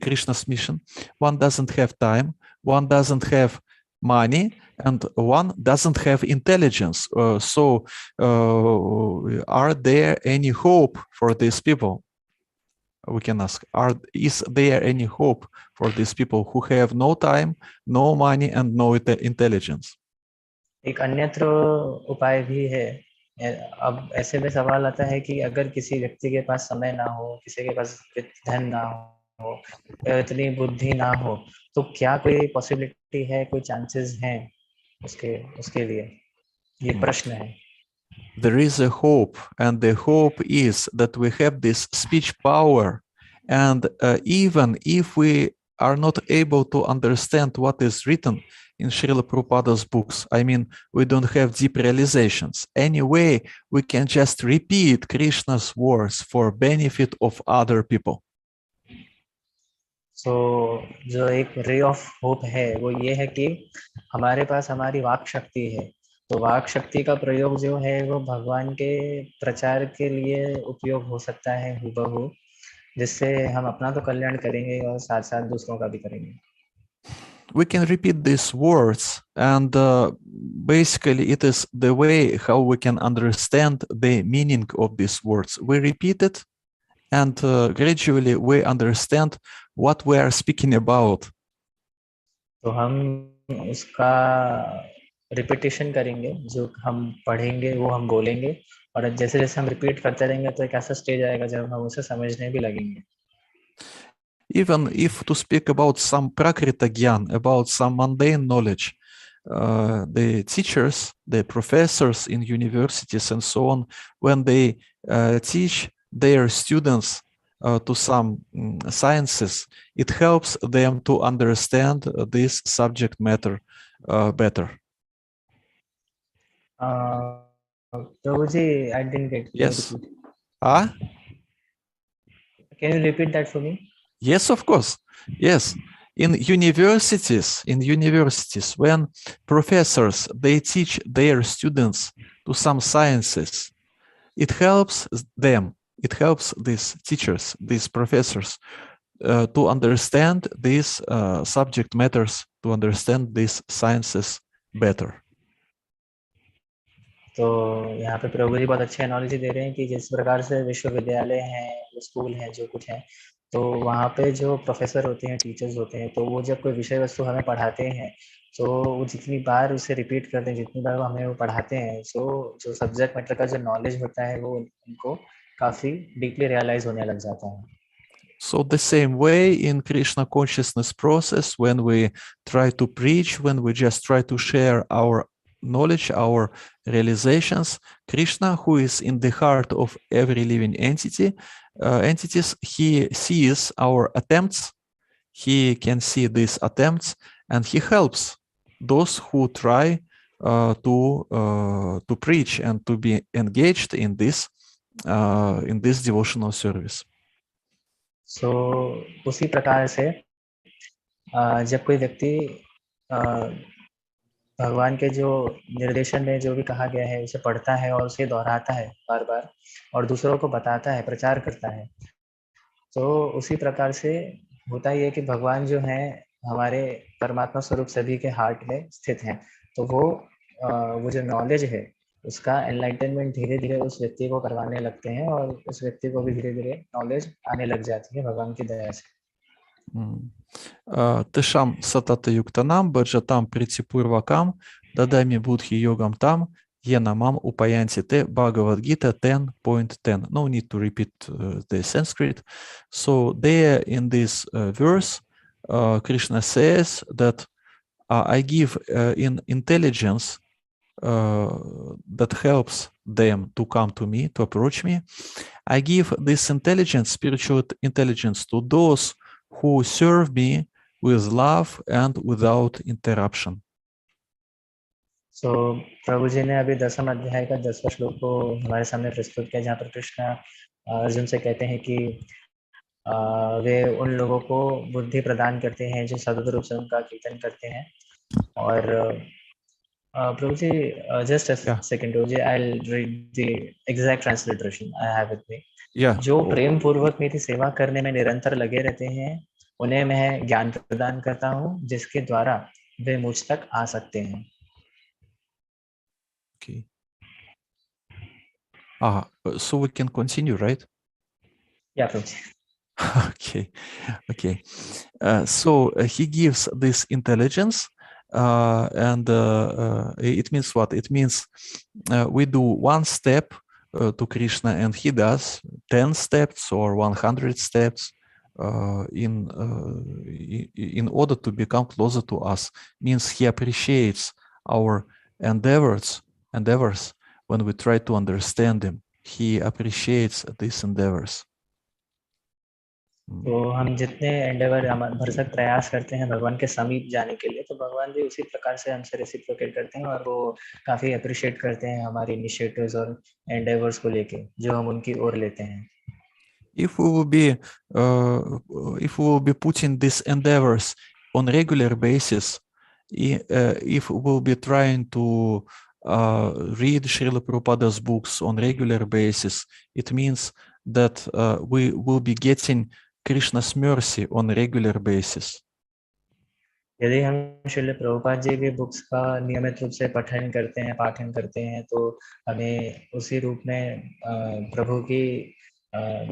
[SPEAKER 3] Krishna's mission. One doesn't have time, one doesn't have money, and one doesn't have intelligence. So are there any hope for these people? We can ask, is there any hope for these people who have no time, no money, and no intelligence?
[SPEAKER 2] एक अन्यत्र उपाय भी है. अब ऐसे में सवाल आता है कि अगर किसी व्यक्ति के पास समय ना हो, किसी के पास धन ना हो या इतनी बुद्धि ना हो, तो क्या कोई पॉसिबिलिटी है, कोई चांसेस हैं उसके उसके लिए? ये प्रश्न है।
[SPEAKER 3] There is a hope, and the hope is that we have this speech power. And even if we are not able to understand what is written in Srila Prabhupada's books, I mean, we don't have deep realizations. Anyway, we can just repeat Krishna's words for benefit of other people.
[SPEAKER 2] सो जो एक ray of hope है वो ये है कि हमारे पास हमारी वाक शक्ति है, तो वाक शक्ति का प्रयोग जो है वो भगवान के प्रचार के लिए उपयोग हो सकता है हूबहू, जिससे हम अपना तो कल्याण करेंगे और साथ साथ दूसरों का भी करेंगे।
[SPEAKER 3] We can repeat these words, and basically it is the way how we can understand the meaning of these words. We repeat it, and gradually we understand what we are speaking about.
[SPEAKER 2] तो हम उसका repetition करेंगे, जो हम पढ़ेंगे वो हम बोलेंगे, और जैसे जैसे हम रिपीट करते रहेंगे तो एक ऐसा स्टेज आएगा जब हम उसे समझने भी लगेंगे।
[SPEAKER 3] Even if to speak about some prakrita gyan, about some mundane knowledge, the teachers, the professors in universities and so on, when they teach their students to some sciences, it helps them to understand this subject matter better.
[SPEAKER 2] Prabhuji, I didn't get.
[SPEAKER 3] Yes.
[SPEAKER 2] Can you repeat that for me?
[SPEAKER 3] Yes, of course. Yes. In universities, when professors, they teach their students to some sciences, it helps them, it helps these teachers, these professors, to understand these subject matters, to understand these sciences better.
[SPEAKER 2] तो यहाँ पे प्रभु जी बहुत अच्छे analogy दे रहे हैं कि जिस प्रकार से विश्वविद्यालय हैं, स्कूल हैं, जो कुछ है, तो वहाँ पे जो प्रोफेसर होते हैं, टीचर्स होते हैं, तो वो जब कोई विषय वस्तु हमें पढ़ाते हैं, तो वो जितनी बार उसे रिपीट करते हैं, जितनी बार हमें वो पढ़ाते हैं, तो जो सब्जेक्ट मैटर का जो नॉलेज होता है वो उनको काफी डीपली रियलाइज होने लग जाता है।
[SPEAKER 3] So the same way in Krishna consciousness process, when we try to preach, when we just try to share our knowledge, our realizations, Krishna, who is in the heart of every living entities, he sees our attempts, he can see these attempts, and he helps those who try to preach and to be engaged in this devotional service.
[SPEAKER 2] So उसी प्रकार से जब कोई व्यक्ति भगवान के जो निर्देशन में जो भी कहा गया है उसे पढ़ता है और उसे दोहराता है बार बार और दूसरों को बताता है, प्रचार करता है, तो उसी प्रकार से होता ही है कि भगवान जो है हमारे परमात्मा स्वरूप सभी के हार्ट में स्थित हैं, तो वो जो नॉलेज है उसका एनलाइटनमेंट धीरे धीरे उस व्यक्ति को करवाने लगते हैं और उस व्यक्ति को भी धीरे धीरे नॉलेज आने लग जाती है भगवान की दया से।
[SPEAKER 3] Тешам сатата юктанам, баджатам притипурвакам, дадами будхи йогам там, yenamam upayanti te Bhagavad Gita 10.10. No need to repeat the Sanskrit. So there in this verse, Krishna says that I give in intelligence that helps them to come to me, to approach me. I give this intelligence, spiritual intelligence, to those who serve me with love and without interruption.
[SPEAKER 2] So प्रभु जी ने अभी 10वें अध्याय का 10वां श्लोक को हमारे सामने प्रस्तुत किया, जहाँ पर कृष्ण अर्जुन से कहते हैं कि वे उन लोगों को बुद्धि प्रदान करते हैं जो सतत रूप से उनका कीर्तन करते हैं। और प्रभु जी just a second, Prabhu ji, I'll read the exact transliteration I have with me. जो प्रेम पूर्वक मेरी सेवा करने में निरंतर लगे रहते हैं उन्हें मैं ज्ञान प्रदान करता हूँ जिसके द्वारा वे मुझ तक आ सकते हैं।
[SPEAKER 3] Okay. So we can continue, right?
[SPEAKER 2] Yeah, Prabhu.
[SPEAKER 3] Okay. So he gives this intelligence, and it means what? It means we do one step to Krishna, and he does 10 steps or 100 steps. in order to become closer to us. Means he appreciates our endeavors when we try to understand him. He appreciates these endeavors.
[SPEAKER 2] तो हम जितने Endeavour भरसक प्रयास करते हैं भगवान के समीप जाने के लिए, तो भगवान भी उसी प्रकार से हमसे रेसिप्रोकेट करते हैं और वो काफी अप्रिशिएट करते हैं हमारे इनिशिएटिव्स और एंडेवर्स को लेके जो हम उनकी ओर लेते हैं.
[SPEAKER 3] If we will be putting these endeavors on regular basis, if we will be trying to read Srila Prabhupada's books on regular basis, it means that we will be getting Krishna's mercy on regular basis.
[SPEAKER 2] यदि हम श्रील प्रभुपाद जी के books का नियमित रूप से पाठन करते हैं तो हमें उसी रूप में प्रभु की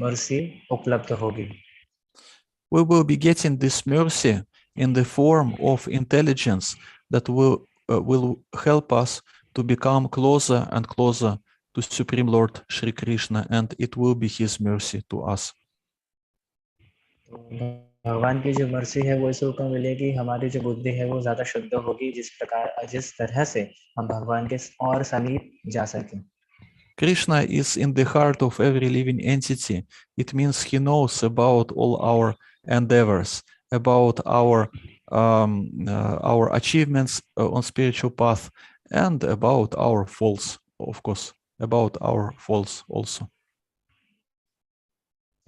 [SPEAKER 2] मर्सी उपलब्ध होगी.
[SPEAKER 3] We will be getting this mercy in the form of intelligence that will help us to become closer and closer to Supreme Lord Shri Krishna, and it will be His mercy to us.
[SPEAKER 2] भगवान की जो mercy है वो इस रूप में मिलेगी, हमारी जो बुद्धि है वो ज्यादा शुद्ध होगी जिस तरह से हम भगवान के और समीप जा सकें.
[SPEAKER 3] Krishna is in the heart of every living entity. It means he knows about all our endeavors, about our achievements on spiritual path, and about our faults, of course, about our faults also.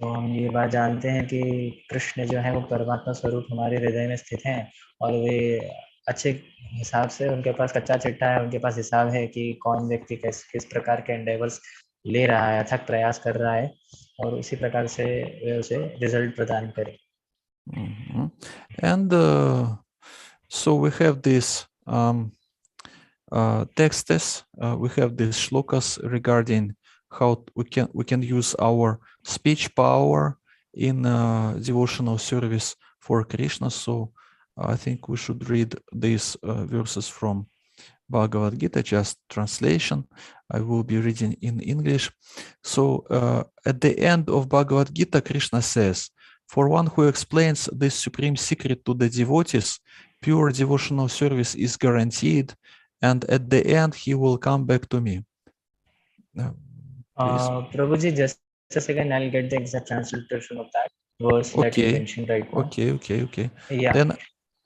[SPEAKER 2] तो हम ये बात जानते हैं कि कृष्ण जो है वो परमात्मा स्वरूप हमारे हृदय में स्थित हैं और वे अच्छे हिसाब से उनके पास कच्चा चिट्ठा है, उनके पास हिसाब है कि कौन व्यक्ति किस प्रकार के एंडेवर्स ले रहा है, अथक प्रयास कर रहा है और उसी प्रकार से वे उसे रिजल्ट प्रदान करें.
[SPEAKER 3] And so we have these texts, we have these shlokas regarding how we can use our speech power in devotional service for Krishna. So I think we should read these verses from Bhagavad Gita, just translation. I will be reading in English. So at the end of Bhagavad Gita, Krishna says, "For one who explains this supreme secret to the devotees, pure devotional service is guaranteed, and at the end he will come back to me."
[SPEAKER 2] Prabhu ji, just a second, I'll get the exact translation of that verse that you mentioned right now.
[SPEAKER 3] Okay.
[SPEAKER 2] Yeah.
[SPEAKER 3] Then,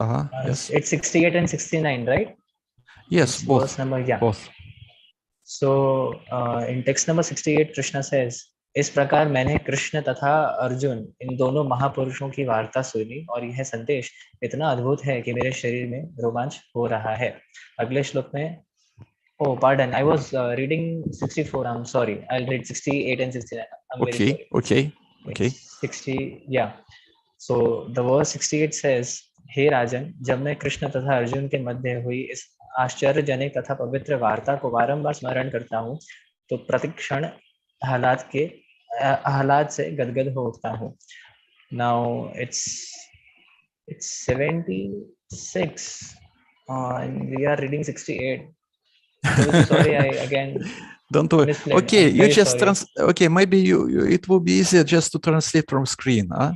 [SPEAKER 3] yes.
[SPEAKER 2] It's 68 and 69, right?
[SPEAKER 3] Yes,
[SPEAKER 2] it's
[SPEAKER 3] both.
[SPEAKER 2] Verse number, yeah.
[SPEAKER 3] Both.
[SPEAKER 2] So in text number 68, Krishna says, इस प्रकार मैंने कृष्ण तथा अर्जुन इन दोनों महापुरुषों की वार्ता सुनी और यह संदेश इतना अद्भुत है कि मेरे शरीर में रोमांच हो रहा है. अगले श्लोक में Oh, pardon. I was reading 64. I'm sorry. I'll read 68 and 69. I'm very sorry.
[SPEAKER 3] Okay.
[SPEAKER 2] 60. Yeah. So the verse 68 says, हे राजन, जब मैं कृष्ण तथा अर्जुन के मध्य हुई इस आश्चर्यजनक तथा पवित्र वार्ता को बारंबार स्मरण करता हूँ तो प्रतिक्षण हालात से गदगद हो उठता हूँ. Now it's 76 and we are reading 68. Sorry, I again.
[SPEAKER 3] Don't worry.
[SPEAKER 2] Misled.
[SPEAKER 3] Okay, you just
[SPEAKER 2] okay.
[SPEAKER 3] Maybe it will be easier just to translate from screen, huh?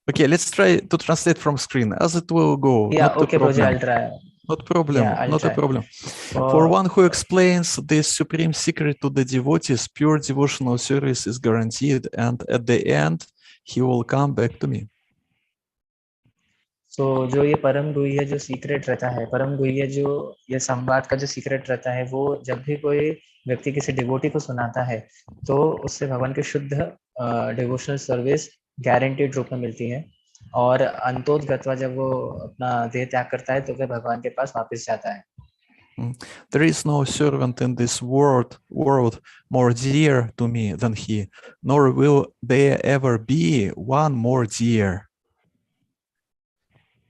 [SPEAKER 3] Okay, let's try to translate from screen as it will go.
[SPEAKER 2] Yeah,
[SPEAKER 3] not
[SPEAKER 2] okay, Prabhu, I'll try.
[SPEAKER 3] Not problem.
[SPEAKER 2] Yeah,
[SPEAKER 3] not a problem. For one who explains this supreme secret to the devotees, pure devotional service is guaranteed, and at the end, he will come back to me.
[SPEAKER 2] So जो ये परम गुह्य जो secret रहता है, परम गुह्य जो ये संवाद का जो सीक्रेट रहता है, वो जब भी कोई व्यक्ति किसी डिवोटी को सुनाता है तो उससे भगवान की शुद्ध डिवोशनल सर्विस गारंटीड रूप में मिलती है और अंतोदगत्वा जब वो अपना देह त्याग करता है तो वह भगवान के पास वापस जाता है.
[SPEAKER 3] There is no servant in this world more dear to me than he, nor will there ever be one more dear.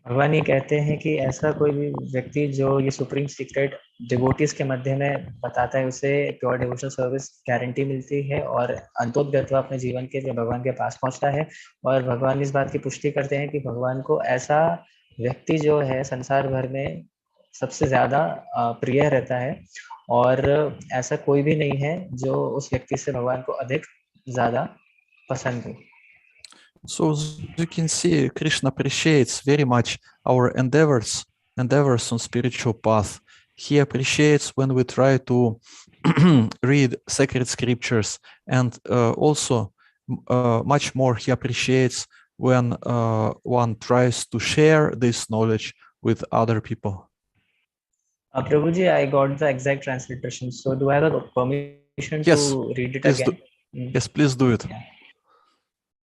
[SPEAKER 2] भगवान ये कहते हैं कि ऐसा कोई भी व्यक्ति जो ये सुप्रीम सीक्रेट डिवोटीज के मध्य में बताता है उसे प्योर डिवोशनल सर्विस गारंटी मिलती है और अंतोदगत्वा अपने जीवन के लिए भगवान के पास पहुंचता है. और भगवान इस बात की पुष्टि करते हैं कि भगवान को ऐसा व्यक्ति जो है संसार भर में सबसे ज्यादा प्रिय रहता है और ऐसा कोई भी नहीं है जो उस व्यक्ति से भगवान को अधिक ज्यादा पसंद हो.
[SPEAKER 3] So as you can see, Krishna appreciates very much our endeavors on spiritual path. He appreciates when we try to read sacred scriptures, and also much more he appreciates when one tries to share this knowledge with other people.
[SPEAKER 2] Prabhuji, I got the exact transliteration. So do I have a permission
[SPEAKER 3] Yes,
[SPEAKER 2] to read it
[SPEAKER 3] please
[SPEAKER 2] again?
[SPEAKER 3] Yes, please do it.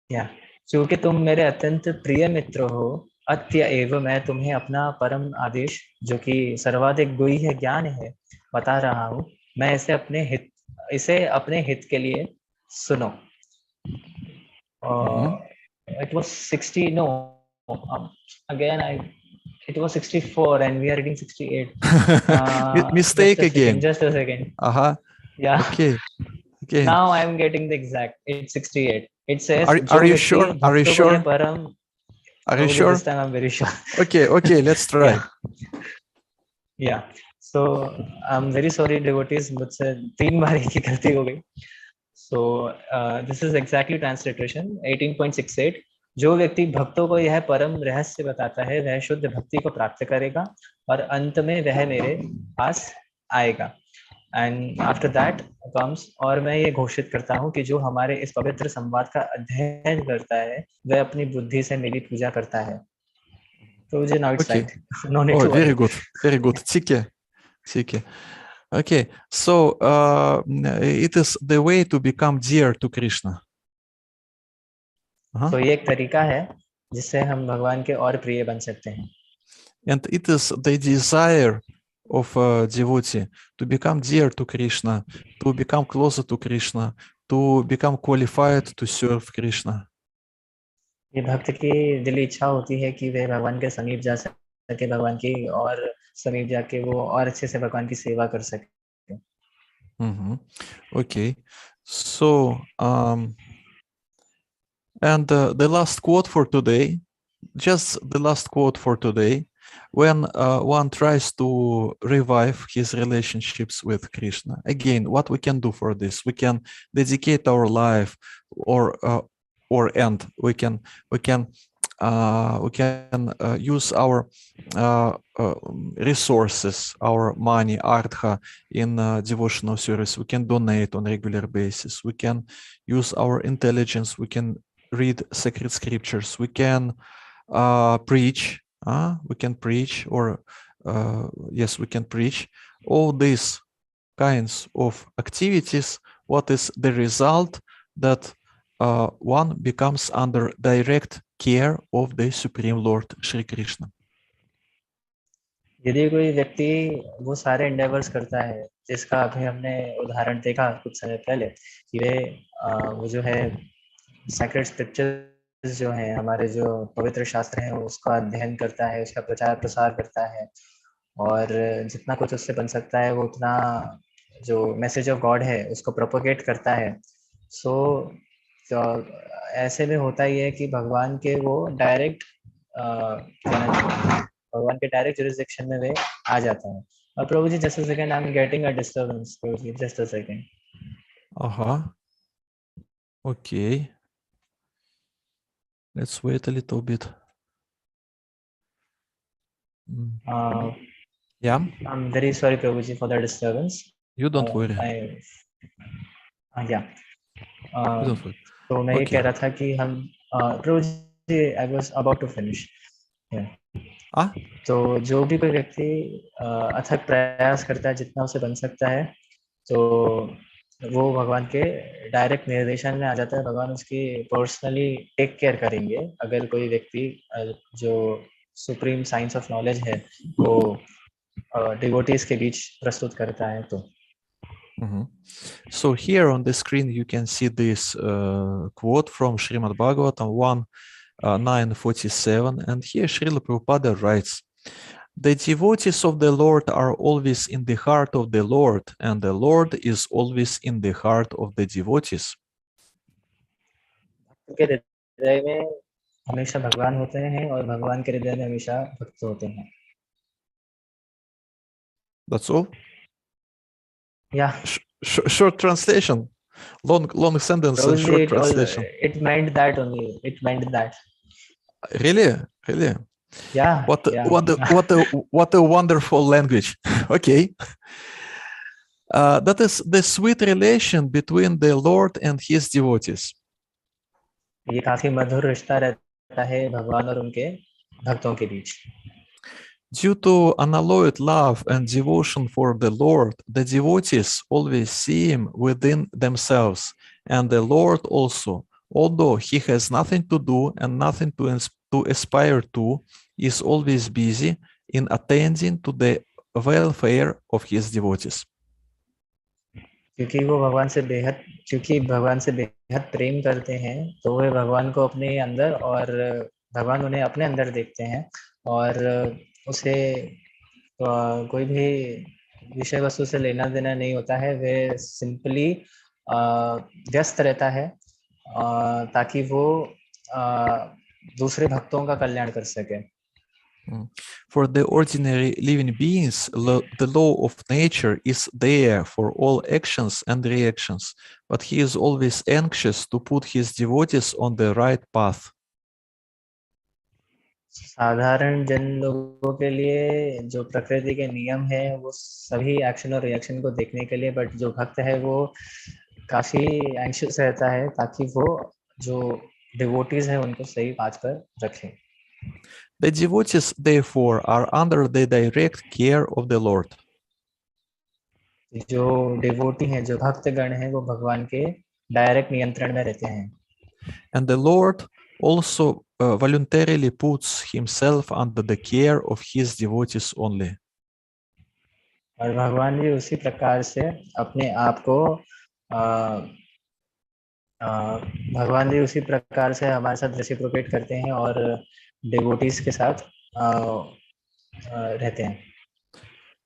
[SPEAKER 2] Yeah. क्योंकि तुम मेरे अत्यंत प्रिय मित्र हो, अत्य एव मैं तुम्हें अपना परम आदेश, जो कि सर्वाधिक गुह्य ज्ञान है, बता रहा हूँ. मैं इसे अपने हित के लिए सुनो. It was 60. No, again it was 64 and we are reading 68.
[SPEAKER 3] Mistake again.
[SPEAKER 2] Just a second. Yeah.
[SPEAKER 3] Okay.
[SPEAKER 2] Now I am getting the exact. It's 68. It says,
[SPEAKER 3] Are you sure? Are you sure? Are you sure?
[SPEAKER 2] This time I'm very sure.
[SPEAKER 3] Okay, let's try.
[SPEAKER 2] Yeah. So I'm very sorry, devotees. मुझसे 3 बार एक ही गलती हो गई. So this is exactly transliteration 18.68. जो व्यक्ति भक्तों को यह परम रहस्य बताता है, वह शुद्ध भक्ति को प्राप्त करेगा और अंत में वह मेरे पास आएगा. And after that comes, और मैं ये घोषित करता हूँ कि जो हमारे इस पवित्र संवाद का अध्ययन करता है, वह अपनी बुद्धि से मेरी पूजा करता है. So now it's right. No need to
[SPEAKER 3] very
[SPEAKER 2] worry.
[SPEAKER 3] good. Tike. Okay, so it is the way to become dear to Krishna.
[SPEAKER 2] So ये एक तरीका है जिससे हम भगवान के और प्रिय बन सकते हैं.
[SPEAKER 3] And it is the desire of a devotee to become dear to Krishna, to become closer to Krishna, to become qualified to serve Krishna.
[SPEAKER 2] ये भक्त की दिली इच्छा होती है कि वे भगवान के समीप जा सके, भगवान की और समीप जाके वो और अच्छे से भगवान की सेवा कर सके.
[SPEAKER 3] Okay, so and the last quote for today, just the last quote for today, when one tries to revive his relationships with Krishna. Again, what we can do for this? We can dedicate our life, or end. We can use our resources, our money, artha, in devotional service. We can donate on regular basis. We can use our intelligence. We can read sacred scriptures. We can preach. We can preach, or yes, we can preach. All these kinds of activities. What is the result? That one becomes under direct care of the Supreme Lord Shri Krishna.
[SPEAKER 2] यदि कोई व्यक्ति वो सारे endeavours करता है, जिसका अभी हमने उदाहरण देखा कुछ समय पहले, कि वो जो है सैक्रेड स्क्रिप्चर्स जो हैं, हमारे जो पवित्र शास्त्र हैं, उसका अध्ययन करता है, उसका प्रचार प्रसार करता है, और जितना कुछ उससे बन सकता है वो उतना जो मैसेज ऑफ गॉड है उसको प्रोपोगेट करता है. सो ऐसे में होता ही है कि भगवान के वो डायरेक्ट भगवान के डायरेक्ट जुरिसडिक्शन में वे आ जाता है. और Prabhu ji, just a second, I am getting a disturbance. Prabhu ji, just a second.
[SPEAKER 3] Okay. Let's wait a little bit. Yeah.
[SPEAKER 2] I'm very sorry, Prabhu ji, for the disturbance.
[SPEAKER 3] You don't worry.
[SPEAKER 2] Yeah.
[SPEAKER 3] You don't worry.
[SPEAKER 2] तो मैं ये कह रहा था कि हम प्रभु जी, I was about to finish. Yeah. तो जो भी कोई व्यक्ति अथक प्रयास करता है, जितना उसे बन सकता है, तो वो भगवान के डायरेक्ट निर्देशन में आ जाता है. भगवान उसकी पर्सनली टेक केयर करेंगे अगर कोई व्यक्ति जो सुप्रीम साइंस ऑफ नॉलेज है वो डिवोटीज के बीच प्रस्तुत करता है. तो
[SPEAKER 3] So here on the screen you can see this quote from Srimad Bhagavatam 1:947, and here Srila Prabhupada writes, "The devotees of the Lord are always in the heart of the Lord, and the Lord is always in the heart of the devotees."
[SPEAKER 2] के हृदय में हमेशा भगवान होते हैं और भगवान के हृदय में हमेशा भक्त होते हैं.
[SPEAKER 3] That's all?
[SPEAKER 2] Yeah.
[SPEAKER 3] Short translation. Long sentence and
[SPEAKER 2] Prabhuji,
[SPEAKER 3] short translation.
[SPEAKER 2] it meant that only. It meant that.
[SPEAKER 3] Really?
[SPEAKER 2] Yeah.
[SPEAKER 3] What a wonderful language. Okay. That is the sweet relation between the Lord and his devotees.
[SPEAKER 2] ये काफी मधुर रिश्ता रहता है भगवान और उनके भक्तों के बीच.
[SPEAKER 3] Due to unalloyed love and devotion for the Lord, the devotees always see him within themselves, and the Lord also, although he has nothing to do and nothing to aspire to, is always busy in attending to the welfare of his devotees.
[SPEAKER 2] क्योंकि भगवान से बेहद प्रेम करते हैं, तो वे भगवान को अपने अंदर और भगवान उन्हें अपने अंदर देखते हैं, और उसे कोई भी विषय वस्तु से लेना देना नहीं होता है. वे सिंपली व्यस्त रहता है ताकि वो दूसरे भक्तों का कल्याण कर सके.
[SPEAKER 3] For the ordinary living beings, the law of nature is there for all actions and reactions, but he is always anxious to put his devotees on the right path.
[SPEAKER 2] साधारण जन लोगों के लिए जो प्रकृति के नियम है वो सभी एक्शन और रिएक्शन को देखने के लिए, बट जो भक्त है वो काफी एंशियस रहता है ताकि वो जो डिवोटीज है उनको सही पाथ पर रखें.
[SPEAKER 3] The devotees, therefore, are under the direct care of the Lord.
[SPEAKER 2] जो डिवोटी हैं, जो भक्तगण हैं, वो भगवान के डायरेक्ट नियंत्रण में रहते हैं.
[SPEAKER 3] And the Lord also voluntarily puts himself under the care of his devotees only.
[SPEAKER 2] और भगवान भी उसी प्रकार से अपने आप को भगवान भी उसी प्रकार से हमारे साथ रेसिप्रोकेट करते हैं और डिवोटीज के साथ रहते हैं.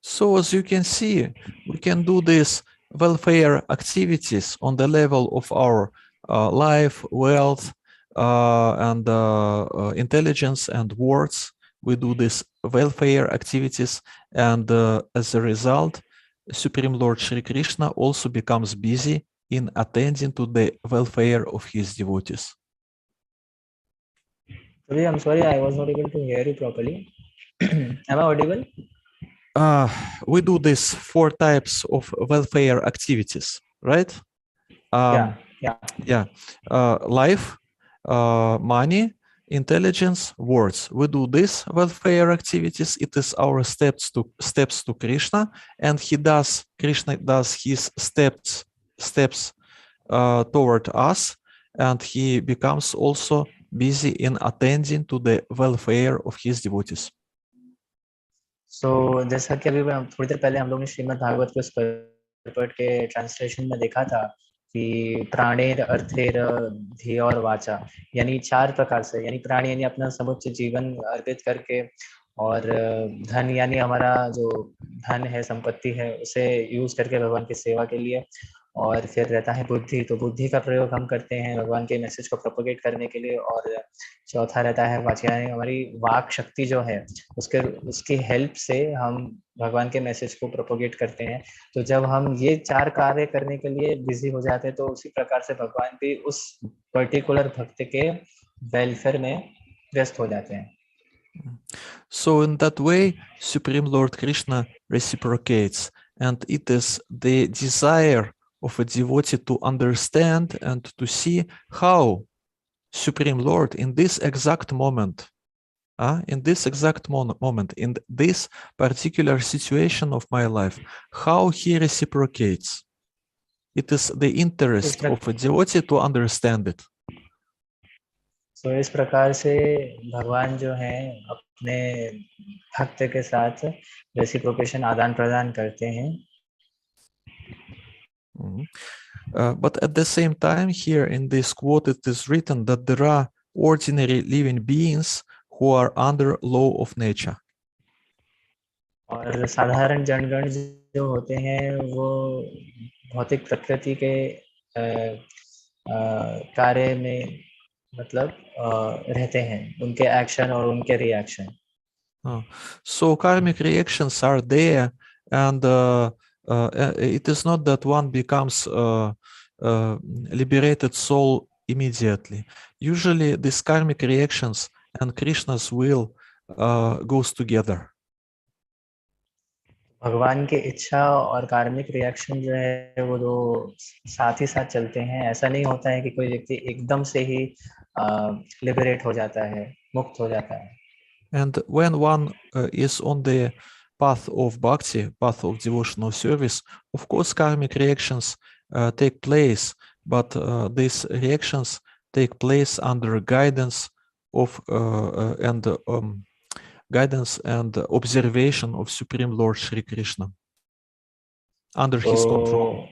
[SPEAKER 3] So as you can see, we can do these welfare activities on the level of our life, wealth, and intelligence and words. We do these welfare activities, and as a result, Supreme Lord Shri Krishna also becomes busy in attending to the welfare of his devotees.
[SPEAKER 2] I'm sorry, I was not able to hear you properly. Am I audible?
[SPEAKER 3] We do these 4 types of welfare activities, right?
[SPEAKER 2] Yeah.
[SPEAKER 3] Life, money, intelligence, words. We do these welfare activities. It is our steps to Krishna, and Krishna does his steps toward us, and he becomes also busy in attending to the welfare of his devotees.
[SPEAKER 2] So जैसा कि अभी थोड़ी देर पहले हम लोग ने श्रीमद् भागवत के पर्पट के ट्रांसलेशन में देखा था कि प्राणेर अर्थेर ध्येय और वाचा, यानी 4 प्रकार से, यानी प्राण यानी अपना समुच्च जीवन अर्पित करके, और धन यानी हमारा जो धन है, संपत्ति है, उसे यूज करके भगवान की सेवा के लिए, और फिर रहता है बुद्धि, तो बुद्धि का प्रयोग हम करते हैं भगवान के मैसेज को प्रोपोगेट करने के लिए, और चौथा रहता है वाचा, यानी हमारी वाक शक्ति जो है उसकी हेल्प से हम भगवान के मैसेज को प्रोपोगेट करते हैं. तो जब हम ये 4 कार्य करने के लिए बिजी हो जाते हैं, तो उसी प्रकार से भगवान भी उस पर्टिकुलर भक्त के वेलफेयर में व्यस्त हो जाते हैं.
[SPEAKER 3] So in that way, Supreme Lord Krishna reciprocates, and it is the desire of a devotee to understand and to see how Supreme Lord in this exact moment, in this particular situation of my life, how he reciprocates. It is the interest of a devotee to understand it.
[SPEAKER 2] So इस प्रकार से भगवान जो है अपने भक्त के साथ रेसिप्रोकेशन आदान प्रदान करते हैं.
[SPEAKER 3] But at the same time, here in this quote, it is written that there are ordinary living beings who are under law of nature.
[SPEAKER 2] और साधारण जनगण जो होते हैं वो भौतिक प्रकृति के कार्य में मतलब रहते हैं, उनके एक्शन और उनके reaction.
[SPEAKER 3] So karmic reactions are there, and it is not that one becomes liberated soul immediately. Usually, these karmic reactions and Krishna's will goes together.
[SPEAKER 2] भगवान की इच्छा और कार्मिक रिएक्शन जो है वो दो साथ ही साथ चलते हैं. ऐसा नहीं होता है कि कोई व्यक्ति एकदम से ही लिबरेट हो जाता है, मुक्त हो जाता है.
[SPEAKER 3] And when one is on the path of bhakti, path of devotional service, of course, karmic reactions take place, but these reactions take place under guidance of guidance and observation of Supreme Lord Shri Krishna, under his control.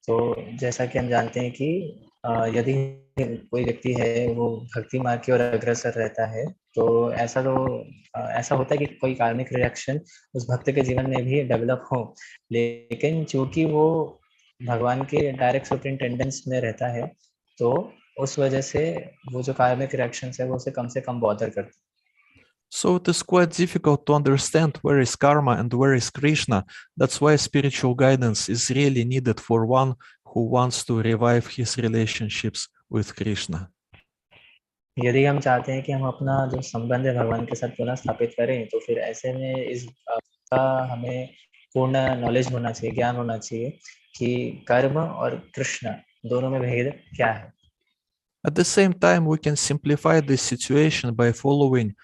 [SPEAKER 2] तो जैसा कि हम जानते हैं कि यदि कोई व्यक्ति है वो भक्ति मार्ग की ओर अग्रसर रहता है, तो ऐसा होता है कि कोई कार्मिक रिएक्शन उस भक्त के जीवन में भी डेवलप हो, लेकिन चूंकि वो भगवान के डायरेक्ट सुपरिंटेंडेंस में रहता है, तो उस वजह से वो जो कार्मिक रिएक्शंस है वो उसे कम से कम बॉदर करते हैं.
[SPEAKER 3] So it is quite difficult to understand where is karma and where is Krishna. That's why spiritual guidance is really needed for one who wants to revive his relationships with Krishna.
[SPEAKER 2] यदि हम चाहते हैं कि हम अपना जो संबंध है भगवान के साथ पुनः स्थापित करें, तो फिर ऐसे में इस का हमें पूर्ण नॉलेज होना चाहिए, ज्ञान होना चाहिए कि कर्म और कृष्ण दोनों में भेद क्या है.
[SPEAKER 3] At the same time, we can simplify this situation by following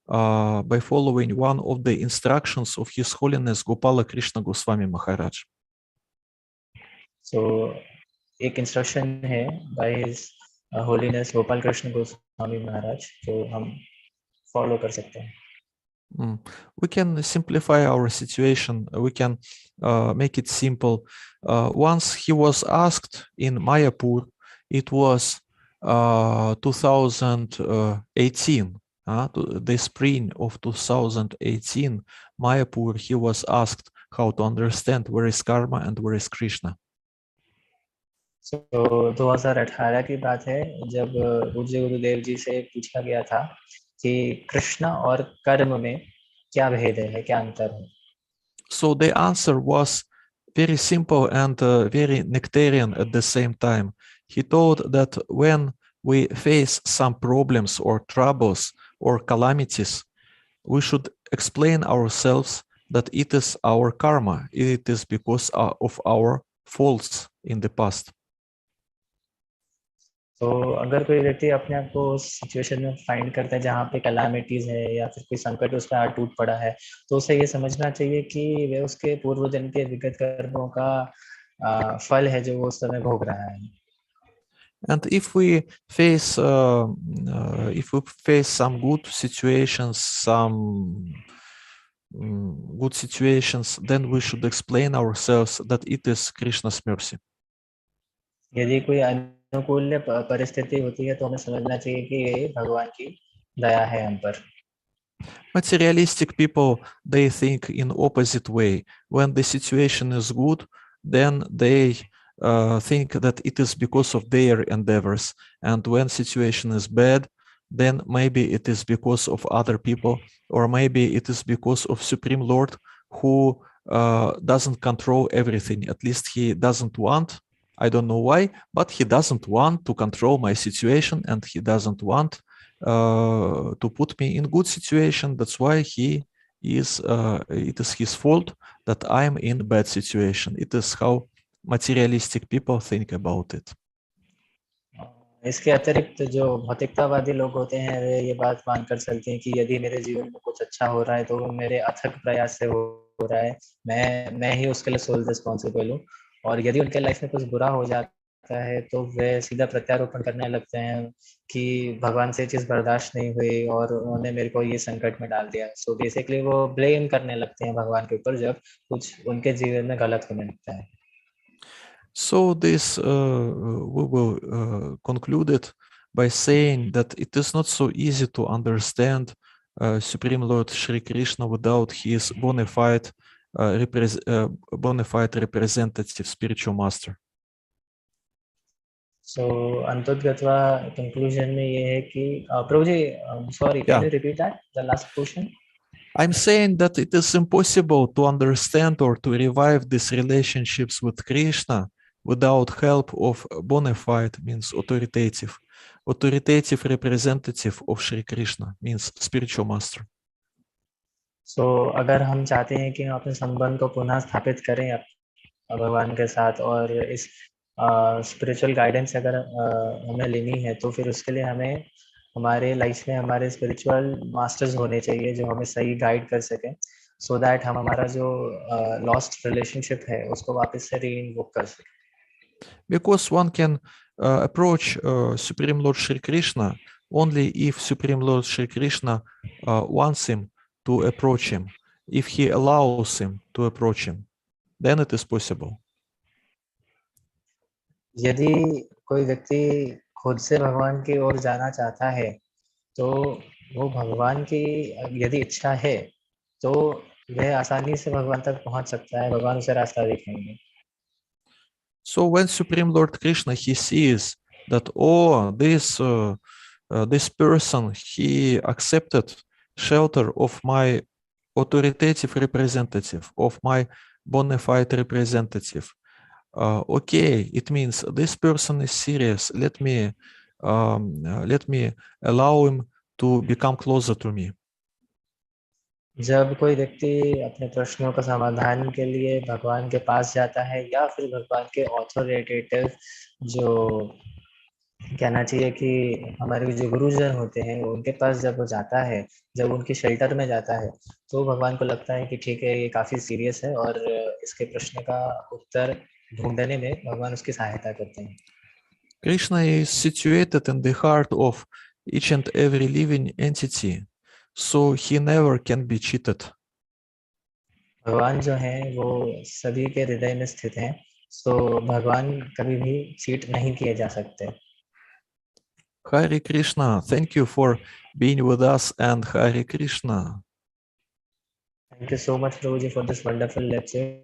[SPEAKER 3] one of the instructions of His Holiness Gopala Krishna Goswami Maharaj.
[SPEAKER 2] So, एक इंस्ट्रक्शन है by His Holiness Gopal Krishna Goswami Maharaj जो हम follow कर सकते हैं.
[SPEAKER 3] We can simplify our situation. We can make it simple. Once he was asked in Mayapur, it was 2018. The spring of 2018, Mayapur, he was asked how to understand where is karma and where is Krishna.
[SPEAKER 2] So 2018 की बात है जब पूज्य गुरुदेव जी से पूछा गया था कि कृष्ण और कर्म में क्या भेद है, क्या अंतर है.
[SPEAKER 3] So the answer was very simple and very nectarian at the same time. He told that when we face some problems or troubles or calamities, we should explain ourselves that it is our karma, it is because of our faults in the past.
[SPEAKER 2] तो अगर कोई व्यक्ति अपने आप को उस situation में find करता है जहाँ पे कैलामिटीज है या फिर कोई संकट उस पर टूट पड़ा है, तो उसे ये समझना चाहिए कि वे उसके पूर्व जन्म के विगत कर्मों का फल है जो वो उस समय भोग रहा है.
[SPEAKER 3] And if we face some good situations, then we should explain ourselves that it is Krishna's mercy.
[SPEAKER 2] यदि कोई अनुकूल परिस्थिति होती है तो हमें समझना चाहिए कि ये भगवान की दया है हम पर.
[SPEAKER 3] Materialistic people, they think in opposite way. When the situation is good, then they think that it is because of their endeavors, and when situation is bad, then maybe it is because of other people, or maybe it is because of Supreme Lord who doesn't control everything. At least he doesn't want, I don't know why, but he doesn't want to control my situation, and he doesn't want to put me in good situation. That's why it is his fault that I'm in bad situation. It is how materialistic people think about it.
[SPEAKER 2] इसके अतिरिक्त जो भौतिकतावादी लोग होते हैं वे ये बात मानकर चलते हैं कि यदि मेरे जीवन में कुछ अच्छा हो रहा है तो वो मेरे अथक प्रयास से हो रहा है, मैं ही उसके लिए सोल रिस्पॉन्सिबल हूँ. और यदि उनके लाइफ में कुछ बुरा हो जाता है तो वे सीधा प्रत्यारोपण करने लगते हैं कि भगवान से चीज बर्दाश्त नहीं हुई और उन्होंने मेरे को ये संकट में डाल दिया. सो बेसिकली वो ब्लेम करने लगते हैं भगवान के ऊपर जब कुछ उनके जीवन में गलत होने लगता है.
[SPEAKER 3] So this we will conclude it by saying that it is not so easy to understand Supreme Lord Shri Krishna without his bona fide representative spiritual master.
[SPEAKER 2] So अंतोदगत्वा conclusion में ये है कि प्रभु जी, sorry, can you repeat that, the last question?
[SPEAKER 3] I'm saying that it is impossible to understand or to revive these relationships with Krishna without help of bona fide means authoritative representative of Shri Krishna means spiritual master.
[SPEAKER 2] So अगर हम चाहते हैं कि हम अपने संबंध को पुनः स्थापित करें भगवान के साथ और इस स्पिरिचुअल गाइडेंस अगर हमें लेनी है तो फिर उसके लिए हमें हमारे लाइफ में हमारे स्पिरिचुअल मास्टर्स होने चाहिए जो हमें सही गाइड कर सकें सो दैट हम हमारा जो लॉस्ट रिलेशनशिप है उसको वापस से रीइन्वोक कर सकें.
[SPEAKER 3] Because one can approach Supreme Lord Shri Krishna only if Supreme Lord Shri Krishna wants him to approach him. If he allows him to approach him, then it is possible.
[SPEAKER 2] यदि कोई व्यक्ति खुद से भगवान की ओर जाना चाहता है तो वो भगवान की यदि इच्छा है तो वह आसानी से भगवान तक पहुंच सकता है. भगवान उसे रास्ता दिखाएंगे.
[SPEAKER 3] So when Supreme Lord Krishna, he sees that, oh, this person, he accepted shelter of my authoritative representative, of my bona fide representative. Okay, it means this person is serious. Let me allow him to become closer to me.
[SPEAKER 2] जब कोई व्यक्ति अपने प्रश्नों का समाधान के लिए भगवान के पास जाता है या फिर भगवान के ऑथोरिटेटिव जो कहना चाहिए कि हमारे जो गुरुजन होते हैं उनके पास जब वो जाता है, जब उनकी शेल्टर में जाता है तो भगवान को लगता है कि ठीक है ये काफी सीरियस है और इसके प्रश्न का उत्तर ढूंढने में भगवान उसकी सहायता करते हैं.
[SPEAKER 3] Krishna is situated in the heart of each and every living entity, so he never can be cheated.
[SPEAKER 2] भगवान जो हैं वो सभी के हृदय में स्थित हैं, सो भगवान कभी भी चीट नहीं किए जा सकते.
[SPEAKER 3] Hare Krishna, thank you for being with us, and Hare Krishna.
[SPEAKER 2] Thank you so much, Prabhuji, for this wonderful lecture.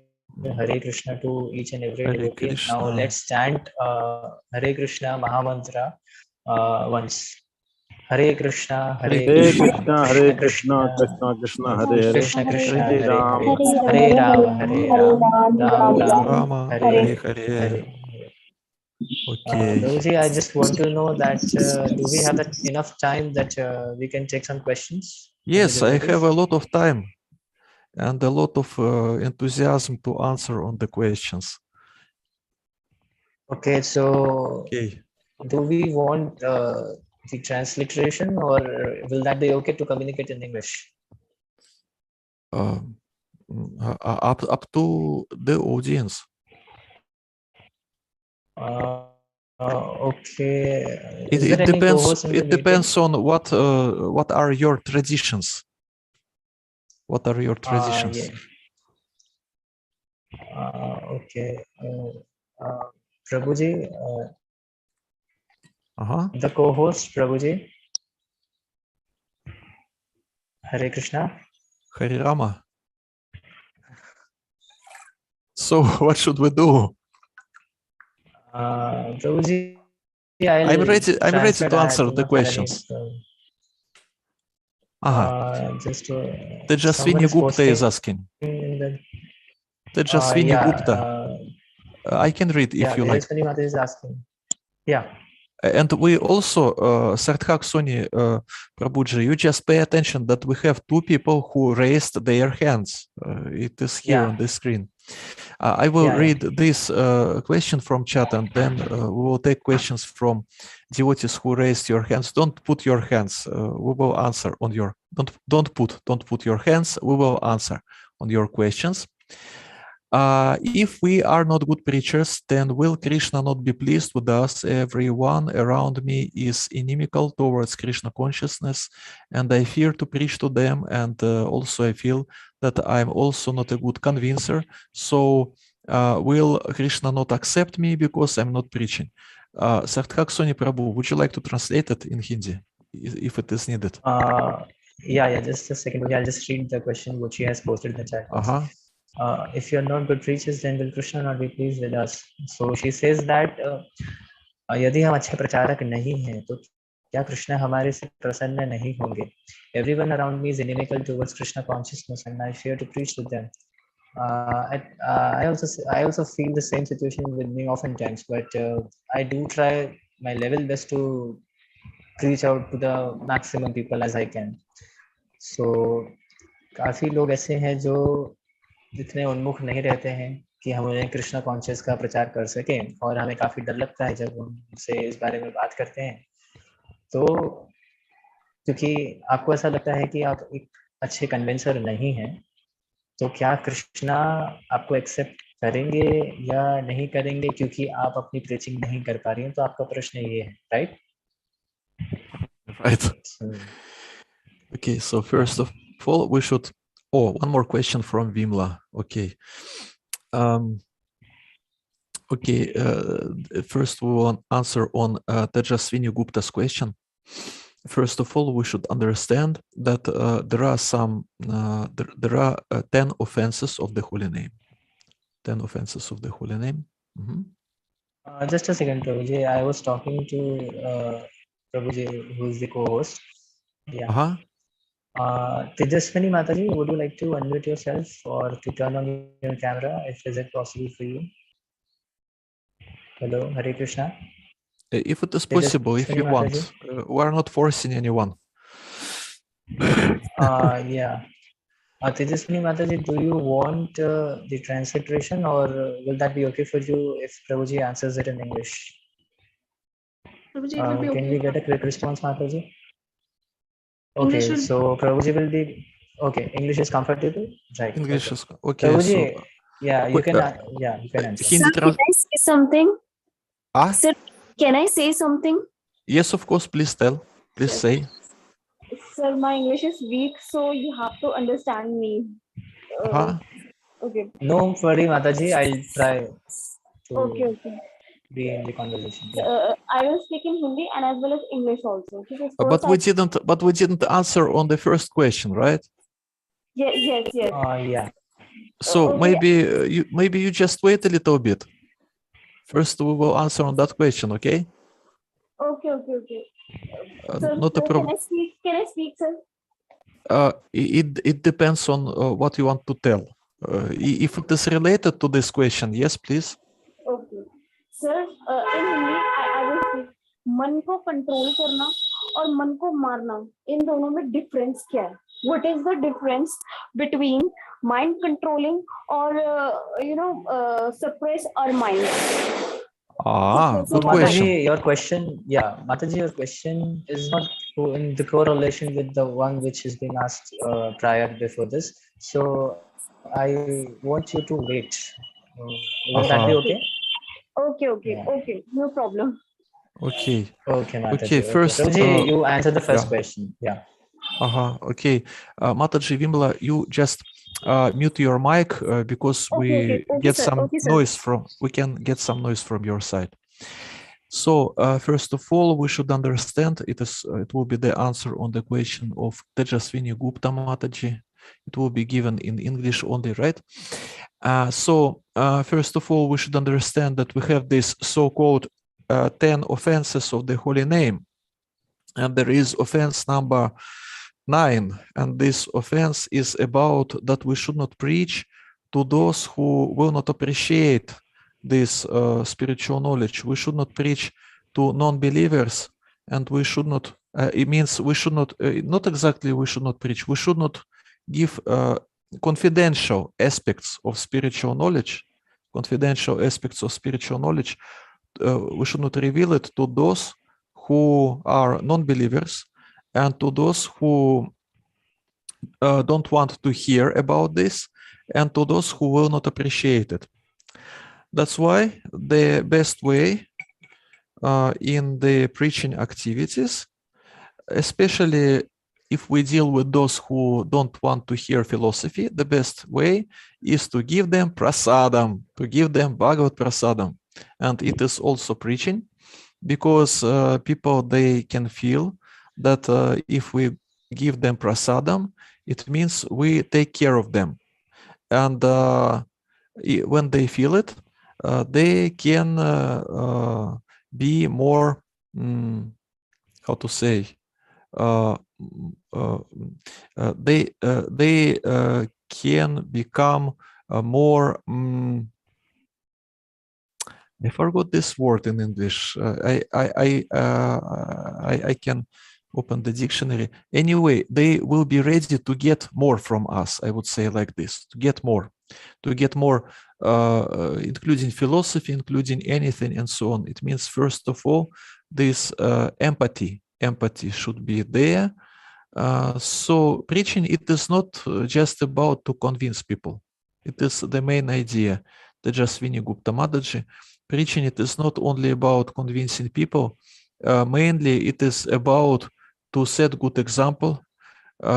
[SPEAKER 2] Hare Krishna to each and every
[SPEAKER 3] Hare
[SPEAKER 2] devotee.
[SPEAKER 3] Krishna.
[SPEAKER 2] Now let's chant Hare Krishna Mahamantra once. Hare Krishna, Hare
[SPEAKER 4] Hare
[SPEAKER 2] Krishna,
[SPEAKER 4] Krishna, Hare Krishna, Krishna Krishna, Hare Hare,
[SPEAKER 2] Krishna Krishna,
[SPEAKER 4] Hare
[SPEAKER 2] Hare
[SPEAKER 4] Ram,
[SPEAKER 2] Hare, Hare Ram, Hare Ram, Ram Ram,
[SPEAKER 3] Rama,
[SPEAKER 2] Hare
[SPEAKER 3] Hare Hare.
[SPEAKER 2] Hare.
[SPEAKER 3] Okay.
[SPEAKER 2] Prabhuji, I just want to know that do we have enough time that we can take some questions?
[SPEAKER 3] Yes, I have a lot of time and a lot of enthusiasm to answer on the questions.
[SPEAKER 2] Okay, so
[SPEAKER 3] Okay.
[SPEAKER 2] do we want the transliteration or will that be okay to communicate in English?
[SPEAKER 3] Up to the audience.
[SPEAKER 2] Okay.
[SPEAKER 3] It depends. It depends on what are your traditions. What are your traditions?
[SPEAKER 2] Yeah. Okay. Prabhuji, the co-host, Prabhuji. Hare Krishna.
[SPEAKER 3] Hare Rama. So what should we do?
[SPEAKER 2] Prabhuji,
[SPEAKER 3] I'm ready to answer the questions. Tejaswini Gupta is asking. Tejaswini Gupta. I can read if you like.
[SPEAKER 2] Tejaswini Mata is asking. Yeah.
[SPEAKER 3] And we also, Sarthak Soni Prabhuji, you just pay attention that we have two people who raised their hands. It is here on the screen. I will read this question from chat, and then we will take questions from devotees who raised your hands. Don't put your hands. We will answer on your. Don't put your hands. We will answer on your questions. If we are not good preachers, then will Krishna not be pleased with us? Everyone around me is inimical towards Krishna consciousness, and I fear to preach to them, and also I feel that I'm also not a good convincer. So will Krishna not accept me because I'm not preaching? Sarthak Soni Prabhu, would you like to translate it in Hindi, if it is needed?
[SPEAKER 2] Yeah, just a second. I'll just read the question which he has posted in the chat box. If you're not good preachers, then will Krishna not be pleased with us? So she says that यदि हम अच्छे प्रचारक नहीं हैं तो क्या कृष्ण हमारे से प्रसन्न नहीं होंगे? Everyone around me is inimical towards Krishna consciousness and I fear to preach with them. I also feel the same situation with me oftentimes, but I do try my level best to reach out to the maximum people as I can. So काफी लोग ऐसे हैं जो इतने उन्मुख नहीं रहते हैं कि हम उन्हें कृष्णा कॉन्शियस का प्रचार कर सकें, और हमें काफी डर लगता है जब हम उनसे इस बारे में बात करते हैं। तो क्योंकि आपको ऐसा लगता है कि आप एक अच्छे कन्विंसर नहीं हैं, तो क्या कृष्णा आपको एक्सेप्ट करेंगे या नहीं करेंगे क्योंकि आप अपनी प्रीचिंग नहीं कर पा रही हैं? तो आपका प्रश्न ये है, right?
[SPEAKER 3] Right. Okay, so first of all, we should. Oh, one more question from Vimla. Okay. Okay. First, we will answer on Tejaswini Gupta's question. First of all, we should understand that there are some there are 10 offenses of the holy name. 10 offenses of the holy name.
[SPEAKER 2] Just a second, Prabhuji. I was talking to Prabhuji, who is the co-host. Yeah. Tejaswini Mataji, would you like to unmute yourself or to turn on your camera, if is it possible for you? Hello, Hare Krishna.
[SPEAKER 3] If it is possible, if you want, we are not forcing anyone.
[SPEAKER 2] Yeah. Tejaswini Mataji, do you want the transliteration, or will that be okay for you if Prabhuji answers it in English?
[SPEAKER 5] Prabhuji, it will be okay.
[SPEAKER 2] Can we get a quick response, Mataji? Okay, so Prabhuji will be okay. English is comfortable, right?
[SPEAKER 3] English
[SPEAKER 2] okay.
[SPEAKER 3] is okay.
[SPEAKER 2] Prabhuji,
[SPEAKER 3] So,
[SPEAKER 2] yeah, you can. Yeah, you can answer.
[SPEAKER 5] Sir, can I say something? Sir, can I say something?
[SPEAKER 3] Yes, of course. Please tell. Please say.
[SPEAKER 5] Sir, my English is weak, so you have to understand me. Okay.
[SPEAKER 2] No worry, Mataji. I'll try to
[SPEAKER 5] Okay.
[SPEAKER 2] be in the conversation.
[SPEAKER 5] I will speak in Hindi and as well as English also.
[SPEAKER 3] But we didn't answer on the first question, right?
[SPEAKER 5] Yes.
[SPEAKER 2] Yeah.
[SPEAKER 3] So
[SPEAKER 5] okay.
[SPEAKER 3] maybe you just wait a little bit. First, we will answer on that question, okay?
[SPEAKER 5] Okay. Sir,
[SPEAKER 3] Not a problem.
[SPEAKER 5] Can I speak, sir?
[SPEAKER 3] It depends on what you want to tell. If it is related to this question, yes, please.
[SPEAKER 5] Okay. Sir, in Hindi, I will speak. मन को control करना और मन को मारना, इन दोनों में difference क्या है? What is the difference between mind controlling or suppress our mind?
[SPEAKER 3] Good question.
[SPEAKER 2] Mataji, your question is not in the correlation with the one which has been asked prior before this. So I want you to wait. Will that be okay?
[SPEAKER 5] Okay. No problem.
[SPEAKER 2] Okay, Mataji.
[SPEAKER 3] First,
[SPEAKER 2] Prabhuji, you answer the first question. Yeah.
[SPEAKER 3] Okay. Mataji, Vimla, you just mute your mic because we get some noise from. We can get some noise from your side. So first of all, we should understand it will be the answer on the question of Tejaswini Gupta Mataji. It will be given in English only, right? So first of all, we should understand that we have this so-called 10 offenses of the holy name, and there is offense number 9, and this offense is about that we should not preach to those who will not appreciate this spiritual knowledge. We should not preach to non-believers, and we should not. It means we should not. Not exactly. We should not preach. We should not give confidential aspects of spiritual knowledge. Confidential aspects of spiritual knowledge. We should not reveal it to those who are non-believers and to those who don't want to hear about this, and to those who will not appreciate it. That's why the best way in the preaching activities, especially if we deal with those who don't want to hear philosophy, the best way is to give them prasadam, to give them Bhagavad prasadam. And it is also preaching, because people, they can feel that if we give them prasadam, it means we take care of them. And when they feel it, they can be more, how to say, they can become more. I forgot this word in English. I can open the dictionary. Anyway, they will be ready to get more from us. I would say like this: to get more, including philosophy, including anything, and so on. It means, first of all, this empathy should be there. So preaching, it is not just about to convince people. It is the main idea. Tejaswini Gupta Mataji. Preaching, it is not only about convincing people. Mainly, it is about to set good example.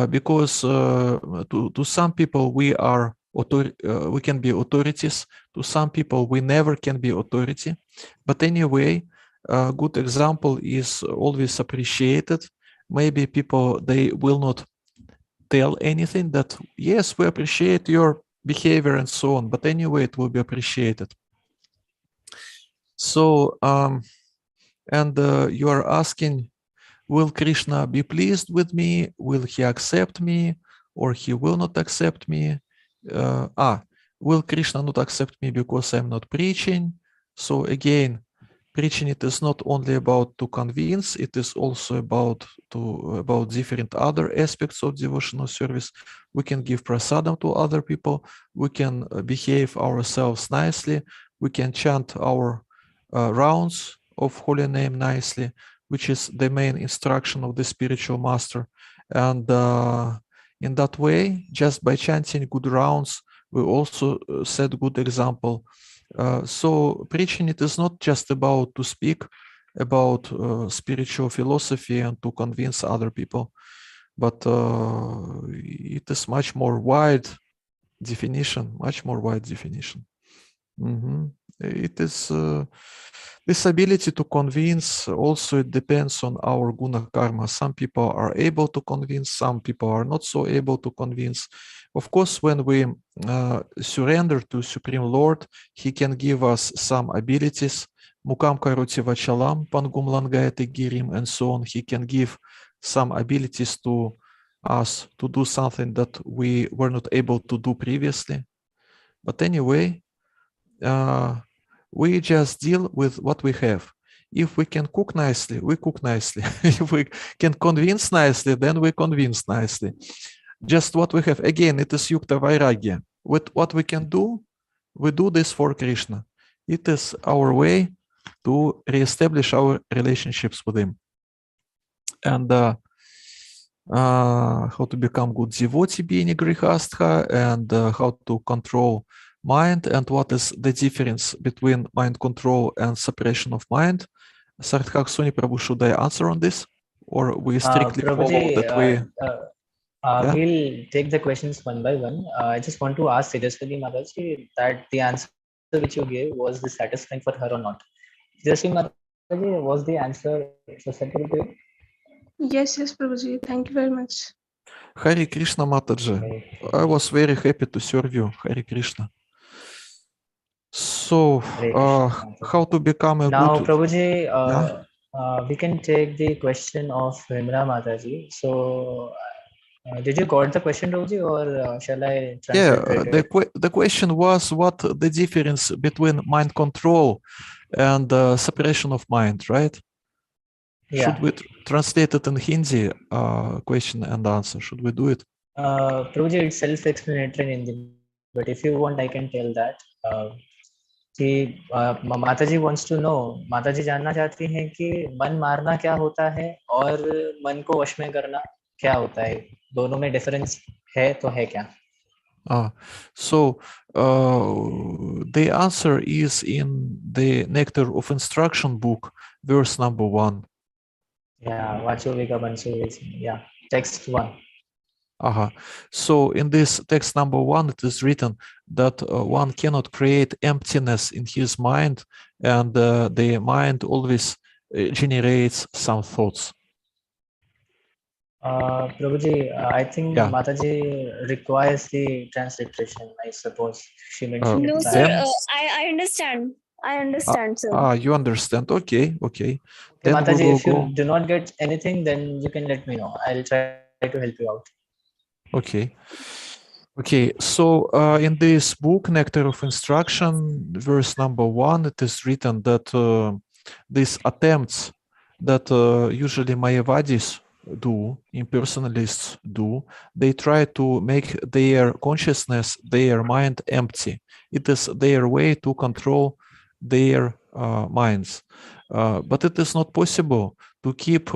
[SPEAKER 3] Because to some people we can be authorities. To some people we never can be authority. But anyway, good example is always appreciated. Maybe people, they will not tell anything that, yes, we appreciate your behavior and so on, but anyway, it will be appreciated. So, and you are asking, will Krishna be pleased with me? Will he accept me? Or he will not accept me? Will Krishna not accept me because I'm not preaching? So again, preaching, it is not only about to convince, it is also about different other aspects of devotional service. We can give prasadam to other people. We can behave ourselves nicely. We can chant our rounds of holy name nicely, which is the main instruction of the spiritual master. And in that way, just by chanting good rounds, we also set good example. So preaching, it is not just about to speak about spiritual philosophy and to convince other people, but it is much more wide definition, It is this ability to convince. Also, it depends on our guna karma. Some people are able to convince, some people are not so able to convince. Of course, when we surrender to Supreme Lord, He can give us some abilities. Mukam karoti vachalam, pangum langayate girim, and so on. He can give some abilities to us to do something that we were not able to do previously. But anyway, we just deal with what we have. If we can cook nicely, we cook nicely. If we can convince nicely, then we convince nicely. Just what we have. Again, it is yukta vairagya. With what we can do, we do this for Krishna. It is our way to reestablish our relationships with Him. And how to become good devotee, being a grihastha, and how to control mind, and what is the difference between mind control and suppression of mind. Sarthak Suni Prabhu, should I answer on this, or we strictly follow that way?
[SPEAKER 2] We'll take the questions one by one. I just want to ask Tejaswini Mataji that the answer which you gave, was this satisfying for her or not? Tejaswini Mataji, was the answer acceptable to you?
[SPEAKER 6] Yes, Prabhuji. Thank you very much.
[SPEAKER 3] Hare Krishna Mataji. I was very happy to serve you. Hare Krishna. So, how to become a
[SPEAKER 2] now,
[SPEAKER 3] good...
[SPEAKER 2] Prabhuji, we can take the question of Vimla Mataji. So, did you got the question, Prabhuji, or shall I translate it?
[SPEAKER 3] The question was what the difference between mind control and suppression of mind, right? Yeah. Should we translate it in Hindi, question and answer? Should we do it?
[SPEAKER 2] Prabhuji, it's self-explanatory in Hindi, but if you want, I can tell that. माताजी wants to know, माताजी जानना चाहती हैं कि मन मारना क्या होता है और मन को वश में करना क्या होता है, दोनों में डिफरेंस है तो है क्या?
[SPEAKER 3] So the answer is in the Nectar of Instruction book, verse number 1.
[SPEAKER 2] Yeah, Vachuvika Bansu, yeah, text 1.
[SPEAKER 3] So in this text number 1, it is written that one cannot create emptiness in his mind, and the mind always generates some thoughts.
[SPEAKER 2] Prabhuji, I think Mataji requires the transliteration, I suppose. She mentioned
[SPEAKER 5] no, sir, I understand. I understand, sir.
[SPEAKER 3] You understand. Okay.
[SPEAKER 2] Then Mataji, if you do not get anything, then you can let me know. I'll try to help you out.
[SPEAKER 3] Okay. Okay, so in this book, Nectar of Instruction, verse number 1, it is written that these attempts that usually Mayavadis do, impersonalists do, they try to make their consciousness, their mind empty. It is their way to control their minds. But it is not possible to keep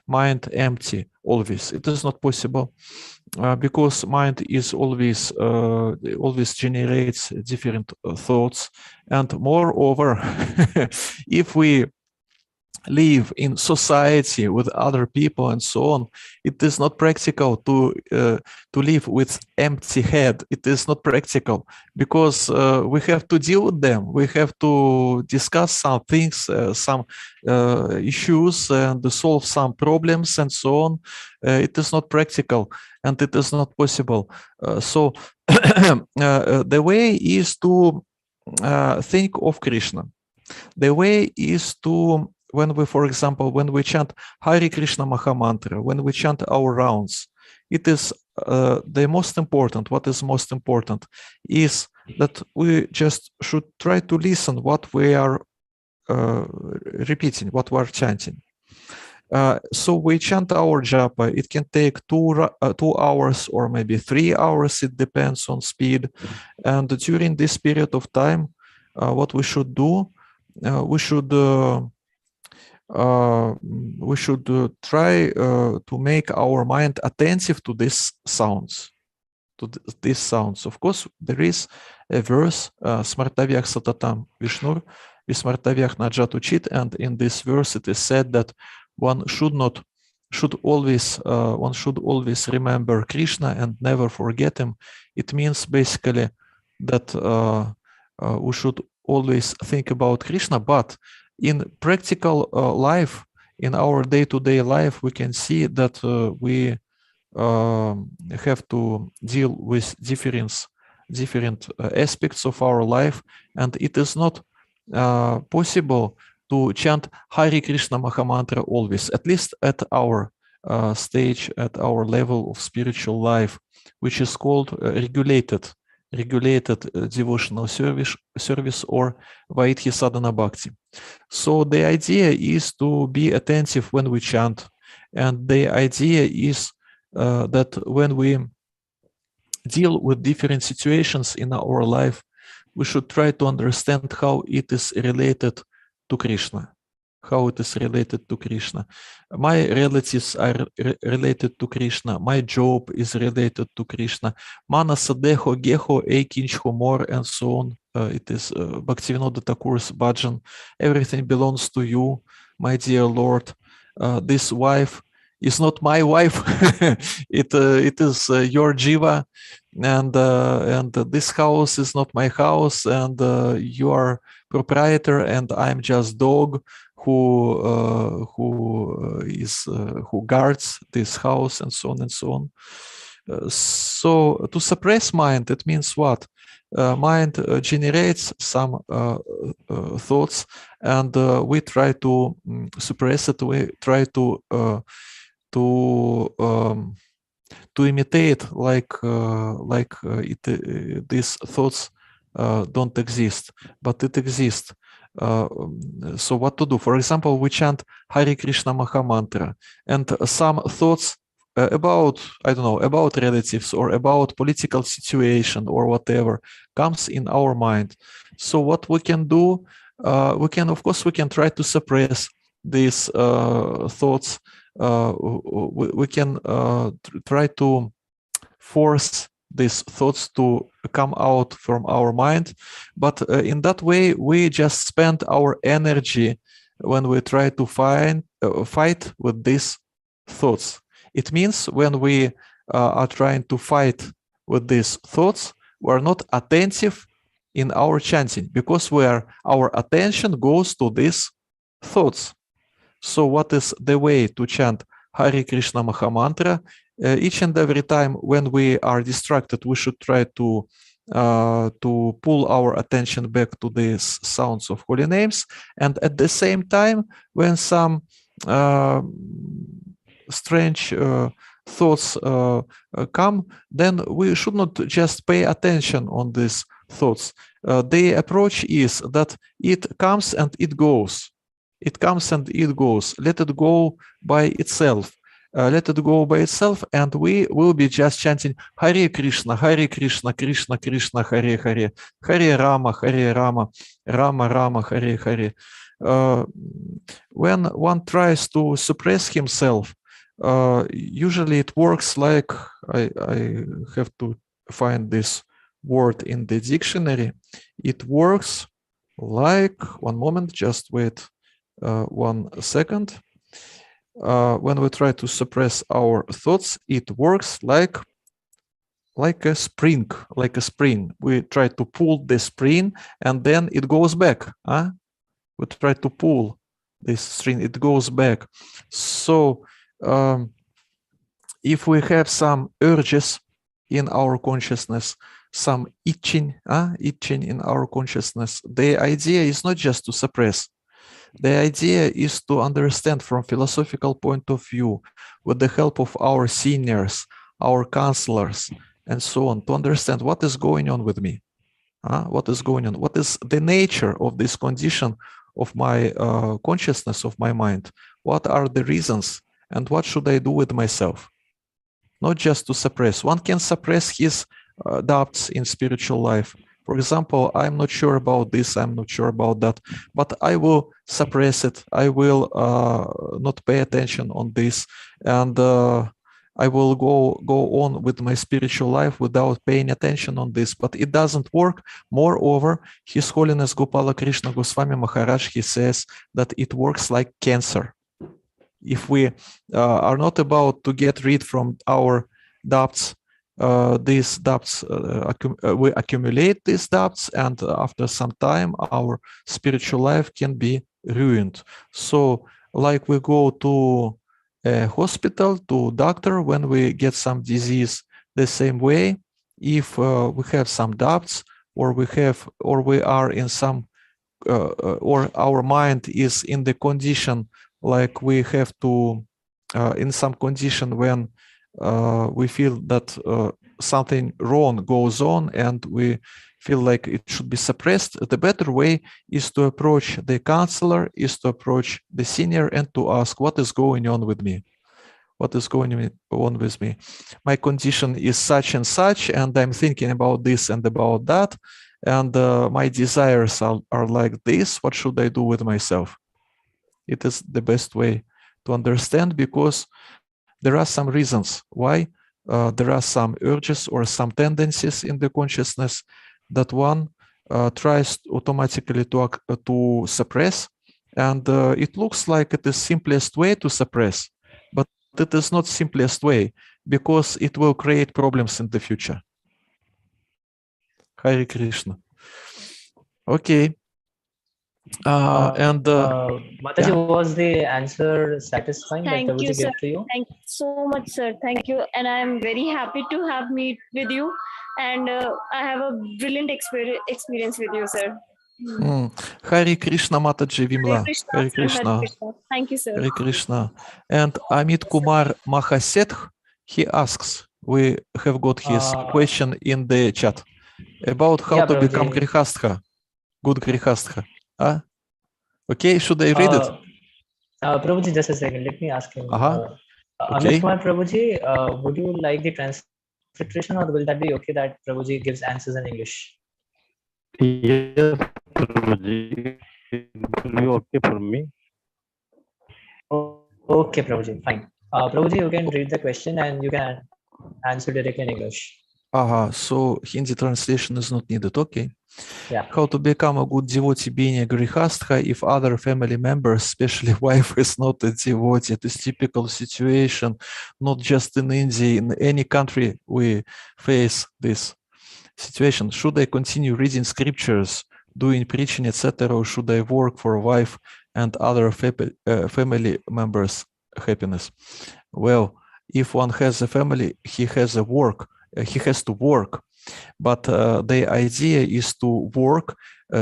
[SPEAKER 3] mind empty always. It is not possible. Because mind is always generates different thoughts, and moreover, if we live in society with other people and so on, it is not practical to live with empty head. It is not practical because we have to deal with them. We have to discuss some things, some issues, and solve some problems and so on. It is not practical and it is not possible. So the way is to think of Krishna. The way is to, when we, for example, when we chant Hare Krishna Mahamantra, when we chant our rounds, it is the most important. What is most important is that we just should try to listen what we are repeating, what we are chanting. So we chant our japa. It can take 2 hours or maybe 3 hours. It depends on speed. And during this period of time, what we should do, we should try to make our mind attentive to these sounds. Of course, there is a verse, Smartavyach Satatam Vishnur, Vismartavyach Najat Uchit, and in this verse it is said that one should always remember Krishna and never forget him. It means basically that we should always think about Krishna, but in practical life, in our day-to-day life, we can see that we have to deal with different aspects of our life, and it is not possible to chant Hare Krishna Mahamantra always, at least at our stage, at our level of spiritual life, which is called regulated devotional service or Vaidhi Sadhana Bhakti. So the idea is to be attentive when we chant, and the idea is that when we deal with different situations in our life, we should try to understand how it is related to Krishna. My relatives are related to Krishna. My job is related to Krishna. Manasa deho geho eikincho more, and so on. It is Bhaktivinoda Thakur's bhajan. Everything belongs to you, my dear Lord. This wife is not my wife. It is your jiva, and this house is not my house, and you are proprietor, and I'm just dog who guards this house, and so on and so on. So to suppress mind, it means what? Mind generates some thoughts, and we try to suppress it. We try to imitate these thoughts don't exist, but it exists. So what to do? For example, we chant Hare Krishna Mahamantra, and some thoughts about, I don't know, about relatives or about political situation or whatever comes in our mind. So what we can do, we can try to suppress these thoughts. We can try to force these thoughts to come out from our mind, but in that way we just spend our energy when we try to fight with these thoughts. It means when we are trying to fight with these thoughts, we are not attentive in our chanting, because our attention goes to these thoughts. So what is the way to chant Hare Krishna Mahamantra? Each and every time when we are distracted, we should try to pull our attention back to these sounds of holy names. And at the same time, when some strange thoughts come, then we should not just pay attention on these thoughts. The approach is that it comes and it goes. It comes and it goes. Let it go by itself. Let it go by itself, and we will be just chanting Hare Krishna, Krishna Krishna, Hare Hare, Hare Rama, Rama Rama, Hare Hare. When one tries to suppress himself, usually it works like, I have to find this word in the dictionary. It works like, one moment, just wait 1 second. When we try to suppress our thoughts, it works like a spring, We try to pull the spring and then it goes back. We try to pull this string, it goes back. So if we have some urges in our consciousness, some itching in our consciousness, the idea is not just to suppress. The idea is to understand from philosophical point of view, with the help of our seniors, our counselors, and so on, to understand what is going on with me. What is going on? What is the nature of this condition of my consciousness, of my mind? What are the reasons, and what should I do with myself? Not just to suppress. One can suppress his doubts in spiritual life. For example, I'm not sure about this, I'm not sure about that, but I will suppress it. I will not pay attention on this, and I will go on with my spiritual life without paying attention on this. But it doesn't work. Moreover, His Holiness Gopala Krishna Goswami Maharaj, he says that it works like cancer. If we are not about to get rid from our doubts, these doubts, we accumulate these doubts, and after some time, our spiritual life can be ruined. So, like we go to a hospital, to doctor when we get some disease, the same way, if we have some doubts, or we are in some, or our mind is in the condition like we have to, in some condition when we feel that something wrong goes on and we feel like it should be suppressed, the better way is to approach the counselor, is to approach the senior and to ask, what is going on with me? What is going on with me? My condition is such and such, and I'm thinking about this and about that, and my desires are like this. What should I do with myself? It is the best way to understand, because there are some reasons why there are some urges or some tendencies in the consciousness that one tries automatically to suppress, and it looks like it is simplest way to suppress, but it is not simplest way, because it will create problems in the future. Hare Krishna. Okay.
[SPEAKER 2] Mataji,
[SPEAKER 3] yeah.
[SPEAKER 2] was the answer satisfying that
[SPEAKER 5] Thank you,
[SPEAKER 2] Prabhuji
[SPEAKER 5] sir.
[SPEAKER 2] gave to you?
[SPEAKER 5] Thank you so much, sir. Thank you. And I am very happy to have meet with you. And I have a brilliant experience with you, sir.
[SPEAKER 3] Hare Krishna, Mataji Vimla. Hare
[SPEAKER 5] Hare
[SPEAKER 3] Krishna.
[SPEAKER 5] Krishna. Thank you, sir.
[SPEAKER 3] Hare Krishna. And Amit Kumar Mahasetх, he asks, we have got his question in the chat about how to become Grihastha, good Grihastha. Okay, should I read it?
[SPEAKER 2] Prabhuji, just a second, let me ask him.
[SPEAKER 3] Okay.
[SPEAKER 2] Amit Kumar Prabhuji, would you like the transliteration, or will that be okay that Prabhuji gives answers in English?
[SPEAKER 4] Yes, Prabhuji, it will be okay for me.
[SPEAKER 2] Okay, Prabhuji, fine. Prabhuji, you can read the question and you can answer directly in English.
[SPEAKER 3] So Hindi translation is not needed. Okay.
[SPEAKER 2] Yeah.
[SPEAKER 3] How to become a good devotee being a grihastha if other family members, especially wife, is not a devotee? It is typical situation, not just in India, in any country we face this situation. Should I continue reading scriptures, doing preaching, etc., or should I work for wife and other family members' happiness? Well, if one has a family, he has to work, but the idea is to work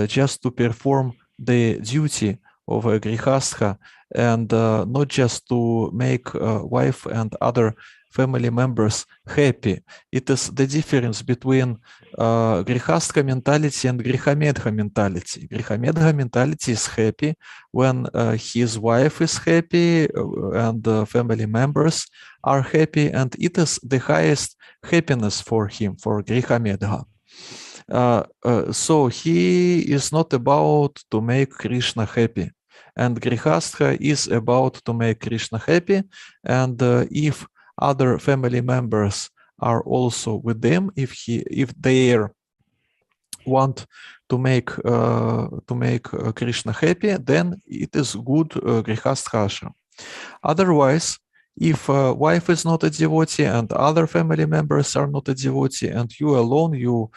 [SPEAKER 3] just to perform the duty of a grihastha, and not just to make wife and other family members happy. It is the difference between grihastha mentality and grihamedha mentality. Grihamedha mentality is happy when his wife is happy and family members are happy, and it is the highest happiness for him, for grihamedha. So he is not about to make Krishna happy, and grihastha is about to make Krishna happy. And if other family members are also with them, if they want to make Krishna happy, then it is good grihastha ashram. Otherwise, if wife is not a devotee and other family members are not a devotee, and you alone, you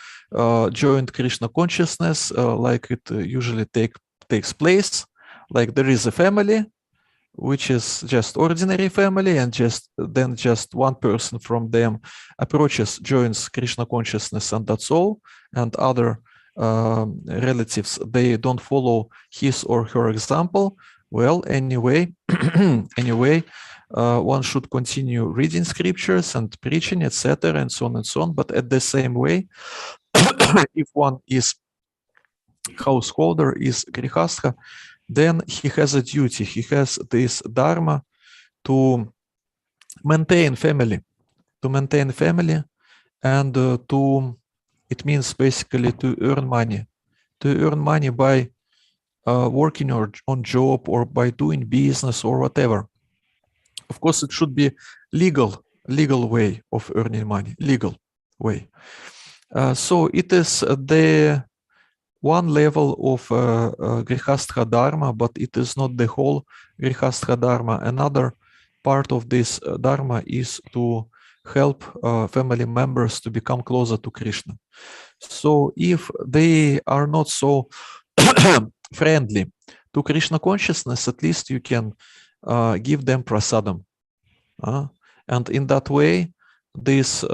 [SPEAKER 3] joined Krishna consciousness, like it usually takes place, like there is a family, which is just ordinary family, and just one person from them joins Krishna consciousness, and that's all. And other relatives, they don't follow his or her example. Well, anyway, one should continue reading scriptures and preaching, etc., and so on and so on. But at the same way, if one is householder, is grihastha, then he has a duty. He has this dharma to maintain family, and it means basically to earn money by working on job or by doing business or whatever. Of course, it should be legal way of earning money, legal way. So it is the one level of grihastha dharma, but it is not the whole grihastha dharma. Another part of this dharma is to help family members to become closer to Krishna. So if they are not so friendly to Krishna consciousness, at least you can give them prasadam. And in that way, this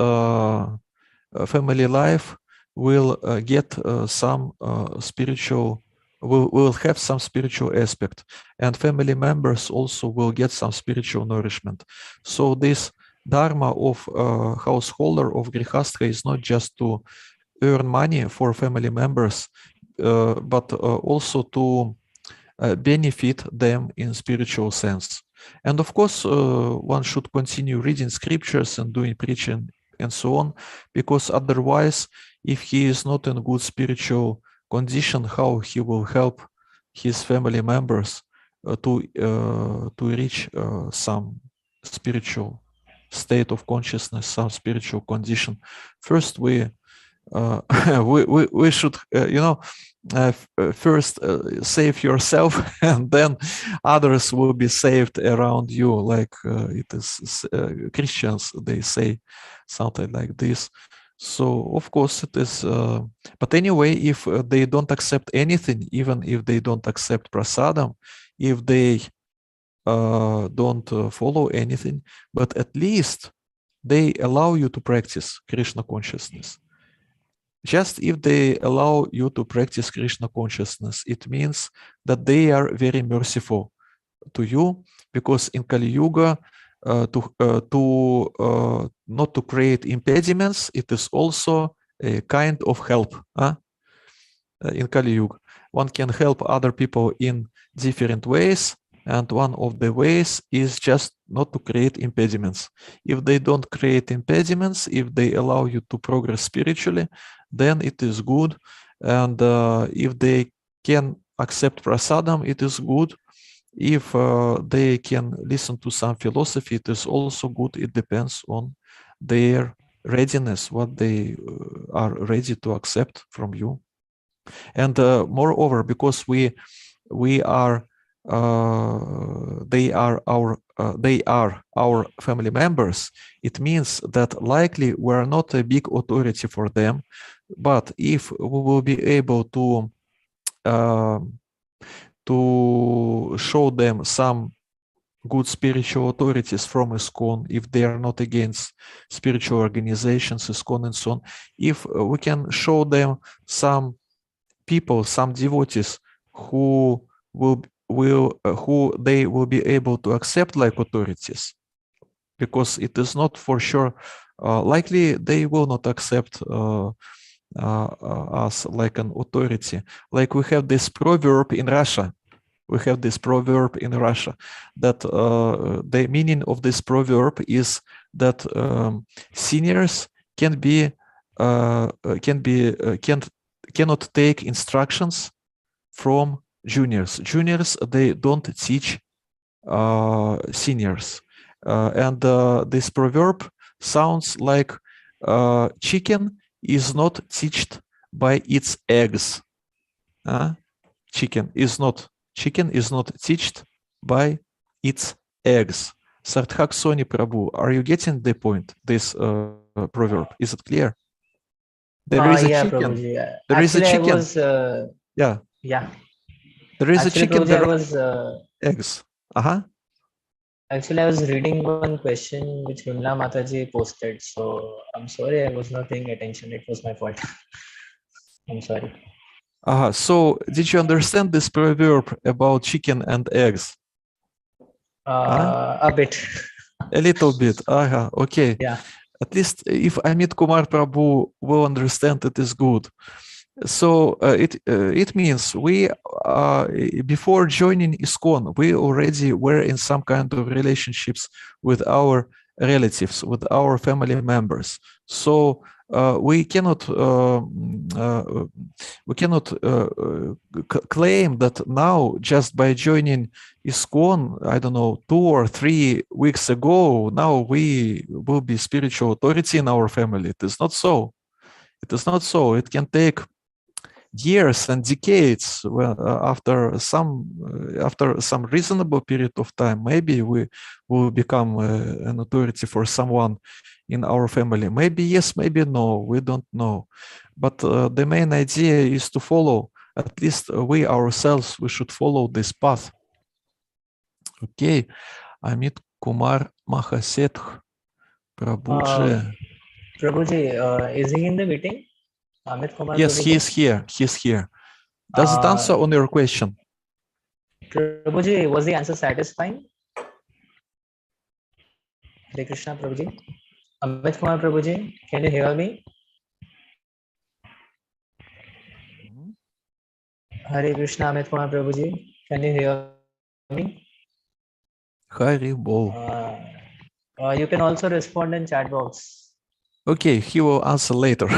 [SPEAKER 3] family life will get some spiritual, will have some spiritual aspect, and family members also will get some spiritual nourishment. So this dharma of householder, of grihastha, is not just to earn money for family members, but also to benefit them in spiritual sense. And of course, one should continue reading scriptures and doing preaching and so on, because otherwise, if he is not in good spiritual condition, how he will help his family members to reach some spiritual state of consciousness, some spiritual condition? First, we should, first save yourself, and then others will be saved around you. Like it is Christians, they say something like this. So of course it is, but anyway, if they don't accept anything, even if they don't accept prasadam, if they don't follow anything, but at least they allow you to practice Krishna consciousness. Just if they allow you to practice Krishna consciousness, it means that they are very merciful to you, because in Kali Yuga, not to create impediments, it is also a kind of help. In Kali Yuga, one can help other people in different ways, and one of the ways is just not to create impediments. If they don't create impediments, if they allow you to progress spiritually, then it is good. And if they can accept prasadam, it is good. If they can listen to some philosophy, it is also good. It depends on their readiness, what they are ready to accept from you. And moreover, because they are our family members, it means that likely we are not a big authority for them, but if we will be able to show them some good spiritual authorities from ISKCON, if they are not against spiritual organizations, ISKCON and so on, if we can show them some people, some devotees who will who they will be able to accept like authorities, because it is not for sure likely they will not accept us like an authority. Like we have this proverb in Russia. We have this proverb in Russia that the meaning of this proverb is that seniors cannot take instructions from juniors. Juniors, they don't teach seniors. And this proverb sounds like chicken is not teached by its eggs. Chicken is not teached by its eggs. Sarthak Soni Prabhu, are you getting the point? This proverb, is it clear? There is a
[SPEAKER 2] Yeah,
[SPEAKER 3] chicken.
[SPEAKER 2] Prabhuji.
[SPEAKER 3] There is a
[SPEAKER 2] Actually,
[SPEAKER 3] chicken.
[SPEAKER 2] I was,
[SPEAKER 3] Yeah.
[SPEAKER 2] yeah.
[SPEAKER 3] There is
[SPEAKER 2] Actually,
[SPEAKER 3] a chicken.
[SPEAKER 2] Prabhuji,
[SPEAKER 3] There
[SPEAKER 2] I
[SPEAKER 3] are
[SPEAKER 2] was,
[SPEAKER 3] eggs.
[SPEAKER 2] actually, I was reading one question which Vimla Mataji posted. So I'm sorry, I was not paying attention. It was my fault. I'm sorry.
[SPEAKER 3] So did you understand this proverb about chicken and eggs?
[SPEAKER 2] A bit.
[SPEAKER 3] A little bit. Okay.
[SPEAKER 2] Yeah.
[SPEAKER 3] At least if Amit Kumar Prabhu will understand, it is good. So it means we before joining ISKCON, we already were in some kind of relationships with our relatives, with our family members. So we cannot claim that now, just by joining ISKCON, I don't know, 2 or 3 weeks ago, now we will be spiritual authority in our family. It is not so. It is not so. It can take years and decades. Well, after some reasonable period of time, maybe we will become an authority for someone in our family. Maybe yes, maybe no, we don't know. But the main idea is to follow, at least we ourselves, we should follow this path. Okay. Amit Kumar Mahasetх Prabhuji.
[SPEAKER 2] Prabhuji, is he in the meeting? Amit Kumar
[SPEAKER 3] Yes,
[SPEAKER 2] Prabhuji?
[SPEAKER 3] he is here. He is here. Does it answer on your question?
[SPEAKER 2] Prabhuji, was the answer satisfying? Hare Krishna, Prabhuji. Amit Kumar Prabhuji, can you hear me? Hare Krishna, Amit Kumar Prabhuji, can you hear me?
[SPEAKER 3] Hari Bol.
[SPEAKER 2] You can also respond in chat box.
[SPEAKER 3] Okay, he will answer later.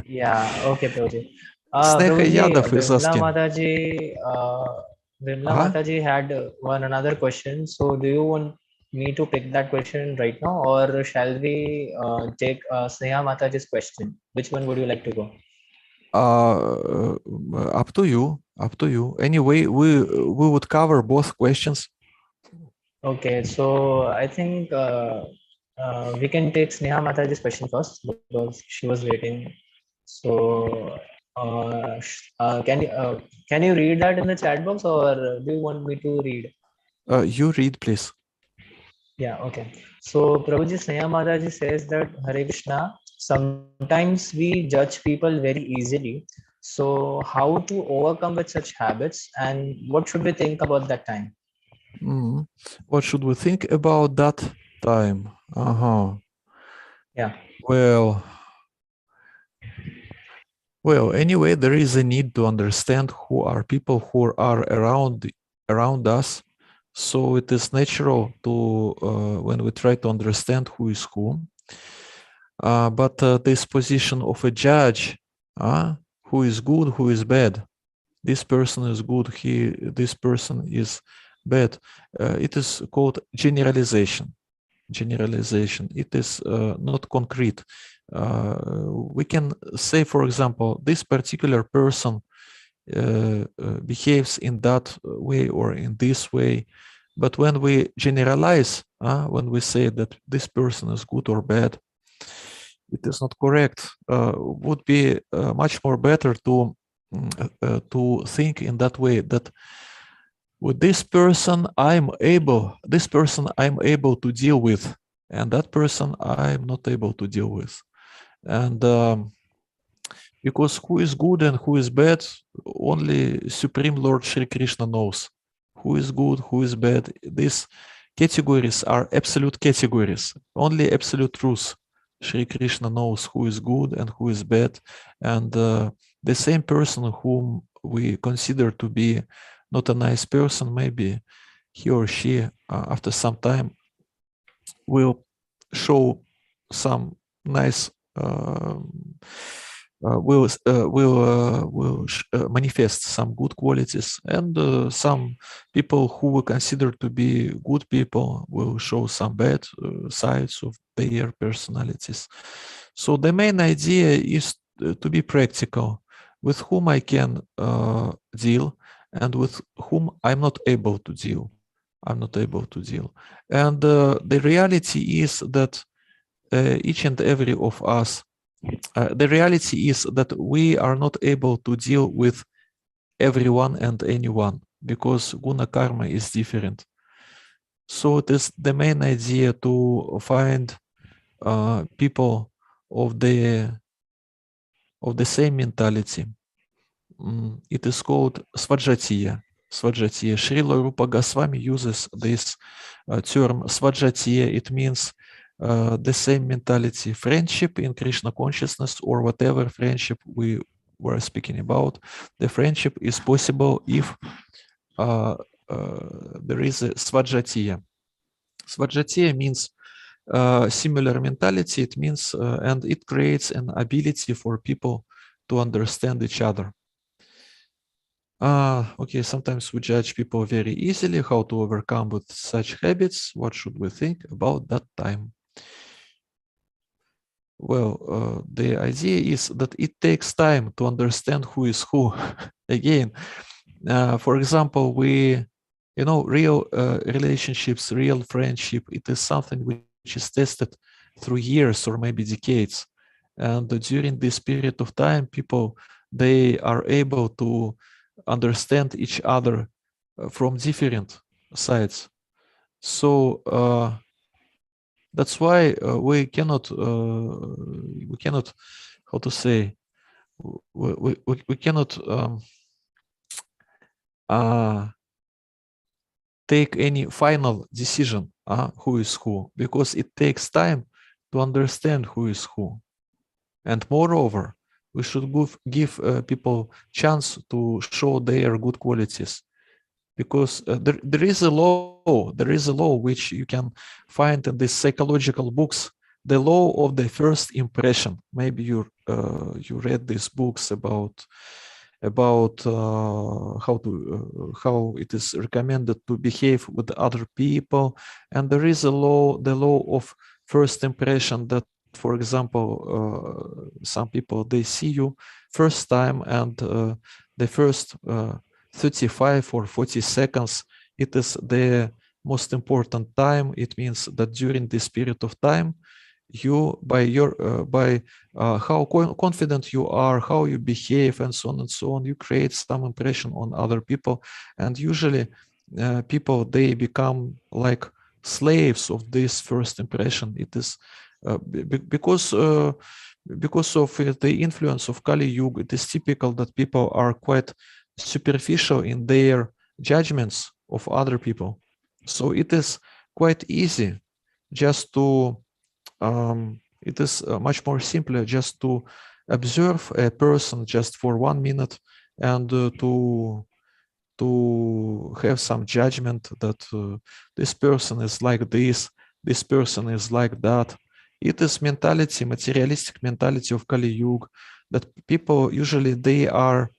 [SPEAKER 2] Yeah, okay, Prabhuji.
[SPEAKER 3] Sneha Yadav is
[SPEAKER 2] Vimla
[SPEAKER 3] asking.
[SPEAKER 2] Mataji had another question. So do you want me to pick that question right now, or shall we take Sneha Mataji's question? Which one would you like to go?
[SPEAKER 3] Up to you. Up to you. Anyway, we would cover both questions.
[SPEAKER 2] Okay, so I think we can take Sneha Mataji's question first because she was waiting. So can you read that in the chat box, or do you want me to read?
[SPEAKER 3] You read, please.
[SPEAKER 2] Yeah, okay. So Prabhuji, Sneha Mataji says that Hare Krishna, sometimes we judge people very easily. So how to overcome with such habits, and what should we think about that time?
[SPEAKER 3] What should we think about that time?
[SPEAKER 2] Yeah.
[SPEAKER 3] Well, anyway, there is a need to understand who are people who are around us. So it is natural to when we try to understand who is who. But this position of a judge, who is good, who is bad, this person is good, this person is bad, it is called generalization. It is not concrete. We can say, for example, this particular person behaves in that way or in this way. But when we generalize, when we say that this person is good or bad, it is not correct. Would be much more better to think in that way, that with this person I'm able to deal with, and that person I'm not able to deal with. And because who is good and who is bad, only Supreme Lord Shri Krishna knows. who is good, who is bad. These categories are absolute categories, only absolute truth. Sri Krishna knows who is good and who is bad, and the same person whom we consider to be not a nice person, maybe he or she after some time will show some nice will manifest some good qualities, and some people who we consider to be good people will show some bad sides of their personalities. So the main idea is to be practical, with whom I can deal and with whom I'm not able to deal. I'm not able to deal. And the reality is that each and every of us, the reality is that we are not able to deal with everyone and anyone, because guna karma is different. So it is the main idea to find people of the same mentality. It is called svajatiya. Svajatiya. Srila Rupa Goswami uses this term svajatiya. It means the same mentality, friendship in Krishna consciousness, or whatever friendship we were speaking about. The friendship is possible if there is a svajatiya. Svajatiya means similar mentality. It means and it creates an ability for people to understand each other. Okay, sometimes we judge people very easily. How to overcome with such habits? What should we think about that time? Well, the idea is that it takes time to understand who is who. Again, for example, real relationships, real friendship, it is something which is tested through years or maybe decades. And during this period of time, people, they are able to understand each other from different sides. So that's why we cannot, how to say, we cannot take any final decision who is who, because it takes time to understand who is who. And moreover, we should give people chance to show their good qualities, because there is a law which you can find in these psychological books, the law of the first impression. Maybe you read these books about how it is recommended to behave with other people, and there is the law of first impression, that, for example, some people, they see you first time, and the first 35 or 40 seconds, it is the most important time. It means that during this period of time, you, by how confident you are, how you behave, and so on, you create some impression on other people. And usually people, they become like slaves of this first impression. It is because of the influence of Kali Yuga, it is typical that people are quite superficial in their judgments of other people. So it is quite easy just to it is much more simpler just to observe a person just for 1 minute, and to have some judgment that this person is like this person is like that. It is mentality, materialistic mentality of Kali Yuga, that people usually, they are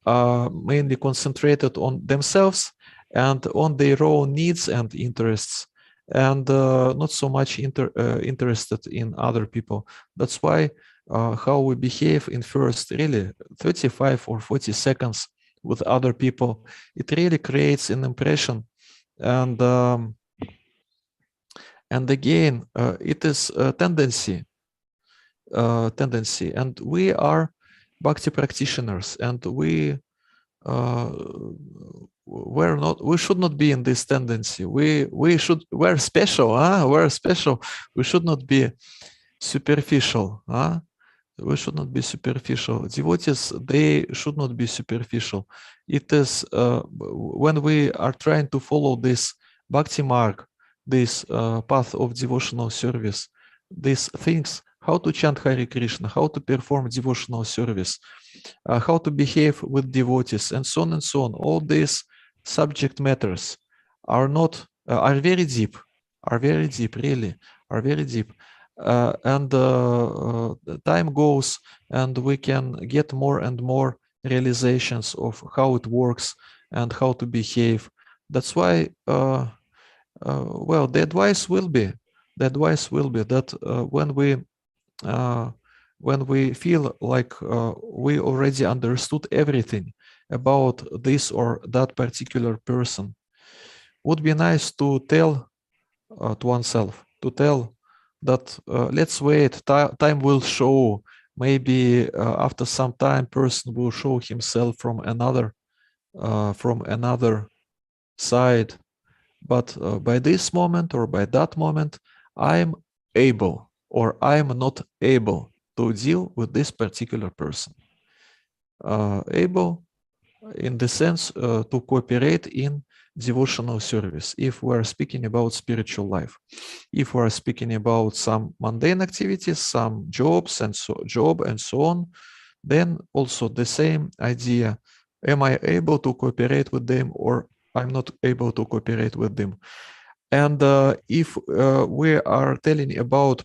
[SPEAKER 3] mainly concentrated on themselves and on their own needs and interests, and not so much interested in other people. That's why how we behave in first really 35 or 40 seconds with other people, it really creates an impression. And again, it is a tendency, and we are bhakti practitioners, and we should not be in this tendency. We're special, we're special. We should not be superficial. We should not be superficial. Devotees, they should not be superficial. It is when we are trying to follow this bhakti mark, this path of devotional service, these things, how to chant Hare Krishna, how to perform devotional service, how to behave with devotees, and so on and so on. All these subject matters are not are very deep, really, are very deep. And time goes, and we can get more and more realizations of how it works and how to behave. That's why, well, the advice will be that when we feel like we already understood everything about this or that particular person, would be nice to tell to oneself, to tell that let's wait, time will show. Maybe after some time, person will show himself from another side. But by this moment or by that moment, I'm able or I'm not able to deal with this particular person. Able in the sense to cooperate in devotional service, if we are speaking about spiritual life. If we are speaking about some mundane activities, some jobs and so on, then also the same idea. Am I able to cooperate with them, or I'm not able to cooperate with them? And if we are telling about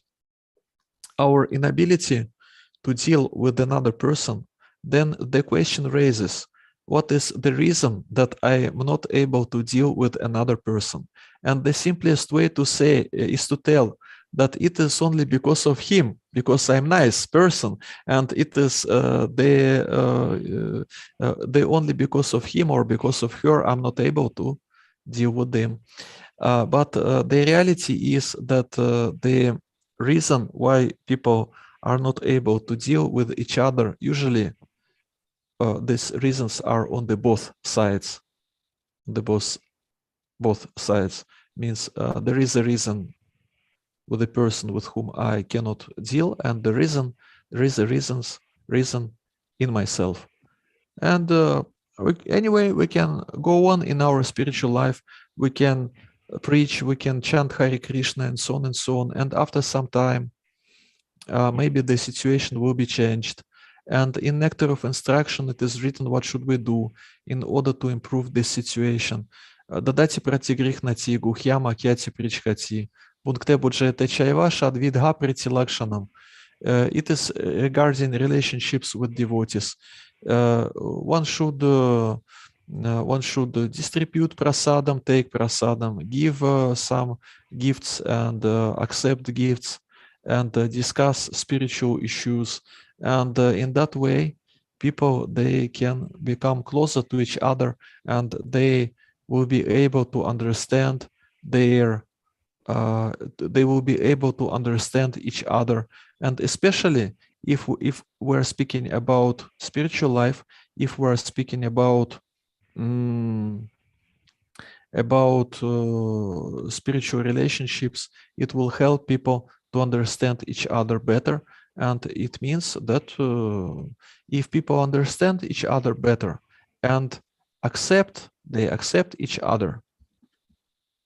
[SPEAKER 3] our inability to deal with another person, then the question raises, what is the reason that I am not able to deal with another person? And the simplest way to say is to tell that it is only because of him, because I'm a nice person, and it is the only because of him or because of her I'm not able to deal with them. But the reality is that the reason why people are not able to deal with each other, usually these reasons are on the both sides. The both sides means there is a reason with the person with whom I cannot deal, and there is a reason in myself. And anyway, we can go on in our spiritual life. We can preach, we can chant Hare Krishna, and so on and so on. And after some time, maybe the situation will be changed. And in Nectar of Instruction, it is written what should we do in order to improve this situation. Дадати прати гріх на ті, гухяма кяти причхати. Пункте буджете чайваша адвидга прити лакшанам. It is regarding relationships with devotees. One should distribute prasadam, take prasadam, give some gifts and accept gifts, and discuss spiritual issues. And in that way, people, they can become closer to each other, and they will be able to understand they will be able to understand each other. And especially if we're speaking about spiritual life, if we're speaking about spiritual relationships, it will help people to understand each other better. And it means that if people understand each other better and they accept each other,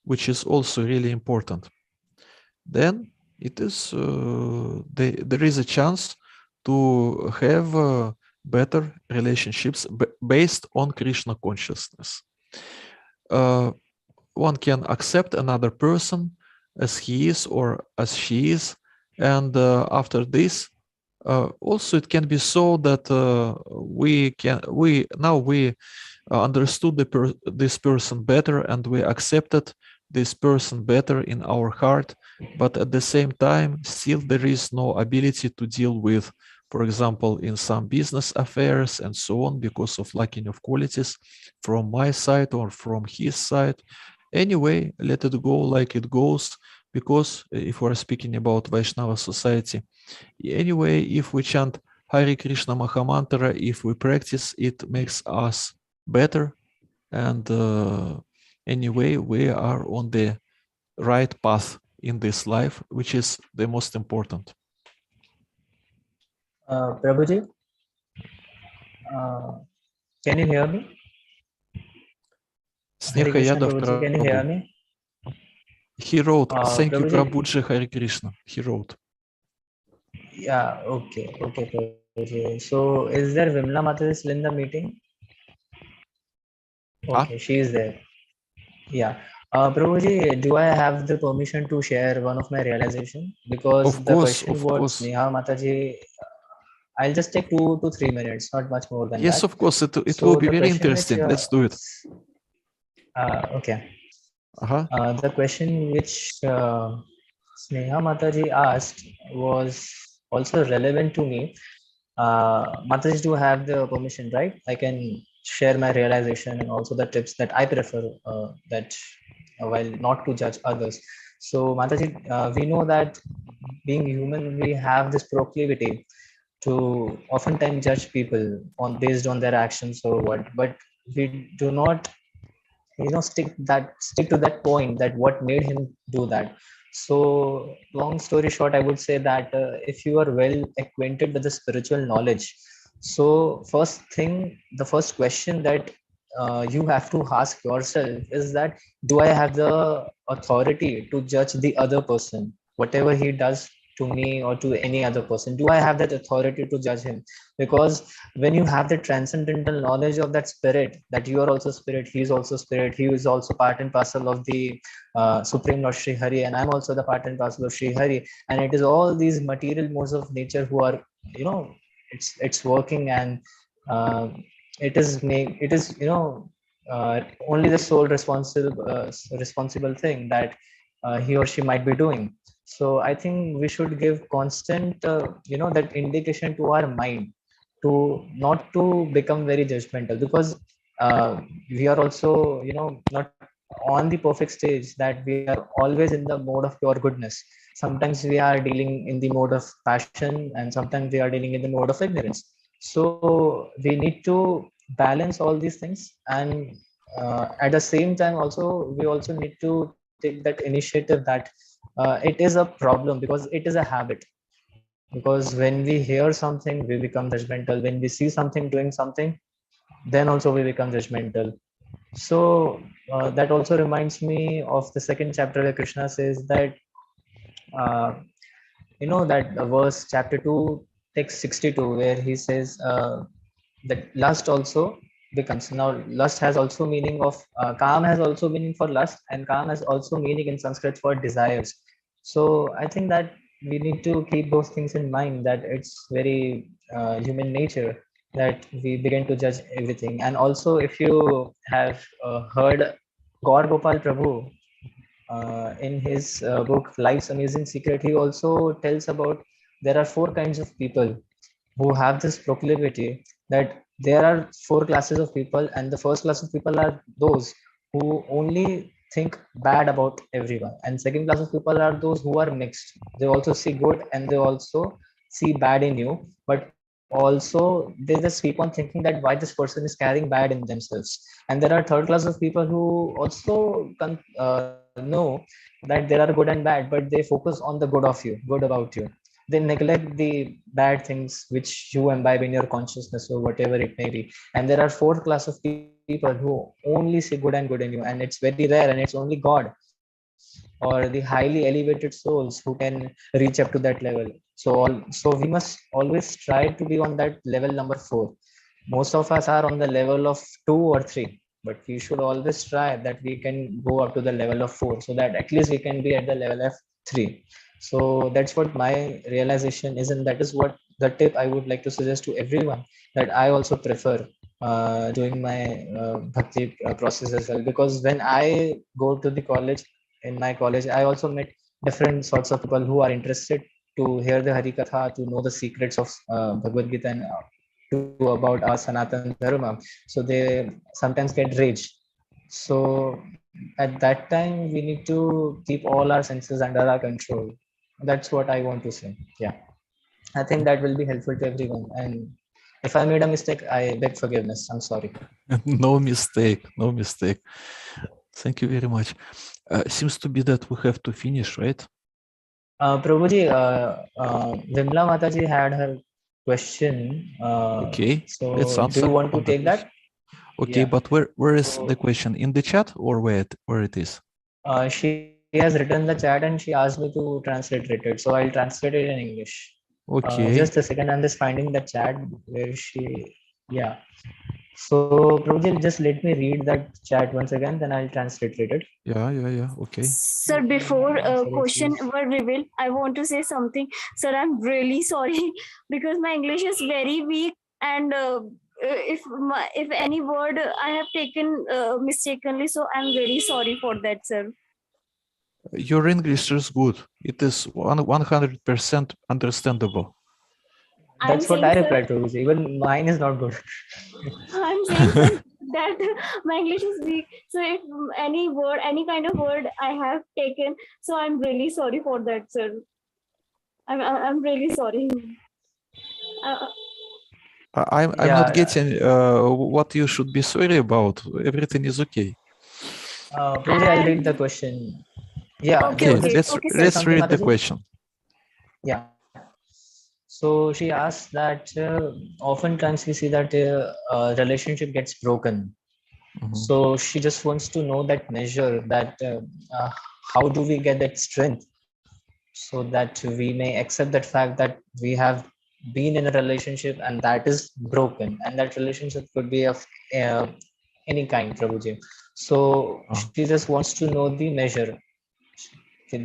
[SPEAKER 3] which is also really important, then it is there is a chance to have better relationships based on Krishna consciousness. One can accept another person as he is or as she is, and after this, also it can be so that we understood this person better, and we accepted this person better in our heart, but at the same time, still there is no ability to deal with, for example, in some business affairs and so on, because of lacking of qualities from my side or from his side. Anyway, let it go like it goes, because if we're speaking about Vaishnava society, anyway, if we chant Hare Krishna Mahamantra, if we practice, it makes us better. And anyway, we are on the right path in this life, which is the most important.
[SPEAKER 2] Prabhuji, can you hear me? Hare
[SPEAKER 3] Sneha
[SPEAKER 2] Krishna,
[SPEAKER 3] Yadav
[SPEAKER 2] Prabhuji, can you hear
[SPEAKER 3] Prabhu.
[SPEAKER 2] me?
[SPEAKER 3] He wrote, thank you,
[SPEAKER 2] Prabhuji,
[SPEAKER 3] Prabhuji Hare Krishna. He wrote.
[SPEAKER 2] yeah, okay, Prabhuji. So, is there Vimla Mataji still in the meeting? Okay, she is there. Yeah. Prabhuji, do I have the permission to share one of my realization? Because
[SPEAKER 3] Of
[SPEAKER 2] the
[SPEAKER 3] course,
[SPEAKER 2] question
[SPEAKER 3] of
[SPEAKER 2] what
[SPEAKER 3] course.
[SPEAKER 2] Sneha Mataji, I'll just take 2 to 3 minutes, not much more than
[SPEAKER 3] Yes,
[SPEAKER 2] that.
[SPEAKER 3] of course, it will
[SPEAKER 2] So
[SPEAKER 3] be
[SPEAKER 2] the
[SPEAKER 3] very
[SPEAKER 2] question which,
[SPEAKER 3] interesting. Let's do it.
[SPEAKER 2] okay.
[SPEAKER 3] Uh-huh.
[SPEAKER 2] The question which Sneha Mataji asked was also relevant to me. Mataji, do have the permission, right? I can share my realization and also the tips that I prefer that while not to judge others. So Mataji, we know that being human, we have this proclivity to oftentimes judge people on based on their actions or what, but we do not stick to that point that what made him do that. So long story short, I would say that if you are well acquainted with the spiritual knowledge, so first thing, the first question that you have to ask yourself is that, do I have the authority to judge the other person, whatever he does to me or to any other person? Do I have that authority to judge him? Because when you have the transcendental knowledge of that spirit, that you are also spirit, he is also spirit, he is also part and parcel of the supreme lord Sri Hari, and I'm also the part and parcel of Sri Hari, and it is all these material modes of nature who are, it's working, and uh, it is only the sole responsible thing that he or she might be doing. So I think we should give constant that indication to our mind to not to become very judgmental, because we are also not on the perfect stage that we are always in the mode of pure goodness. Sometimes we are dealing in the mode of passion, and sometimes we are dealing in the mode of ignorance. So we need to balance all these things, and at the same time also we also need to take that initiative that it is a problem because it is a habit. Because when we hear something we become judgmental, when we see something doing something, then also we become judgmental. So that also reminds me of the second chapter where Krishna says that uh, that verse chapter 2 text 62, where he says that lust also becomes, now lust has also meaning of kam has also meaning for lust, and kam has also meaning in Sanskrit for desires. So I think that we need to keep those things in mind, that it's very human nature that we begin to judge everything. And also, if you have heard Gaur Gopal Prabhu in his book Life's Amazing Secret, he also tells about there are 4 kinds of people who have this proclivity, that there are 4 classes of people, and the first class of people are those who only think bad about everyone, and second class of people are those who are mixed. They also see good and they also see bad in you, but also they just keep on thinking that why this person is carrying bad in themselves. And there are third class of people who also know that there are good and bad, but they focus on the good of you, good about you. They neglect the bad things which you imbibe in your consciousness or whatever it may be. And there are 4 class of people who only see good and good in you, and it's very rare, and it's only God or the highly elevated souls who can reach up to that level. So we must always try to be on that level number 4. Most of us are on the level of 2 or 3, but we should always try that we can go up to the level of 4, so that at least we can be at the level of 3. So that's what my realization is, and that is what the tip I would like to suggest to everyone, that I also prefer doing my bhakti process as well. Because when I go to the college, in my college, I also met different sorts of people who are interested to hear the Hari Katha, to know the secrets of Bhagavad Gita, and to about our Sanatan Dharma. So they sometimes get rage. So at that time, we need to keep all our senses under our control. That's what I want to say. Yeah, I think that will be helpful to everyone. And if I made a mistake, I beg forgiveness. I'm sorry.
[SPEAKER 3] No mistake, no mistake. Thank you very much. Seems to be that we have to finish, right?
[SPEAKER 2] Prabhuji, Vimla Mataji had her question.
[SPEAKER 3] Okay,
[SPEAKER 2] So
[SPEAKER 3] let's
[SPEAKER 2] do
[SPEAKER 3] answer
[SPEAKER 2] you want to
[SPEAKER 3] on the
[SPEAKER 2] take that?
[SPEAKER 3] Okay,
[SPEAKER 2] Yeah.
[SPEAKER 3] but where is
[SPEAKER 2] So-
[SPEAKER 3] the question? In the chat or where it is?
[SPEAKER 2] She has written the chat and she asked me to translate it. So I'll translate it in English.
[SPEAKER 3] Okay.
[SPEAKER 2] Just a second, I'm just finding the chat where she, yeah. So Prabhuji, just let me read that chat once again, then I'll translate it.
[SPEAKER 3] Yeah. Okay.
[SPEAKER 5] Sir, before
[SPEAKER 2] Sorry,
[SPEAKER 5] question
[SPEAKER 2] please.
[SPEAKER 5] were revealed, I want to say something. Sir, I'm really sorry because my English is very weak, and if any word I have taken mistakenly, so I'm very sorry for that, sir.
[SPEAKER 3] Your English is good. It is 100% understandable.
[SPEAKER 5] I'm
[SPEAKER 2] That's what
[SPEAKER 5] saying,
[SPEAKER 2] I
[SPEAKER 5] sir,
[SPEAKER 2] replied, Prabhuji. Even mine is not good.
[SPEAKER 5] I'm saying, sir, that my English is weak. So if any word, any kind of word I have taken, so I'm really sorry for that, sir. I'm really sorry. Uh,
[SPEAKER 3] I'm not
[SPEAKER 2] Yeah,
[SPEAKER 3] getting what you should be sorry about. Everything is okay.
[SPEAKER 2] Prabhuji, I'll read the question. Yeah,
[SPEAKER 5] Okay,
[SPEAKER 2] there
[SPEAKER 3] Okay,
[SPEAKER 2] was
[SPEAKER 5] okay,
[SPEAKER 2] a,
[SPEAKER 5] okay, sir.
[SPEAKER 3] let's
[SPEAKER 2] something,
[SPEAKER 3] read the
[SPEAKER 2] Mataji?
[SPEAKER 3] question.
[SPEAKER 2] Yeah. So she asked that oftentimes we see that relationship gets broken.
[SPEAKER 3] Mhm.
[SPEAKER 2] So she just wants to know that measure, that how do we get that strength so that we may accept that fact that we have been in a relationship and that is broken, and that relationship could be of uh, any kind, Prabhuji. So
[SPEAKER 3] Ah.
[SPEAKER 2] she just wants to know the measure,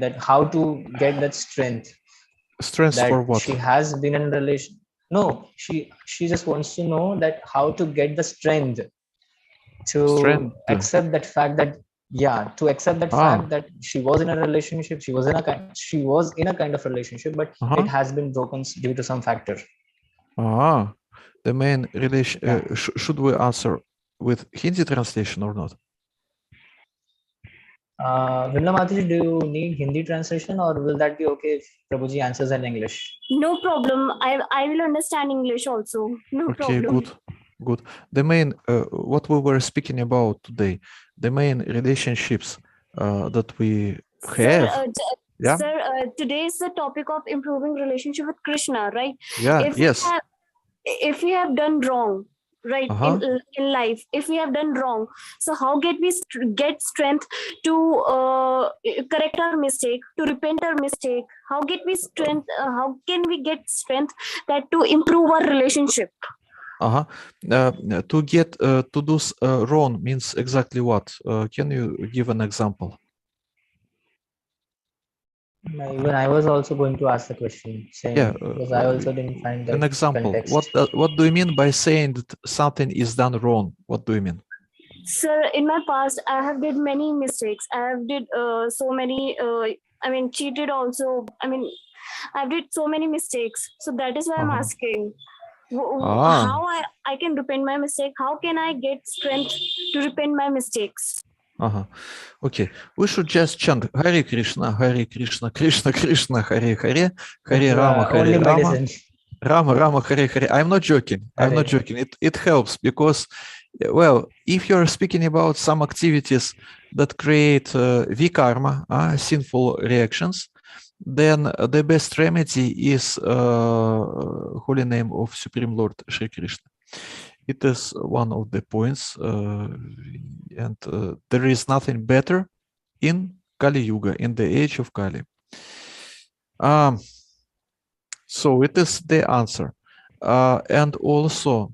[SPEAKER 2] that how to get that strength,
[SPEAKER 3] Strength for
[SPEAKER 2] that
[SPEAKER 3] what?
[SPEAKER 2] she has been in a relation. No, she just wants to know that how to get the strength to
[SPEAKER 3] Strength.
[SPEAKER 2] accept that fact that, yeah, to accept that
[SPEAKER 3] Ah.
[SPEAKER 2] fact that she was in a relationship, she was in a kind of relationship, but it has been broken due to some factor.
[SPEAKER 3] The main relation.
[SPEAKER 2] Yeah.
[SPEAKER 3] Should we answer with Hindi translation or not?
[SPEAKER 2] Vimla Mataji, do you need Hindi translation, or will that be okay if Prabhuji answers in English?
[SPEAKER 5] No problem. I will understand English also. No
[SPEAKER 3] Okay,
[SPEAKER 5] problem.
[SPEAKER 3] good. The main what we were speaking about today, the main relationships that we
[SPEAKER 5] Sir,
[SPEAKER 3] have. Yeah.
[SPEAKER 5] sir, today is the topic of improving relationship with Krishna, right?
[SPEAKER 3] Yeah. Yes.
[SPEAKER 5] If we have done wrong, right, in life, if we have done wrong, so how get strength to correct our mistake, to repent our mistake? How get we strength? How can we get strength that to improve our relationship?
[SPEAKER 3] To get to do wrong means exactly what? Can you give an example?
[SPEAKER 2] Even I was also going to ask the question, same, because I also didn't find the
[SPEAKER 3] An example.
[SPEAKER 2] context.
[SPEAKER 3] What do you mean by saying that something is done wrong? What do you mean?
[SPEAKER 5] Sir, in my past, I have did many mistakes. I have did so many. Cheated also. I did so many mistakes. So that is why I'm asking. How I can repent my mistake? How can I get strength to repent my mistakes?
[SPEAKER 3] Okay, we should just chant Hare Krishna, Krishna Krishna, Hare Hare, Hare Rama,
[SPEAKER 2] Only
[SPEAKER 3] Hare Rama,
[SPEAKER 2] medicine.
[SPEAKER 3] Rama, Hare Hare. I'm not joking. It helps because, well, if you're speaking about some activities that create vikarma, sinful reactions, then the best remedy is holy name of Supreme Lord Shri Krishna. It is one of the points, and there is nothing better in Kali Yuga, in the age of Kali. So it is the answer. And also,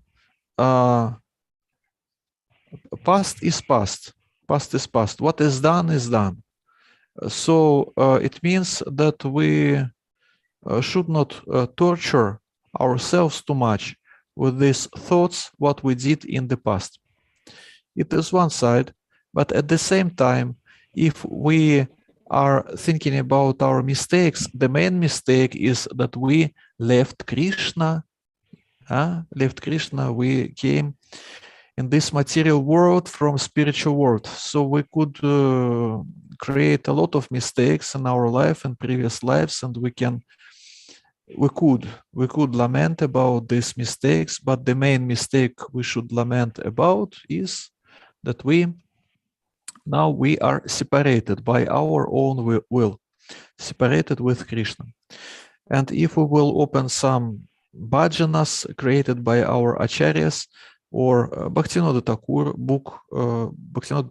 [SPEAKER 3] past is past. Past is past. What is done is done. So it means that we should not torture ourselves too much with these thoughts, what we did in the past. It is one side, but at the same time, if we are thinking about our mistakes, the main mistake is that we left Krishna. We came in this material world from spiritual world. So we could create a lot of mistakes in our life and previous lives, and we could lament about these mistakes, but the main mistake we should lament about is that we are separated by our own will, separated with Krishna. And if we will open some bhajanas created by our acharyas, or Bhaktivinoda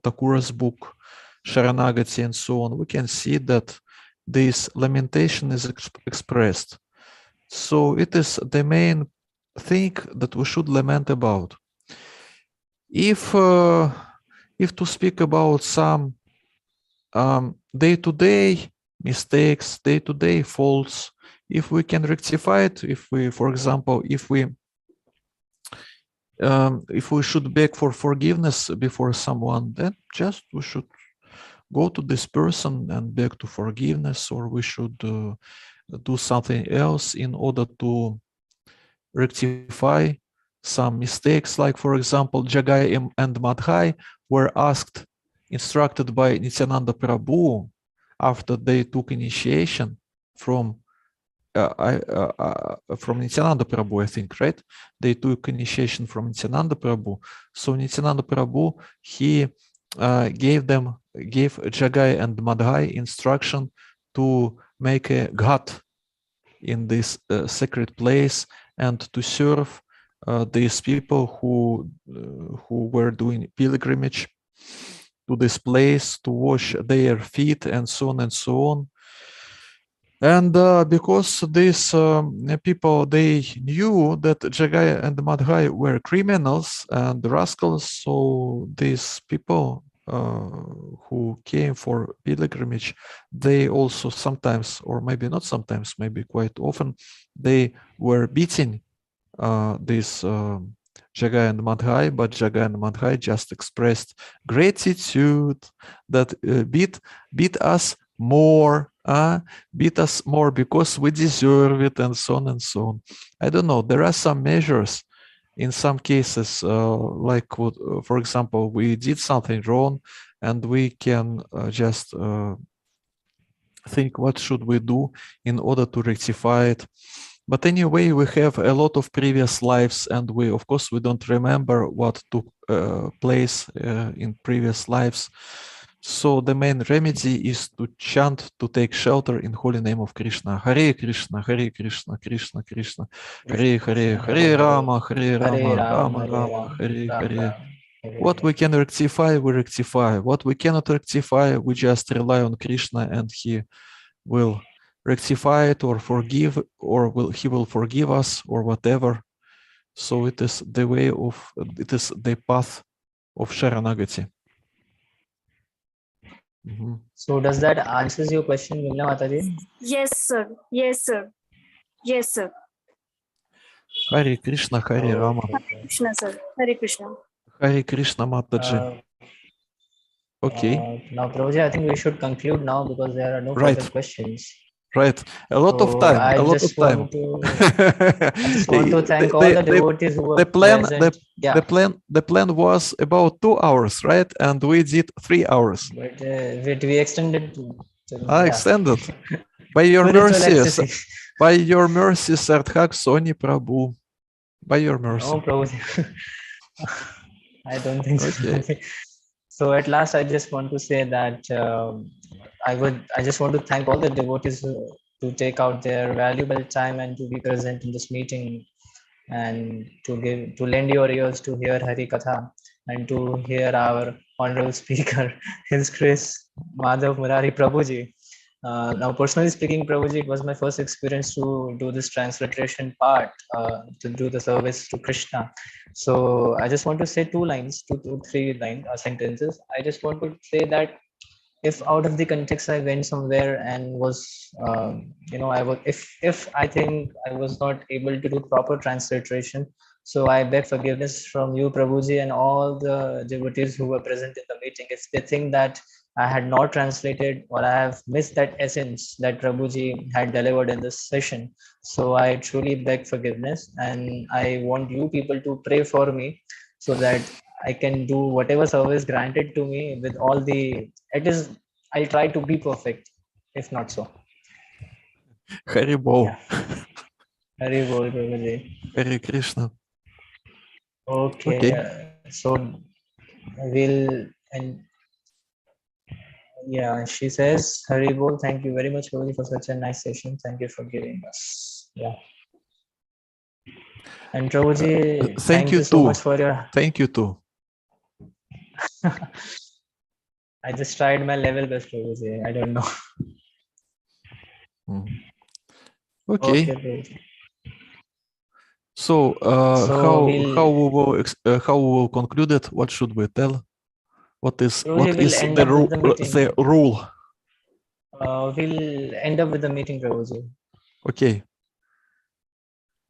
[SPEAKER 3] Thakura's book, Sharanagati, and so on, we can see that this lamentation is expressed. So it is the main thing that we should lament about. If to speak about some day-to-day mistakes, day-to-day faults, if we can rectify it, if we, for example, if we should beg for forgiveness before someone, then just we should go to this person and beg to forgiveness, or we should do something else in order to rectify some mistakes. Like, for example, Jagai and Madhai were instructed by Nityananda Prabhu after they took initiation from Nityananda Prabhu, I think, right? They took initiation from Nityananda Prabhu. So Nityananda Prabhu, he gave Jagai and Madhai instruction to make a ghat in this sacred place and to serve these people who were doing pilgrimage to this place, to wash their feet, and so on and so on. And because these people, they knew that Jagai and Madhai were criminals and rascals, so these people who came for pilgrimage, they also sometimes, or maybe not sometimes, maybe quite often, they were beating these Jagai and Madhai, but Jagai and Madhai just expressed gratitude that beat us more, beat us more because we deserve it, and so on and so on. I don't know. There are some measures in some cases, like, for example, we did something wrong, and we can just think what should we do in order to rectify it. But anyway, we have a lot of previous lives, and of course, we don't remember what took place in previous lives. So the main remedy is to chant, to take shelter in holy name of Krishna. Hare Krishna, Hare Krishna, Krishna Krishna, Hare Hare, Hare Rama, Hare Rama, Rama Rama, Hare Hare. What we can rectify, we rectify. What we cannot rectify, we just rely on Krishna, and he will rectify it or forgive, or he will forgive us, or whatever. So it is the path of Sharanagati.
[SPEAKER 2] So does that answers your question, Milna Mataji?
[SPEAKER 5] Yes, sir. Yes, sir. Yes, sir.
[SPEAKER 3] Hare Krishna, Hare Rama.
[SPEAKER 5] Hare Krishna, sir. Hare Krishna.
[SPEAKER 3] Hare Krishna, Mataji. Okay.
[SPEAKER 2] Now, Prabhuji, I think we should conclude now because there are no further questions.
[SPEAKER 3] Right. A lot of time.
[SPEAKER 2] I just want to thank all the devotees who were present.
[SPEAKER 3] The plan was about 2 hours, right? And we did 3 hours.
[SPEAKER 2] But we extended.
[SPEAKER 3] Extended. By your mercies. By your mercies, Sarthak Soni Prabhu. By your mercy.
[SPEAKER 2] No, Prabhu. I don't think so. Okay. So at last, I just want to say that I just want to thank all the devotees to take out their valuable time and to be present in this meeting, and to lend your ears to hear Hari Katha and to hear our honorable speaker, His Grace Madhav Murari Prabhuji. Now, personally speaking, Prabhuji, it was my first experience to do this transliteration part, to do the service to Krishna. So I just want to say two to three sentences. I just want to say that if out of the context I went somewhere and was, if I think I was not able to do proper transliteration, so I beg forgiveness from you, Prabhuji, and all the devotees who were present in the meeting. If they think that I had not translated or I have missed that essence that Prabhuji had delivered in this session, so I truly beg forgiveness, and I want you people to pray for me so that I can do whatever service granted to me with all the, I'll try to be perfect, if not so.
[SPEAKER 3] Hari Bol.
[SPEAKER 2] Yeah. Hari Bol, Prabhuji.
[SPEAKER 3] Hare Krishna.
[SPEAKER 2] Okay. So we'll, and yeah, she says, Hari Bol, thank you very much, Prabhuji, for such a nice session. Thank you for giving us. Yeah. And Prabhuji,
[SPEAKER 3] Thank
[SPEAKER 2] thank
[SPEAKER 3] you
[SPEAKER 2] you so
[SPEAKER 3] too.
[SPEAKER 2] much for your.
[SPEAKER 3] Thank you too.
[SPEAKER 2] I just tried my level best, Prabhuji. I don't know.
[SPEAKER 3] Mhm. Okay.
[SPEAKER 2] Okay, Prabhuji.
[SPEAKER 3] So,
[SPEAKER 2] So
[SPEAKER 3] how we will conclude it? What should we tell? What is
[SPEAKER 2] Prabhuji, we'll end up with the meeting.
[SPEAKER 3] the rule?
[SPEAKER 2] We'll end up with the meeting, Prabhuji.
[SPEAKER 3] Okay.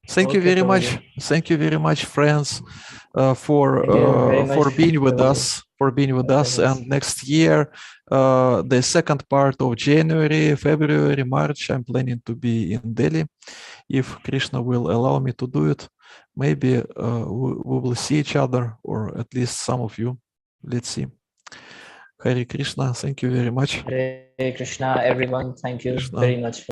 [SPEAKER 3] Thank you
[SPEAKER 2] Okay,
[SPEAKER 3] very much.
[SPEAKER 2] Prabhuji.
[SPEAKER 3] Thank you very much, friends, for
[SPEAKER 2] Thank you very much,
[SPEAKER 3] being with
[SPEAKER 2] Prabhuji.
[SPEAKER 3] us. For being with us.
[SPEAKER 2] Yes.
[SPEAKER 3] And next year, the second part of January, February, March, I'm planning to be in Delhi. If Krishna will allow me to do it, maybe we will see each other, or at least some of you. Let's see. Hare Krishna. Thank you very much.
[SPEAKER 2] Hare Krishna, everyone. Thank you
[SPEAKER 3] Krishna.
[SPEAKER 2] very much.